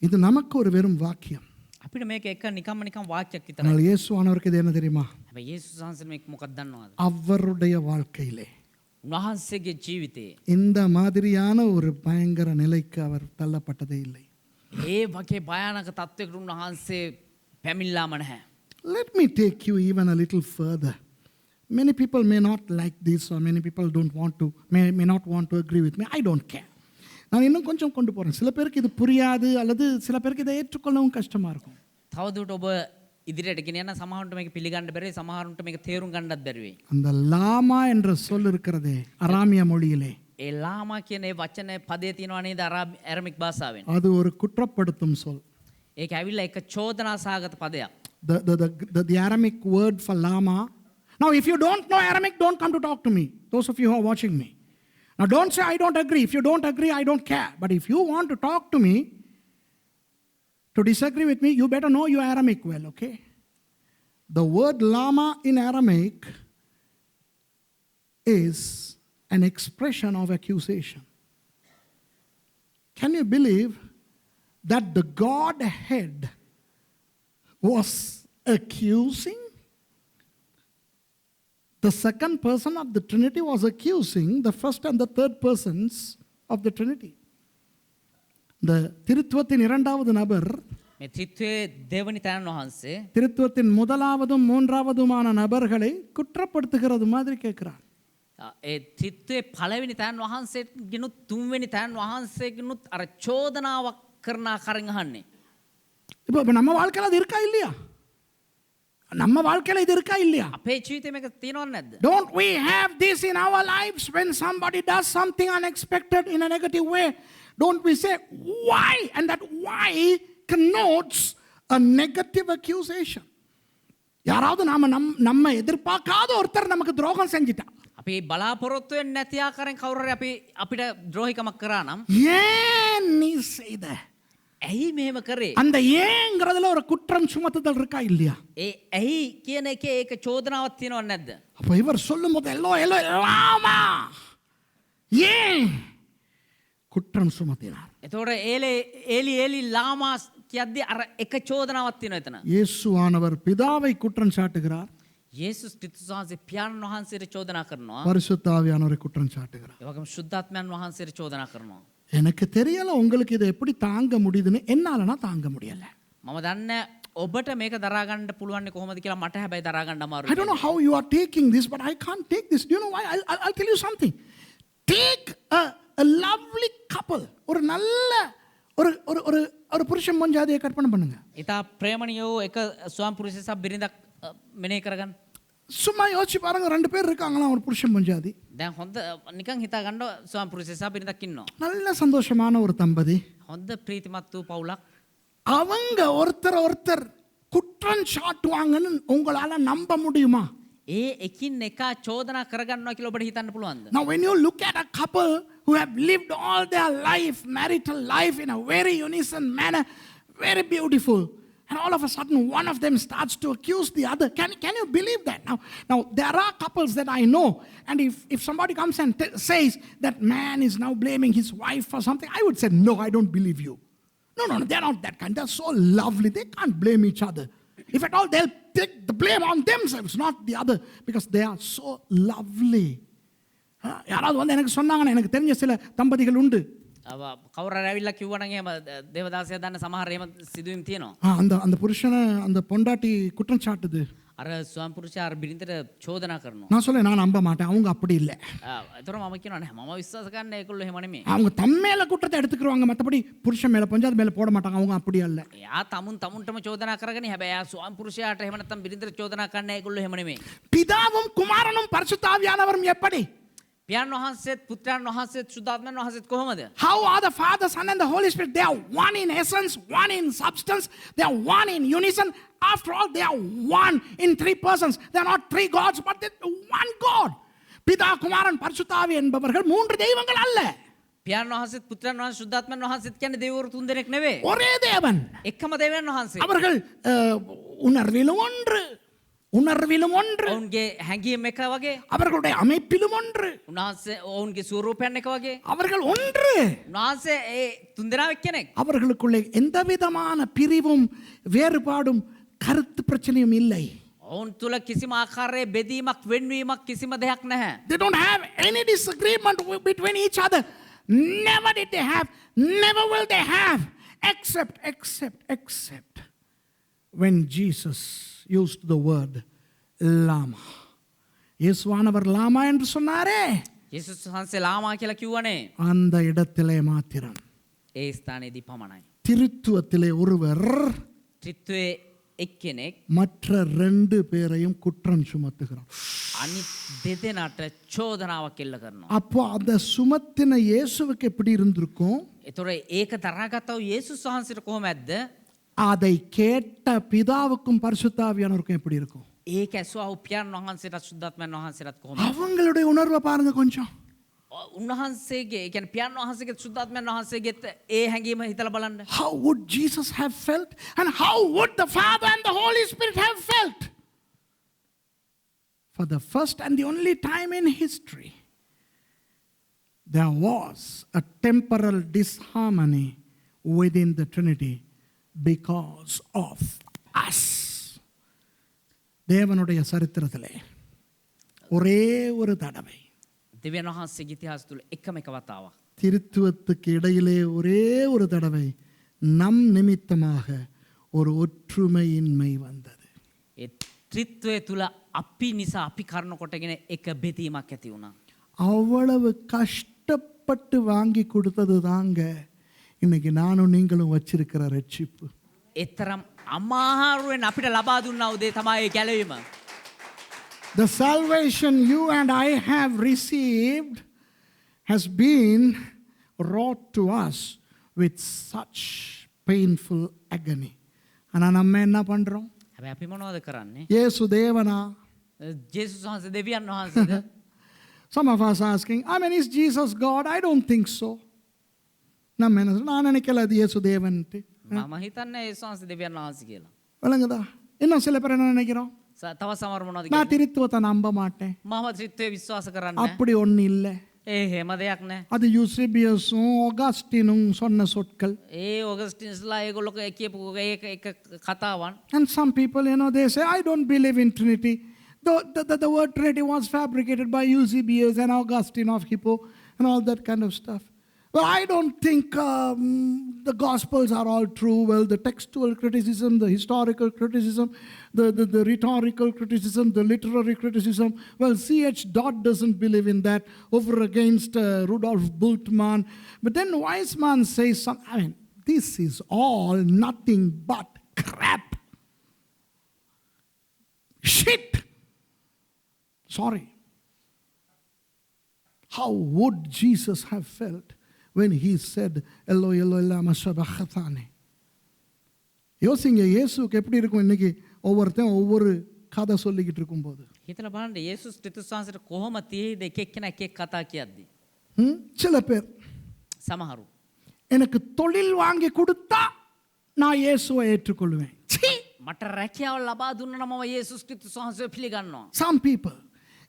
S1: இது நமக்கு ஒரு வெறும் வாக்கியம்.
S2: අපිට මේක එක නිකම්ම වාක්‍යයක් විතරයි.
S1: ஆனால் இயேசுவானவருக்கு இது என்ன தெரியுமா?
S2: හැබැයි යේසුස් වහන්සේ මේක මොකක්ද දන්නවද?
S1: அவருடைய வாழ்க்கையிலே
S2: උන්වහන්සේගේ ජීවිතේ
S1: இந்த மாதிரியான ஒரு பயங்கர நிலைக்கு அவர் தள்ளப்பட்டதே இல்லை.
S2: ඒ වගේ භයානක තත්වයකට උන්වහන්සේ පැමිණලාම නැහැ.
S1: Let me take you even a little further. Many people may not like this, or many people may not want to agree with me. I don't care. நான் இன்னும் கொஞ்சம் கொண்டு போறேன். சில பேருக்கு இது புரியாது, அல்லது சில பேருக்கு இதை ஏற்றுக்கொள்ளவும் கஷ்டமா இருக்கும்.
S2: තවදුරට ඔබ ඉදිරියට ගෙන යන සමහරුන්ට මේක පිළිගන්න බැරි, සමහරුන්ට මේක තේරුම් ගන්නත් බැරි වෙයි.
S1: அந்த லாமா என்ற சொல் இருக்கிறதே அராமிய மொழியிலே,
S2: ඒ ලාමා කියන ඒ වචන පදේ තියෙනවා නේද අරමික් භාෂාවෙන්?
S1: அது ஒரு குற்றப்படுத்தும் சொல்.
S2: ඒක ඇවිල්ලා එක චෝදනා සහගත පදයක්.
S1: The Aramaic word for lama. Now, if you don't know Aramaic, don't come to talk to me. Those of you who are watching me. Now, don't say I don't agree. If you don't agree, I don't care. But if you want to talk to me, to disagree with me, you better know your Aramaic well, okay? The word lama in Aramaic is an expression of accusation. Can you believe that the Godhead was accusing? The second person of the Trinity was accusing the first and the third persons of the Trinity. The திருத்துவத்தின் இரண்டாவது நபர்
S2: මේ ත්‍රිත්වයේ දෙවනි තැනන් වහන්සේ
S1: திருத்துவத்தின் முதலாவதும் மூன்றாவதுமான நபர்களை குற்றப்படுத்துகிறது மாதிரி கேட்கிறார்.
S2: ඒ ත්‍රිත්වයේ පළවෙනි තැනන් වහන්සේගෙනුත් තුන්වෙනි තැනන් වහන්සේගෙනුත් අර චෝදනාවක් කරන ආකාරයෙන් අහන්නේ.
S1: இப்போ நம்ம வாழ்க்கையில அது இருக்கா இல்லையா? நம்ம வாழ்க்கையில இது இருக்கா இல்லையா?
S2: අපේ ජීවිතේ මේක තියෙනවද නැද්ද?
S1: Don't we have this in our lives when somebody does something unexpected in a negative way? don't we say why? And that why connotes a negative accusation. யாராவது நம்ம எதிர்பார்க்காத ஒருத்தர் நமக்கு துரோகம் செஞ்சிட்டா,
S2: අපි බලාපොරොත්තු වෙන්නේ නැති ආකාරයෙන් කවුරු හරි අපිට ද්‍රෝහිකමක් කරා නම්
S1: ஏன் நீ செய்த,
S2: ඇයි මෙහෙම කරේ?
S1: அந்த ஏங்கிறதுல ஒரு குற்றம் சுமத்துதல் இருக்கா இல்லையா?
S2: ඒ ඇයි කියන එකේ ඒක චෝදනාවක් තියෙනවද නැද්ද?
S1: அப்ப இவர் சொல்லும்போது எல்லோ எல்லோ லாமா ஏன் குற்றம் சுமத்தினார்.
S2: එතකොට ඒලි ලාමා කියද්දි අර එක චෝදනාවක් තියෙනවා එතන.
S1: இயேசுவானவர் பிதாவை குற்றம் சாட்டுகிறார்,
S2: යේසුස් ක්‍රිස්තුස් වහන්සේ පියාණන් වහන්සේට චෝදනා කරනවා.
S1: பரிசுத்த ஆவியானவரை குற்றம் சாட்டுகிறார்.
S2: ඒ වගේම ශුද්ධාත්මයන් වහන්සේට චෝදනා කරනවා.
S1: எனக்கு தெரியல உங்களுக்கு இதை எப்படி தாங்க முடியுதுன்னு, என்னாலனா தாங்க முடியல.
S2: මම දන්නේ ඔබට මේක දරා ගන්න පුළුවන් කොහොමද කියලා මට හැබැයි දරා ගන්න
S1: I
S2: අමාරුයි.
S1: don't know how you are taking this, but I can't take this. Do you know why? I'll tell you something. Take a lovely couple. ஒரு நல்ல ஒரு ஒரு ஒரு ஒரு புருஷன் மஞ்சாதியை கற்பனை பண்ணுங்க.
S2: ඉතා ප්‍රේමණීය වූ එක ස්වාම පුරුෂයෙක් බිරිඳක් මෙනෙහි කරගන්න.
S1: சும்மா யோசிச்சு பாருங்க, 2 பேர் இருக்காங்களா ஒரு புருஷன் மஞ்சாதி,
S2: දැන් හොඳ නිකන් හිතා ගන්න ස්වාම පුරුෂයෙක් බිරිඳක් ඉන්නවා.
S1: நல்ல சந்தோஷமான ஒரு தம்பதி.
S2: හොඳ ප්‍රීතිමත් වූ පවුලක්.
S1: அவங்க ஒருத்தர் குற்றம் சாட்டுவாங்கன்னு உங்களால நம்ப முடியுமா?
S2: ඒ එකින් එකා චෝදනා කරගන්නවා කියලා ඔබට හිතන්න පුළුවන්ද?
S1: Now when you look at a couple who have lived all their life, marital life in a very unison manner, very beautiful, and all of a sudden one of them starts to accuse the other. Can you believe that? Now there are couples that I know, and if somebody comes and says that man is now blaming his wife for something, I would say no, I don't believe you. No, they're not that kind. They're so lovely, they can't blame each other. If at all, they'll take the blame on themselves, not the other, because they are so lovely. யாராவது வந்து எனக்கு சொன்னாங்கன்னா, எனக்கு தெரிஞ்ச சில தம்பதிகள் உண்டு.
S2: කවුරු හරි ඇවිල්ලා කිව්වනම් එහෙම දේවදාසයා දන්න සමහර එහෙම සිදුවීම් තියෙනවා.
S1: அந்த புருஷனை அந்த பொண்டாட்டி குற்றம் சாட்டுது.
S2: අර ස්වාම පුරුෂයා අර බිරිඳට චෝදනා කරනවා.
S1: நான் சொல்ல, நான் நம்ப மாட்டேன், அவங்க அப்படி இல்லை.
S2: ඒතර මම කියනවා නෑ මම විශ්වාස කරන්නේ ඒගොල්ලෝ එහෙම නෙමෙයි.
S1: அவங்க தம் மேல குற்றத்தை எடுத்துக்குவாங்க, மற்றபடி புருஷன் மேல பஞ்சாயத்து மேல போட மாட்டாங்க. அவங்க அப்படி அல்ல.
S2: එයා තමුන්ටම චෝදනා කරගන්නේ. හැබැයි එයා ස්වාම පුරුෂයාට එහෙම නැත්නම් බිරිඳට චෝදනා කරන්නේ ඒගොල්ලෝ එහෙම නෙමෙයි.
S1: பிதாவும் குமாரனும் பரிசுத்த ஆவியானவரும் எப்படி?
S2: පියාණන් වහන්සේත් පුත්‍රයන් වහන්සේත් ශුද්ධාත්මයන් වහන්සේත් කොහොමද?
S1: How are the Father, Son and the Holy Spirit? They are one in essence, one in substance, they are one in unison. After all, they are one in 3 persons. They are not 3 gods, but they are one God. பிதா குமாரன் பரிசுத்த ஆவி என்பவர்கள் 3 தெய்வங்கள் அல்ல.
S2: පියාණන් වහන්සේත් පුත්‍රයන් වහන්සේ ශුද්ධාත්මයන් වහන්සේත් කියන්නේ දෙවිවරු 3 දෙනෙක් නෙවෙයි.
S1: ஒரே தேவன்.
S2: එකම දෙවියන් වහන්සේ.
S1: அவர்கள் உணர்விலும் ஒன்று, உணர்விலும் ஒன்று,
S2: ඔවුන්ගේ හැඟීම් එක වගේ,
S1: அவர்களுடைய அமைப்பிலும் ஒன்று,
S2: උන්වහන්සේ ඔවුන්ගේ ස්වරූපයන් එක වගේ.
S1: அவர்கள் ஒன்று.
S2: උන්වහන්සේ ඒ 3 දෙනාවක් කෙනෙක්.
S1: அவர்களுக்குள்ளே எந்த விதமான பிரிவும் வேறுபாடும் கருத்து பிரச்சனையும் இல்லை.
S2: ඔවුන් තුල කිසිම ආකාරයේ බෙදීමක් වෙන්වීමක් කිසිම දෙයක් නැහැ.
S1: They don't have any disagreement between each other. Never did they have, never will they have, except when Jesus used the word lama. இயேசுவானவர் லாமா என்று சொன்னாரே,
S2: යේසුස් වහන්සේ ලාමා කියලා කිව්වනේ.
S1: அந்த இடத்திலே மாத்திரம்.
S2: ඒ ස්ථානයේදී පමණයි.
S1: திருத்துவத்திலே ஒருவர்
S2: ත්‍රිත්වයේ එක්කෙනෙක්
S1: மற்ற 2 பேரையும் குற்றம் சுமத்துகிறார்.
S2: අනිත් දෙදෙනාට චෝදනාවක් එල්ල කරනවා.
S1: அப்போ அந்த சுமத்தின இயேசுவுக்கு எப்படி இருந்திருக்கும்?
S2: ඒතොර ඒක දරාගත්තව යේසුස් වහන්සේට කොහොමද?
S1: அதை கேட்ட பிதாவுக்கும் பரிசுத்த ஆவியானவருக்கும் எப்படி இருக்கும்?
S2: ඒක ඇසුවා පියාණන් වහන්සේට ශුද්ධාත්මයන් වහන්සේට කොහොමද?
S1: அவங்களுடைய உணர்வை பாருங்க கொஞ்சம்.
S2: උන්වහන්සේගේ ඒ කියන්නේ පියාණන් වහන්සේගේ ශුද්ධාත්මයන් වහන්සේගේ ඒ හැඟීම හිතලා බලන්න.
S1: How would Jesus have felt? And how would the Father and the Holy Spirit have felt? For the first and the only time in history, there was a temporal disharmony within the Trinity because of us. தேவனுடைய சரித்திரத்திலே ஒரே ஒரு தடவை
S2: දෙවියන් වහන්සේගේ ඉතිහාසය තුල එකම එක වතාවක්
S1: திருத்துவத்துக்கு இடையிலே ஒரே ஒரு தடவை நம் நிமித்தமாக ஒரு ஒற்றுமையின்மை வந்தது.
S2: ඒ ත්‍රිත්වය තුල අපි නිසා අපි කරන කොටගෙන එක බෙදීමක් ඇති වුණා.
S1: அவ்வளவு கஷ்டப்பட்டு வாங்கி கொடுத்தது தாங்க இன்னைக்கு நானும் நீங்களும் வச்சிருக்கிற ரட்சிப்பு.
S2: ඒතරම් අමාරුවෙන් අපිට ලබා දුන්නා උදේ තමයි ගැලවීම.
S1: The salvation you and I have received has been wrought to us with such painful agony. ஆனா நம்ம என்ன பண்றோம்?
S2: හැබැයි අපි මොනවද කරන්නේ?
S1: இயேசு தேவனா?
S2: ජේසුස් වහන්සේ දෙවියන් වහන්සේද?
S1: Some of us asking, I mean, is Jesus God? I don't think so. நம்ம என்ன சொல்றோம்? நான் நினைக்கல அது இயேசு தேவன்ட்டு.
S2: මම හිතන්නේ ජේසුස් වහන්සේ දෙවියන් වහන්සේ කියලා.
S1: விளங்குதா? இன்னும் சில பேர் என்ன நினைக்கிறோம்?
S2: තව සමහර මොනවද
S1: நான்
S2: කියන්නේ?
S1: திருத்துவத்தை நம்ப மாட்டேன்.
S2: මම ත්‍රිත්වය විශ්වාස කරන්නේ.
S1: அப்படி ஒண்ணு இல்லை.
S2: එහෙම දෙයක් නැහැ.
S1: அது யூசேபியஸும் ஆகஸ்டினும் சொன்ன சொற்கள்.
S2: ඔගස්ටින්ස්ලා ඒගොල්ලෝ කියපු එක කතාවන්.
S1: And some people, they say, I don't believe in Trinity. The word Trinity was fabricated by Eusebius and Augustine of Hippo and all that kind of stuff. Well, I don't think the Gospels are all true. Well, the textual criticism, the historical criticism, the rhetorical criticism, the literary criticism. Well, C.H. Dodd doesn't believe in that over against Rudolf Bultmann. But then Weizmann says something. I mean, this is all nothing but crap. Shit. Sorry. How would Jesus have felt when he said, Eloi, Eloi, lama sabachthani? யோசிங்க இயேசுக்கு எப்படி இருக்கும் இன்னைக்கு ஒவ்வொருத்தன் ஒவ்வொரு கதை சொல்லிக்கிட்டு இருக்கும்போது.
S2: හිතලා බලන්න යේසුස් ක්‍රිස්තුස් වහන්සේට කොහොම තියෙයිද එක එක්කෙනා එක එක කතා කියද්දි.
S1: சில பேர்
S2: සමහරු
S1: எனக்கு தொழில் வாங்கி கொடுத்தா நான் இயேசுவை ஏற்றுக்கொள்வேன்.
S2: මට රැකියාව ලබා දුන්නා නම් මම යේසුස් ක්‍රිස්තුස් වහන්සේව පිළිගන්නවා.
S1: Some people,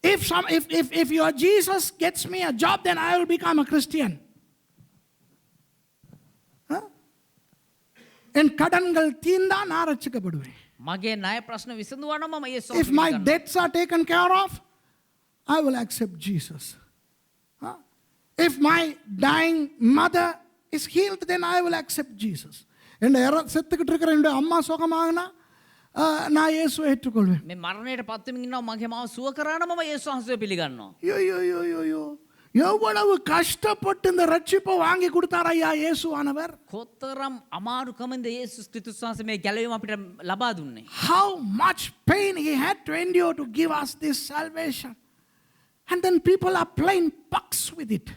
S1: if your Jesus gets me a job, then I will become a Christian. என் கடன்கள் தீர்ந்தா நான் ரட்சிக்கப்படுவேன்.
S2: මගේ ණය ප්‍රශ්න විසඳුවා නම් මම යේසුස්
S1: If my debts are taken care of, I will accept Jesus. If my dying mother is healed, then I will accept Jesus. என் செத்துக்கிட்டு இருக்கிற என்னுடைய அம்மா சுகமாகனா நான் இயேசுவை ஏற்றுக்கொள்வேன்.
S2: මේ මරණයට පත් වෙමින් ඉන්නවා මගේ මාව සුව කරා නම් මම යේසුස් වහන්සේව පිළිගන්නවා.
S1: யோ எவ்வளவு கஷ்டப்பட்டு இந்த ரட்சிப்பை வாங்கி கொடுத்தார் ஐயா இயேசுவானவர்.
S2: කොතරම් අමාරුකමින්ද යේසුස් ක්‍රිස්තුස් වහන්සේ මේ ගැලවීම අපිට ලබා දුන්නේ.
S1: How much pain he had to endure to give us this salvation. And then people are playing pucks with it.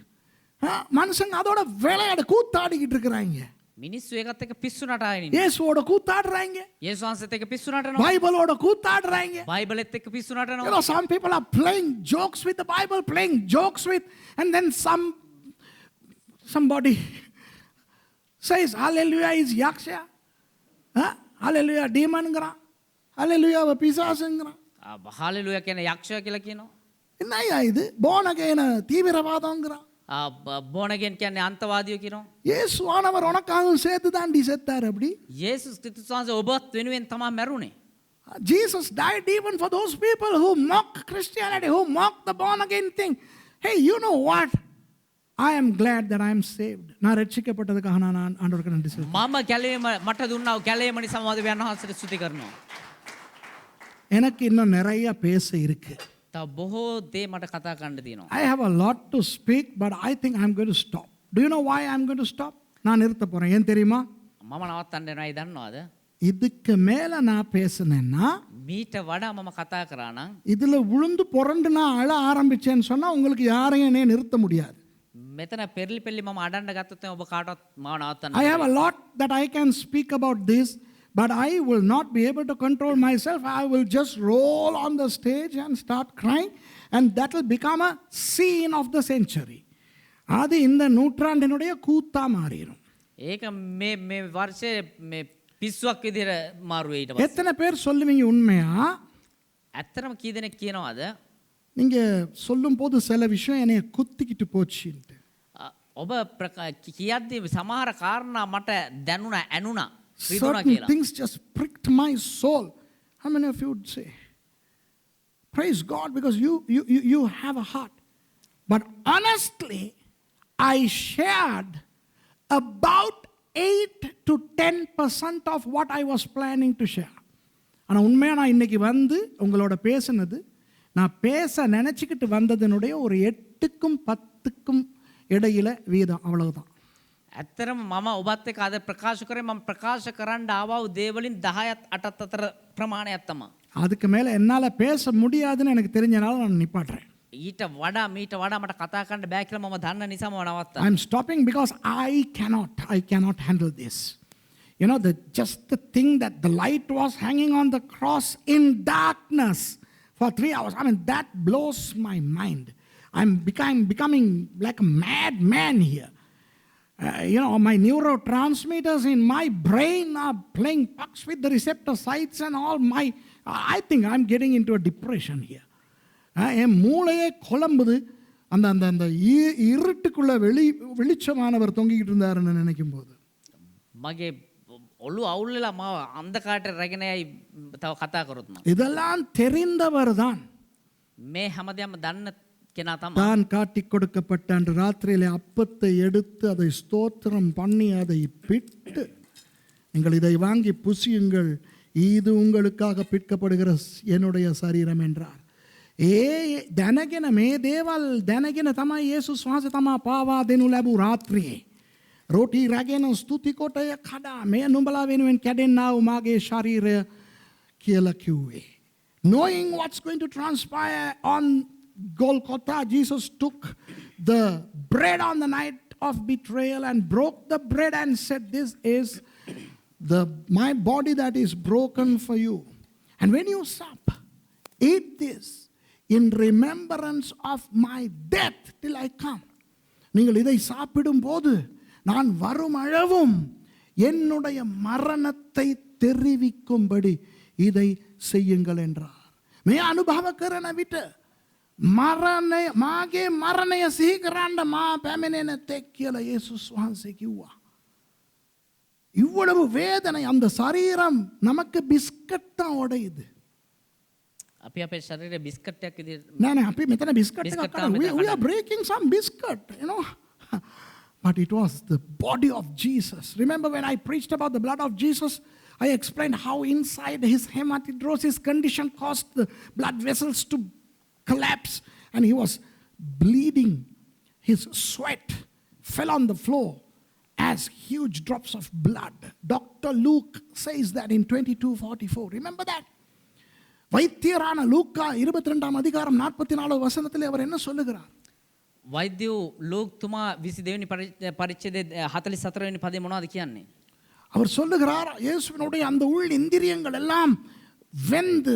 S1: மனுஷங்க அதோட விளையாட கூத்தாடிக்கிட்டு இருக்கிறாங்க.
S2: මිනිස්සු ඒකත් එක්ක පිස්සු නටාගෙන ඉන්නේ.
S1: இயேசுவோட கூத்தாடுறாங்க.
S2: යේසුස් වහන්සේත් එක්ක පිස්සු නටනවා.
S1: பைபிளோட கூத்தாடுறாங்க.
S2: බයිබලෙත් එක්ක පිස්සු නටනවා.
S1: Some people are playing jokes with the Bible, playing jokes with, and then somebody says hallelujah is yaksha. Hallelujah demonங்கறான். hallelujah பிசாசுங்கறான்.
S2: හalleluya කියන්නේ යක්ෂයා කියලා කියනවා.
S1: என்னய்யா இது? born again தீவிரவாதம்ங்கறான்.
S2: බෝනගෙන් කියන්නේ අන්තවාදියෝ කියනවා.
S1: இயேசுவானவர் உனக்காகவும் சேர்த்து தாண்டி செத்தார் அப்படி.
S2: යේසුස් ක්‍රිස්තුස් වහන්සේ ඔබත් වෙනුවෙන් තමයි මැරුණේ.
S1: Jesus died even for those people who mock Christianity, who mock the born again thing. Hey, you know what? I am glad that I am saved. நான் ரட்சிக்கப்பட்டதுக்காக நான் ஆண்டவருக்கு நன்றி சொல்றேன்.
S2: මම ගැලවීම මට දුන්නා ගැලවීම නිසා මම දෙවියන් වහන්සේට ස්තුති කරනවා.
S1: எனக்கு இன்னும் நிறைய பேச இருக்கு.
S2: තව බොහෝ දේ මට කතා කරන්න තියෙනවා.
S1: I have a lot to speak, but I think I'm going to stop. Do you know why I'm going to stop? நான் நிறுத்த போறேன். ஏன் தெரியுமா?
S2: මම නවත්තන්න යනවා දන්නවද?
S1: இதுக்கு மேல நான் பேசினேன்னா
S2: මීට වඩා මම කතා කරා නම්
S1: இதுல விழுந்து புரண்டு நான் அழ ஆரம்பிச்சேன்னு சொன்னா உங்களுக்கு யாரையும் என்னைய நிறுத்த முடியாது.
S2: මෙතන පෙරලි පෙරලි මම අඩන්න ගත්තොත් ඔබ කාටවත් මාව නවත්තන්න
S1: I have a lot that I can speak about this, but I will not be able to control myself. I will just roll on the stage and start crying, and that will become a scene of the century. அது இந்த நூற்றாண்டினுடைய கூத்தா மாறிடும்.
S2: ඒක මේ වර්ෂයේ මේ පිස්සුවක් විදිහට මාරු වෙයි ඊට පස්සේ.
S1: எத்தனை பேர் சொல்லுவீங்க உண்மையா?
S2: ඇත්තටම කී දෙනෙක් කියනවද?
S1: நீங்க சொல்லும்போது சில விஷயம் என்னைய குத்திக்கிட்டு போச்சுன்ட்டு.
S2: ඔබ කියද්දී සමහර කාරණා මට දැනුණා ඇනුණා රිදුණා
S1: Certain
S2: කියලා.
S1: things just pricked my soul. How many of you would say? Praise God, because you have a heart. But honestly, I shared about 8 to 10% of what I was planning to share. ஆனால் உண்மையாக நான் இன்னைக்கு வந்து உங்களோட பேசுனது நான் பேச நினச்சிக்கிட்டு வந்ததனுடைய ஒரு 8க்கும் 10க்கும் இடையில வீதம், அவ்வளவுதான்.
S2: ඇත්තරම මම ඔබත් එක්ක අද ප්‍රකාශ කරේ මම ප්‍රකාශ කරන්න ආවා දේවලින් 10ත් 8ත් අතර ප්‍රමාණයක් තමයි.
S1: அதுக்கு மேலே என்னால் பேச முடியாதுன்னு எனக்கு தெரிஞ்சனால நான் நிப்பாட்டுறேன்.
S2: ඊට වඩා මීට වඩා මට කතා කරන්න බෑ කියලා මම දන්න නිසා මම නවත්තා.
S1: I'm stopping because I cannot handle this. You know, just the thing that the light was hanging on the cross in darkness for 3 hours. I mean, that blows my mind. I'm becoming like a madman here. You know, my neurotransmitters in my brain are playing pucks with the receptor sites and all. I think I'm getting into a depression here. என் மூளையே குழம்புது. அந்த அந்த அந்த இருட்டுக்குள்ள வெளிச்சமானவர் தொங்கிக்கிட்டு இருந்தாருன்னு நினைக்கும் போது
S2: මගේ ඔළුව අවුල් වෙලා මාව අන්ධකාරයට රැගෙනයි තව කතා කරොත් මම.
S1: இதெல்லாம் தெரிந்தவர் தான்.
S2: මේ හැමදේම දන්න කෙනා තමයි.
S1: தான் காட்டிக் கொடுக்கப்பட்ட அன்று ராத்திரியிலே அப்பத்தை எடுத்து அதை ஸ்தோத்திரம் பண்ணி அதை பிட்டு நீங்கள் இதை வாங்கி புசியுங்கள், இது உங்களுக்காக பிற்கப்படுகிற என்னுடைய சரீரம் என்றார். දැනගෙන මේ දේවල් දැනගෙන තමයි යේසුස් වහන්සේ තමා පාවා දෙනු ලැබූ රාත්‍රියේ රෝටි රැගෙන ස්තුති කොටය කඩා මේ නුඹලා වෙනුවෙන් කැඩෙන්නා වූ මාගේ ශරීරය කියලා කිව්වේ. Knowing what's going to transpire on Golgotha, Jesus took the bread on the night of betrayal and broke the bread and said, this is my body that is broken for you. And when you sup, eat this in remembrance of my death till I come. நீங்கள் இதை சாப்பிடும் போது நான் வரும் அளவும் என்னுடைய மரணத்தை தெரிவிக்கும்படி இதை செய்யுங்கள் என்றார். මේ අනුභව කරන විට මාගේ මරණය සිහි කරන්න මා පැමිණෙන තෙක් කියලා යේසුස් වහන්සේ කිව්වා. இவ்வளவு வேதனை, அந்த சரீரம் நமக்கு பிஸ்கட் தான் உடையுது.
S2: අපි අපේ ශරීරයේ බිස්කට් එකක් විදිහට
S1: නෑ අපි මෙතන බිස්කට් එකක් කරා. We are breaking some biscuit, you know. But it was the body of Jesus. Remember when I preached about the blood of Jesus, I explained how inside his hematidrosis condition caused the blood vessels to collapse and he was bleeding. His sweat fell on the floor as huge drops of blood. Dr. Luke says that in 22:44. Remember that? வைத்தியரான லூக்கா 22 அதிகாரம் 44 வசனத்திலே அவர் என்ன சொல்லுகிறார்?
S2: වෛද්‍යෝ Luke තුමා 22 වෙනි පරිච්ඡේදයේ 44 වෙනි පදේ මොනවද කියන්නේ?
S1: அவர் சொல்லுகிறார், இயேசுவினுடைய அந்த உள் இந்திரியங்கள் எல்லாம் வெந்து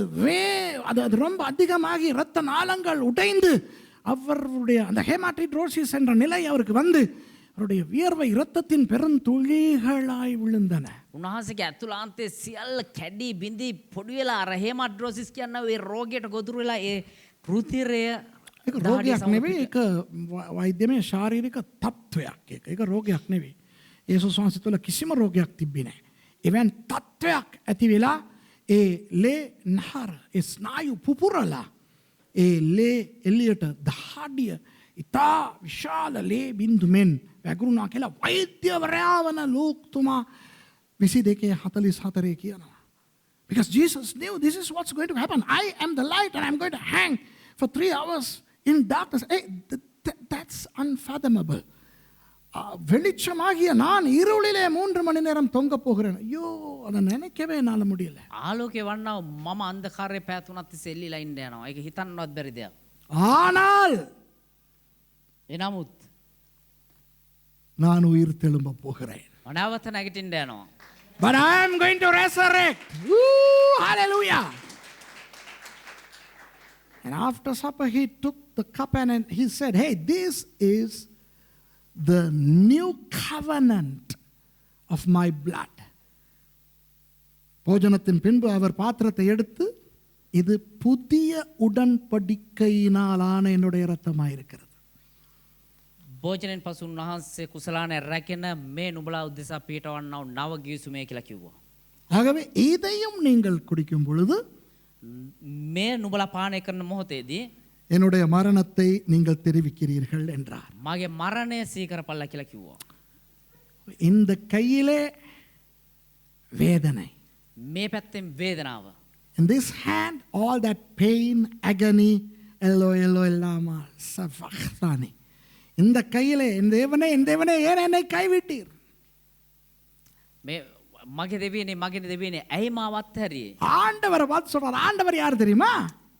S1: அது ரொம்ப அதிகமாகி இரத்த நாளங்கள் உடைந்து அவருடைய அந்த ஹெமாட்டிட்ரோசிஸ் என்ற நிலை அவருக்கு வந்து அவருடைய வியர்வை இரத்தத்தின் பெருந்துளிகளாய் விழுந்தன.
S2: උන්වහන්සේගේ ඇතුළාන්තයේ සියල්ල කැඩි බිඳි පොඩි වෙලා අර හේමාඩ්‍රොසිස් කියන ඒ රෝගයට ගොදුරු වෙලා ඒ රුධිරය
S1: ඒක රෝගයක් නෙවෙයි, ඒක වෛද්‍යමය ශාරීරික තත්වයක්. ඒක රෝගයක් නෙවෙයි. යේසුස් වහන්සේ තුළ කිසිම රෝගයක් තිබ්බේ නැහැ. එවන් තත්වයක් ඇති වෙලා ඒ ලේ නහර ඒ ස්නායු පුපුරලා ඒ ලේ එළියට දහඩිය ඉතා විශාල ලේ බින්දුමෙන් වැගුරුණා කියලා වෛද්‍යවරයා වන ලූක්තුමා 22:44 කියනවා. Because Jesus knew this is what's going to happen. I am the light and I'm going to hang for 3 hours in darkness. Hey, that's unfathomable. வெளிச்சமாகிய நான் இருளிலே 3 மணி நேரம் தொங்க போகிறேன். ஐயோ, அதை நினைக்கவே என்னால முடியல.
S2: ආලෝකේ වන්නා මම අන්ධකාරයේ පැතුණත් තිස්සේ එල්ලිලා ඉන්න යනවා. ඒක හිතන්නවත් බැරි දෙයක්.
S1: ஆனால்
S2: එනමුත්
S1: நான் உயிர் தெழும்ப போகிறேன்.
S2: මනාවත නැගිටින්න යනවා.
S1: But I am going to resurrect. Woo, hallelujah. And after supper he took the cup and he said, hey, this is the new covenant of my blood. போஜனத்தின் பின்பு அவர் பாத்திரத்தை எடுத்து, இது புதிய உடன்படிக்கையினாலான என்னுடைய இரத்தமாயிருக்கிறது.
S2: භෝජනෙන් පසු උන්වහන්සේ කුසලාන රැකෙන මේ නුඹලා උදෙසා පිටවන්නා වූ නව ගිවිසුමේ කියලා කිව්වා.
S1: ஆகவே இதையும் நீங்கள் குடிக்கும் பொழுது
S2: මේ නුඹලා පානය කරන මොහොතේදී
S1: என்னுடைய மரணத்தை நீங்கள் தெரிவிக்கிறீர்கள் என்றார்.
S2: මගේ මරණය සීකරපල්ලා කියලා කිව්වා.
S1: இந்த கையிலே வேதனை.
S2: මේ පැත්තෙන් වේදනාව.
S1: In this hand, all that pain, agony, Eloi lama sabachthani. இந்த கையிலே என் தேவனே ஏன் என்னை கைவிட்டீர்?
S2: මේ මගේ දෙවියනේ ඇයි මාව අත්හැරියේ?
S1: ஆண்டவரை பார்த்து சொல்றார். ஆண்டவர் யார் தெரியுமா?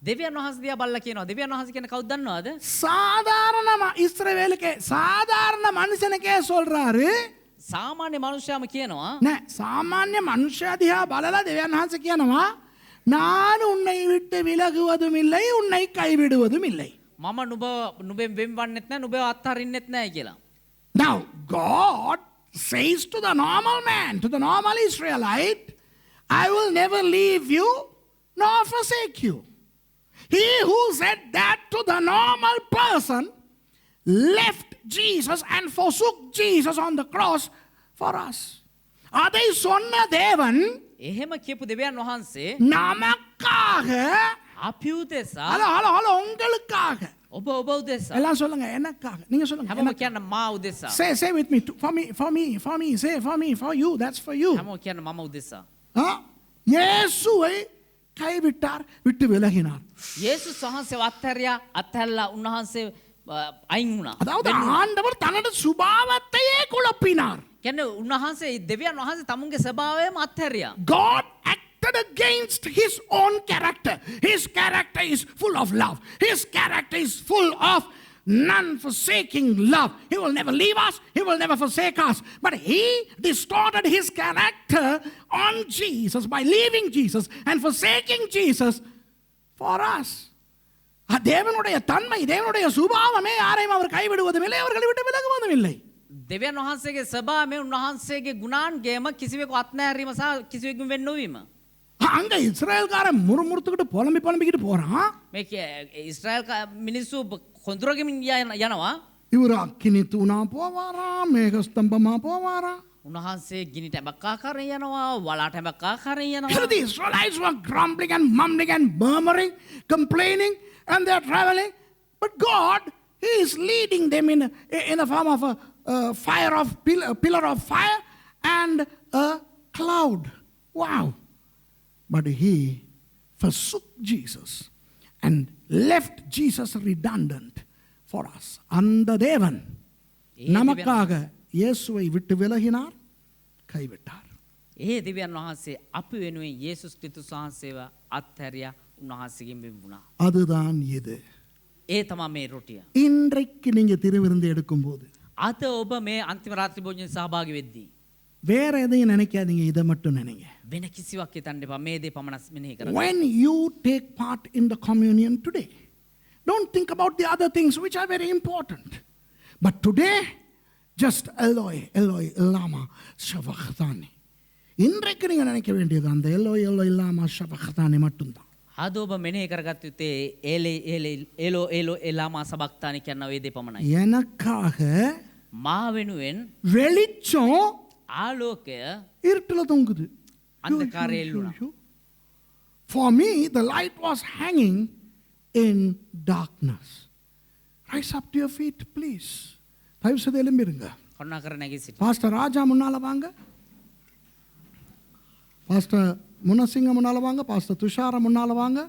S2: දෙවියන් වහන්සේ දිහා බලලා කියනවා. දෙවියන් වහන්සේ කියන්නේ කවුද දන්නවද?
S1: சாதாரண இஸ்ரவேலுக்கே சாதாரண மனுஷனுக்கே சொல்றாரு.
S2: සාමාන්‍ය මනුෂ්‍යයාම කියනවා
S1: නෑ சாமானிய மனுஷயா திஹா බලලා දෙවියන් වහන්සේ කියනවා நான் உன்னை விட்டு விலகுவதும் இல்லை உன்னை கைவிடுவதும் இல்லை.
S2: මම නුඹෙන් වෙන් වන්නෙත් නැහැ නුඹව අත්හරින්නෙත් නැහැ කියලා.
S1: Now God says to the normal man, to the normal Israelite, I will never leave you nor forsake you. He who said that to the normal person left Jesus and forsook Jesus on the cross for us. அதை சொன்ன தேவன்
S2: එහෙම කියපු දෙවියන් වහන්සේ
S1: நமக்காக
S2: අපි උදෙසා
S1: ஹலோ உங்களுக்காக
S2: ඔබ උදෙසා
S1: எல்லாம் சொல்லுங்க எனக்காக நீங்க சொல்லுங்க
S2: හැමෝම කියන්න මා උදෙසා
S1: say with me for me say for you that's for you
S2: හැමෝම කියන්න මම උදෙසා
S1: இயேசுவை கைவிட்டார் விட்டு விலகினார்.
S2: යේසුස් වහන්සේ අත්හැරියා අත්හැරලා උන්වහන්සේ අයින් වුණා.
S1: அதாவது ஆண்டவர் தன்னோட சுபாவத்தையே குழப்பினார்.
S2: කියන්නේ උන්වහන්සේ දෙවියන් වහන්සේ තමුන්ගේ ස්වභාවයම අත්හැරියා.
S1: God acted against his own character. His character is full of love. His character is full of non-forsaking love. He will never leave us. He will never forsake us. But he distorted his character on Jesus by leaving Jesus and forsaking Jesus for us. தேவனுடைய தன்மை தேவனுடைய சுபாவமே யாரையும் அவர் கைவிடுவதும் இல்லை அவர்களை விட்டு விலகுவதும் இல்லை.
S2: දෙවියන් වහන්සේගේ ස්වභාවය උන්වහන්සේගේ ගුණාන්ගේම කිසිවෙකු අත්නෑරීම සහ කිසිවෙකුන් වෙන් නොවීම.
S1: அங்க இஸ்ரேல்காரன் முறுமுறுத்துக்கிட்டு புலம்பிக்கிட்டு போறான்.
S2: මේක ඉස්රායල් මිනිස්සු කොඳුරගමින් යනවා.
S1: இவர் அக்கினி தூணா போவாராம் மேகஸ்தம்பமா போவாராம்.
S2: උන්වහන්සේ ගිනි ටැඹක් ආකාරයෙන් යනවා වලා ටැඹක් ආකාරයෙන් යනවා.
S1: The Israelites were grumbling and mumbling and murmuring, complaining, and they are traveling. But God, He is leading them in the form of a fire of pillar of fire and a cloud. Wow! But He forsook Jesus and left Jesus redundant for us. அந்த தேவன் நமக்காக இயேசுவை விட்டு விலகினார் கைவிட்டார்.
S2: ඒ දෙවියන් වහන්සේ අපි වෙනුවෙන් යේසුස් ක්‍රිස්තුස් වහන්සේව අත්හැරියා උන්වහන්සේගෙන් වෙන් වුණා.
S1: அதுதான் இது.
S2: ඒ තමයි මේ රොටිය.
S1: இன்றைக்கு நீங்க திருவிருந்து எடுக்கும்போது
S2: අද ඔබ මේ අන්තිම රාත්‍රී භෝජන සහභාගී වෙද්දී
S1: வேற எதையும் நினைக்காதீங்க இதை மட்டும் நினைங்க.
S2: වෙන කිසිවක් හිතන්න එපා මේ දේ පමණක් මෙනෙහි කරන්න.
S1: When you take part in the communion today, don't think about the other things which are very important. But today, just Eloi, Eloi, lama sabachthani. இன்றைக்கு நீங்க நினைக்க வேண்டியது அந்த எல்லோய் எல்லோய் lama sabachthani மட்டும்தான்.
S2: අද ඔබ මෙනෙහි කරගත්ත යුත්තේ ඒලෝ ඒලෝ එලාමා සබක්තානි කියන ওই දේ පමණයි.
S1: எனக்காக
S2: මා වෙනුවෙන්
S1: வெளிச்சம்
S2: ආලෝකය
S1: இருட்டுல தொங்குது.
S2: අන්ධකාරයේ එල්ලුණා.
S1: For me, the light was hanging in darkness. Rise up to your feet, please. தயவு செய்து எழும்பிருங்க.
S2: කරුණාකර නැගී සිටින්න.
S1: பாஸ்டர் ராஜா முன்னால வாங்க. பாஸ்டர் முனசிங்க முன்னால வாங்க. பாஸ்டர் துஷார முன்னால வாங்க.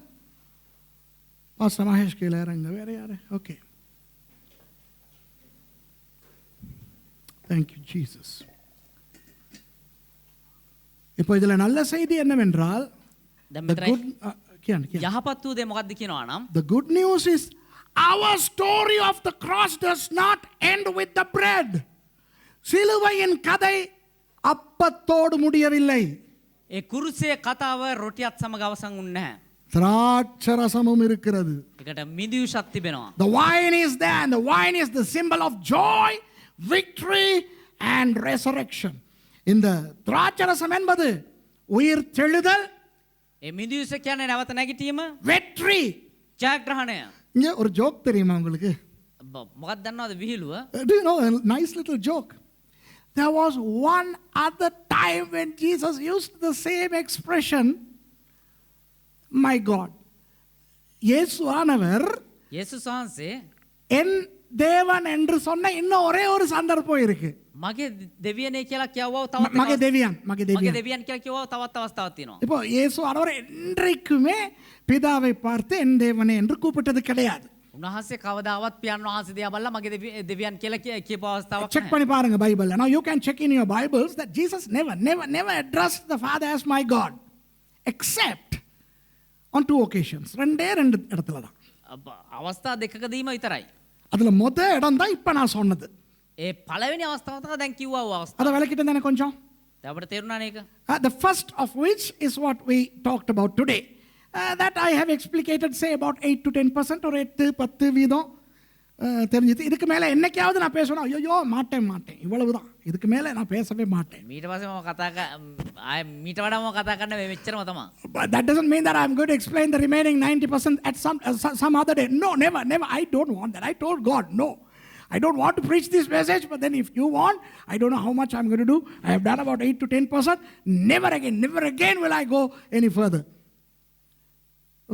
S1: பாஸ்டர் மகேஷ் கீழே இறங்க. வேற யாரு? ஓகே. Thank you, Jesus. இப்போ இதில் நல்ல செய்தி என்னவென்றால்
S2: යහපත් වූ දේ මොකක්ද කියනවා නම්
S1: the good news is our story of the cross does not end with the bread. சிலுவையின் கதை அப்பத்தோடு முடியவில்லை.
S2: ඒ කුරුසේ කතාව රොටියත් සමග අවසන් වුණේ නැහැ.
S1: திராட்சரசமும் இருக்கிறது.
S2: ඒකට මිදියුෂක් තිබෙනවා.
S1: The wine is there and the wine is the symbol of joy, victory and resurrection. இந்த திராட்சரசம் என்பது உயிர் தெழுதல்,
S2: ඒ මිදියුෂ කියන්නේ නැවත නැගිටීම,
S1: வெற்றி.
S2: ජයග්‍රහණය.
S1: இங்க ஒரு ஜோக் தெரியுமா உங்களுக்கு?
S2: මොකක්ද දන්නවද විහිළුව?
S1: Do you know a nice little joke? There was one other time when Jesus used the same expression. My God. இயேசு ஆனவர்
S2: යේසුස් වහන්සේ
S1: என் தேவன் என்று சொன்ன இன்னும் ஒரே ஒரு சந்தர்ப்பம் இருக்கு.
S2: මගේ දෙවියනේ කියලා කියවව තවත්
S1: மகே தேவியான்
S2: මගේ දෙවියන් කියලා කියවව තවත් අවස්ථාවක් තියෙනවා.
S1: இப்போ இயேசு ஆனவர் என்றைக்குமே பிதாவை பார்த்து என் தேவனே என்று கூப்பிட்டது கிடையாது.
S2: උන්වහන්සේ කවදාවත් පියාණන් වහන්සේ දිහා බලලා මගේ දෙවියන් කියලා කියපු අවස්ථාවක්
S1: செக் பண்ணி பாருங்க பைபிள்ல. Now you can check in your Bibles that Jesus never addressed the Father as my God except on 2 occasions. ரெண்டே இடத்துல தான்.
S2: අවස්ථා දෙකකදීම විතරයි.
S1: அதுல முத இடம் தான் இப்ப நான் சொன்னது.
S2: ඒ පළවෙනි අවස්ථාව තමයි දැන් කිව්වා වූ අවස්ථාව.
S1: அத விளக்கிட்டு தானே கொஞ்சம்.
S2: අපිට තේරුණානේ ඒක.
S1: The first of which is what we talked about today. That I have explicated, say about 8 to 10% or 8-10 வீதம் தெரிஞ்சது. இதுக்கு மேலே என்னைக்காவது நான் பேசணும், ஐயோ மாட்டேன் இவ்வளவுதான், இதுக்கு மேலே நான் பேசவே மாட்டேன்.
S2: මීට පස්සේ මම මීට වඩා මම කතා කරන්න මෙච්චරම තමයි.
S1: But that doesn't mean that I'm going to explain the remaining 90% at some other day. No, never. I don't want that. I told God, no. I don't want to preach this message, but then if you want, I don't know how much I'm going to do. I have done about 8 to 10%. Never again will I go any further.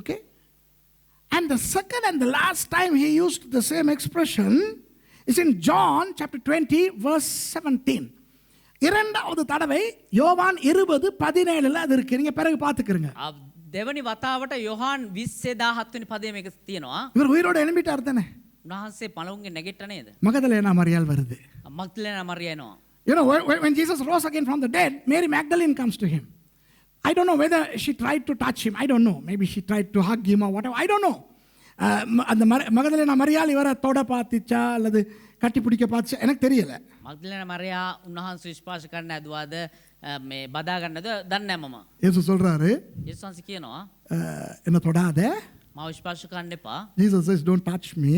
S1: Okay? And the second and the last time he used the same expression is in John chapter 20 verse 17. இரண்டாவது தடவை யோவான் 20:17 அது இருக்கு. நீங்க பிறகு பாத்துக்கிறீங்க.
S2: දෙවනි වතාවට යොහාන් 20:17 වෙනි පදයේ මේක තියෙනවා.
S1: இவர் உயிரோட எழும்பிட்டார் தானே?
S2: උන්වහන්සේ පළවුන්ගේ නැගිට්ට නේද?
S1: மகதலேனா மரியாள் வருது.
S2: මග්දලේනා මරියා එනවා.
S1: You know, when Jesus rose again from the dead, Mary Magdalene comes to him. I don't know whether she tried to touch him. I don't know. Maybe she tried to hug him or whatever. I don't know. அந்த Magdalene மரியாள் இவரை தொட பார்த்துச்சா அல்லது கட்டி பிடிக்க பார்த்துச்சா எனக்கு தெரியல.
S2: මග්දලේනා මරියා උන්වහන්සේ ස්පර්ශ කරන්න ඇදුවාද මේ බදා ගන්නද දන්නේ නැහැ මම.
S1: இயேசு சொல்றாரு,
S2: යේසුස් වහන්සේ කියනවා
S1: என்ன தொடாத.
S2: මාව ස්පර්ශ කරන්න එපා.
S1: Jesus says, don't touch me.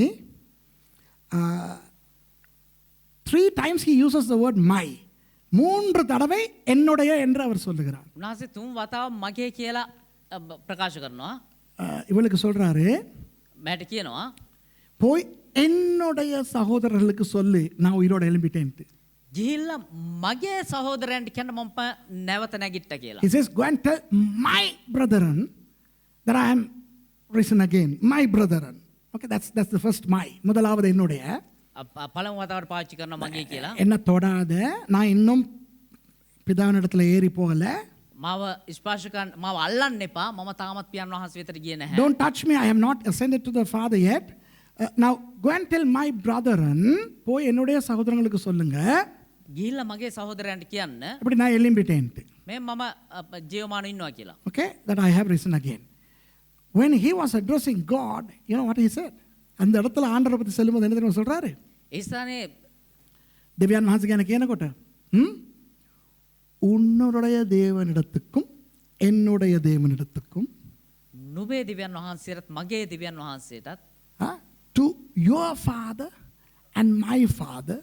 S1: 3 times he uses the word my. 3 தடவை என்னுடைய என்று அவர் சொல்லுகிறார்.
S2: උන්වහන්සේ 3 වතාවක් මගේ කියලා ප්‍රකාශ කරනවා.
S1: இவளுக்கு சொல்றாரு,
S2: මට කියනවා
S1: போய் என்னுடைய சகோதரர்களுக்கு சொல்லு நான் உயிரோட எழும்பிட்டேன்ட்டு.
S2: ගිහිල්ලා මගේ සහෝදරයන්ට කියන්න මම නැවත නැගිට්ටා කියලා.
S1: He says, go and tell my brethren that I am risen again. My brethren. Okay, that's the first my. முதலாவது என்னுடைய.
S2: පළමු වතාවට පාවිච්චි කරනවා මගේ කියලා.
S1: என்ன தொடாத, நான் இன்னும் பிதாவினிடத்துல ஏறி போகல.
S2: මාව ස්පර්ශ කරන්න මාව අල්ලන්න එපා. මම තාමත් පියාණන් වහන්සේ වෙතට ගියේ නැහැ.
S1: Don't touch me. I am not ascended to the Father yet. Now go and tell my brethren. போய் என்னுடைய சகோதரங்களுக்கு சொல்லுங்க.
S2: ගිහිල්ලා මගේ සහෝදරයන්ට කියන්න
S1: அப்படி நான் எழும்பிட்டேன்ட்டு.
S2: මේ මම ජීවමානව ඉන්නවා කියලා.
S1: Okay, that I have risen again. When he was addressing God, you know what he said? அந்த இடத்துல ஆண்டவரை பத்தி சொல்லும்போது என்ன தெரியுமா சொல்றாரு?
S2: ඒ ස්ථානේ
S1: දෙවියන් වහන්සේ ගැන කියනකොට உன்னுடைய தேவனிடத்துக்கும் என்னுடைய தேவனிடத்துக்கும்
S2: නුඹේ දිව්‍යන් වහන්සේට මගේ දිව්‍යන් වහන්සේටත්
S1: to your father and my father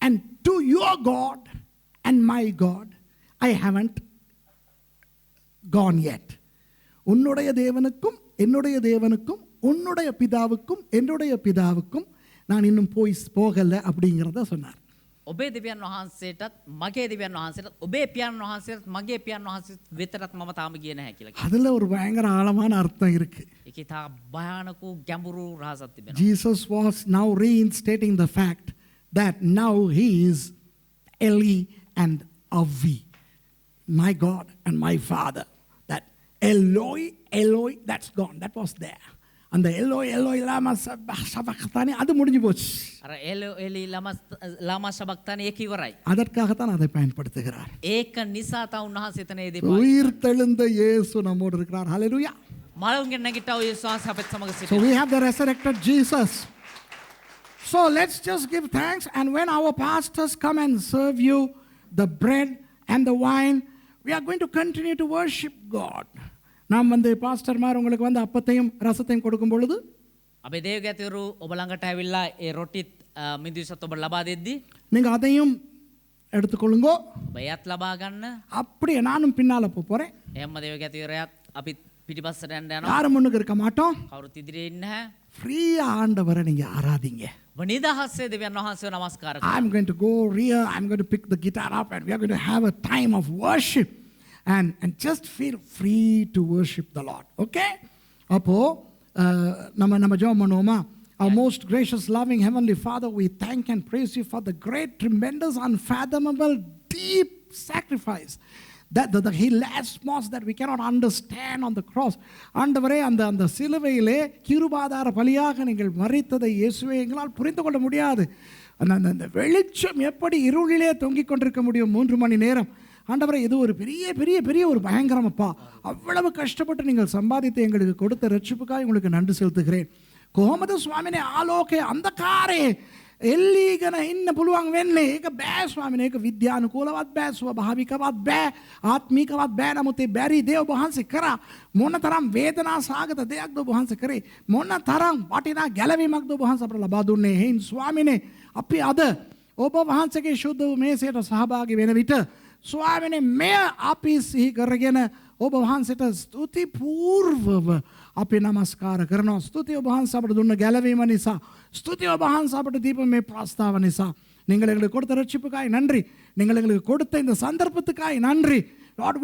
S1: and to your God and my God I haven't gone yet. உன்னுடைய தேவனுக்கும் என்னுடைய தேவனுக்கும் உன்னுடைய பிதாவுக்கும் என்னுடைய பிதாவுக்கும் நான் இன்னும் போகல அப்படிங்கிறத சொன்னார்.
S2: ඔබේ දෙවියන් වහන්සේටත් මගේ දෙවියන් වහන්සේටත් ඔබේ පියාණන් වහන්සේටත් මගේ පියාණන් වහන්සේට වෙතටත් මම තාම ගියේ නැහැ කියලා.
S1: அதுல ஒரு பயங்கர ஆழமான அர்த்தம் இருக்கு.
S2: ඒකේ තා භයානක ගැඹුරු රහසක් තිබෙනවා.
S1: Jesus was now reinstating the fact that now he is Eli and Avi, my God and my Father. That Eloi, that's gone. That was there. அந்த Eloi lama sabachthani அது முடிஞ்சு போச்சு.
S2: අර එලි ලාමා සබක්තානි ඒක ඉවරයි.
S1: அதற்காகத்தான் அதை பயன்படுத்துகிறார்.
S2: ඒක නිසා තා උන්වහන්සේ එතන ඒ දේ
S1: உயிர் தெழுந்த இயேசு நம்மோடு இருக்கிறார். ஹalleluya.
S2: මලවුන්ගෙන් නැගිට්ටා ඔය යේසුස් වහන්සේ අපිට සමග
S1: So
S2: සිටිනවා.
S1: we have the resurrected Jesus. So let's just give thanks, and when our pastors come and serve you the bread and the wine, we are going to continue to worship God. நாம் பாஸ்டர்மார் உங்களுக்கு அப்பத்தையும் ரசத்தையும் கொடுக்கும் பொழுது
S2: අපේ දේවගැතිවරු ඔබ ළඟට ඇවිල්ලා ඒ රොටිත් මිදුසත් ඔබ ලබා දෙද්දී
S1: நீங்க அதையும் எடுத்துக்கொள்ளுங்க.
S2: ඔබ එයත් ලබා ගන්න.
S1: அப்படியே நானும் பின்னால போறேன்.
S2: එහෙම දේවගැතිවරයාත් අපි පිටිපස්සට යන්න යනවා.
S1: யாரும் முன்னுக்கு இருக்க மாட்டோம்.
S2: කවුරුත් ඉදිරියේ ඉන්නේ නැහැ.
S1: ஃப்ரீயா ஆண்டவரை நீங்க ஆராதிங்க.
S2: නිදහස්සේ දෙවියන් වහන්සේව නමස්කාර කරන්න.
S1: I'm going to go rear. I'm going to pick the guitar up and we are going to have a time of worship. And just feel free to worship the Lord. Okay? Appo nama jom manoma. Our most gracious, loving Heavenly Father, we thank and praise you for the great, tremendous, unfathomable, deep sacrifice that the hilasmos that we cannot understand on the cross. ஆண்டவரே அந்த சிலுவையிலே கிருபாதார பலியாக நீங்கள் மரித்ததை இயேசுவே எங்களால் புரிந்து கொள்ள முடியாது. அந்த வெளிச்சம் எப்படி இருளிலே தொங்கிக் கொண்டிருக்க முடியும் 3 மணி நேரம்? ஆண்டவரே இது ஒரு பெரிய பெரிய பெரிய ஒரு பயங்கரமப்பா, அவ்வளவு கஷ்டப்பட்டு நீங்கள் சம்பாதித்து எங்களுக்கு கொடுத்த ரட்சிப்புக்காக உங்களுக்கு நன்றி செலுத்துகிறேன். කොහොමද ස්වාමිනේ ආලෝකයේ අන්ධකාරයේ එල්ලීගෙන ඉන්න පුළුවන් වෙන්නේ? ඒක බෑ ස්වාමිනේ, ඒක විද්‍යානුකූලවත් බෑ, ස්වභාවිකවත් බෑ, ආත්මිකවත් බෑ. නමුත් ඒ බැරි දේ ඔබ වහන්සේ කරා. මොනතරම් වේදනා සාගත දෙයක්ද ඔබ වහන්සේ කරේ, මොනතරම් වටිනා ගැලවීමක්ද ඔබ වහන්සේ අපට ලබා දුන්නේ. එහෙනම් ස්වාමිනේ අපි අද ඔබ වහන්සේගේ ශුද්ධ වූ මේසයට සහභාගී වෙන විට ස්වාමිනේ මෙය අපි සිහි කරගෙන ඔබ වහන්සේට ස්තුති පූර්වව අපි නමස්කාර කරනවා. ස්තුතිය ඔබ වහන්සේ අපට දුන්න ගැලවීම නිසා, ස්තුතිය ඔබ වහන්සේ අපට දීප මේ ප්‍රස්තාව නිසා. நீங்கள் எங்களுக்கு கொடுத்த ரட்சிப்புக்காய் நன்றி, நீங்கள் எங்களுக்கு கொடுத்த இந்த சந்தர்ப்பத்துக்காய் நன்றி. Lord,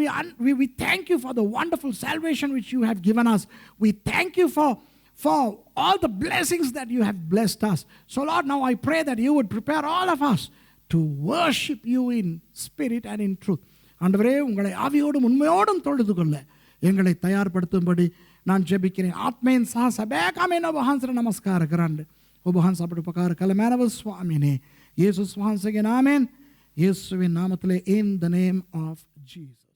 S1: we thank you for the wonderful salvation which you have given us. We thank you for all the blessings that you have blessed us. So Lord, now I pray that you would prepare all of us to worship you in spirit and in truth. ஆண்டவரே, உங்களை ஆவியோடும் உண்மையோடும் தொழுது கொள்ள எங்களை தயார்படுத்தும்படி நான் ජෙබිக்கிறேன். ආත්මයෙන් සහ සැබෑකමෙන් ඔබ වහන්සේට නමස්කාර කරන්න. ඔබ වහන්සේ අපට උපකාර කළ මෑණව ස්වාමීනේ, යේසුස් වහන්සේගේ නාමයෙන්, යේසුස්ගේ නාමத்திலே, in the name of Jesus.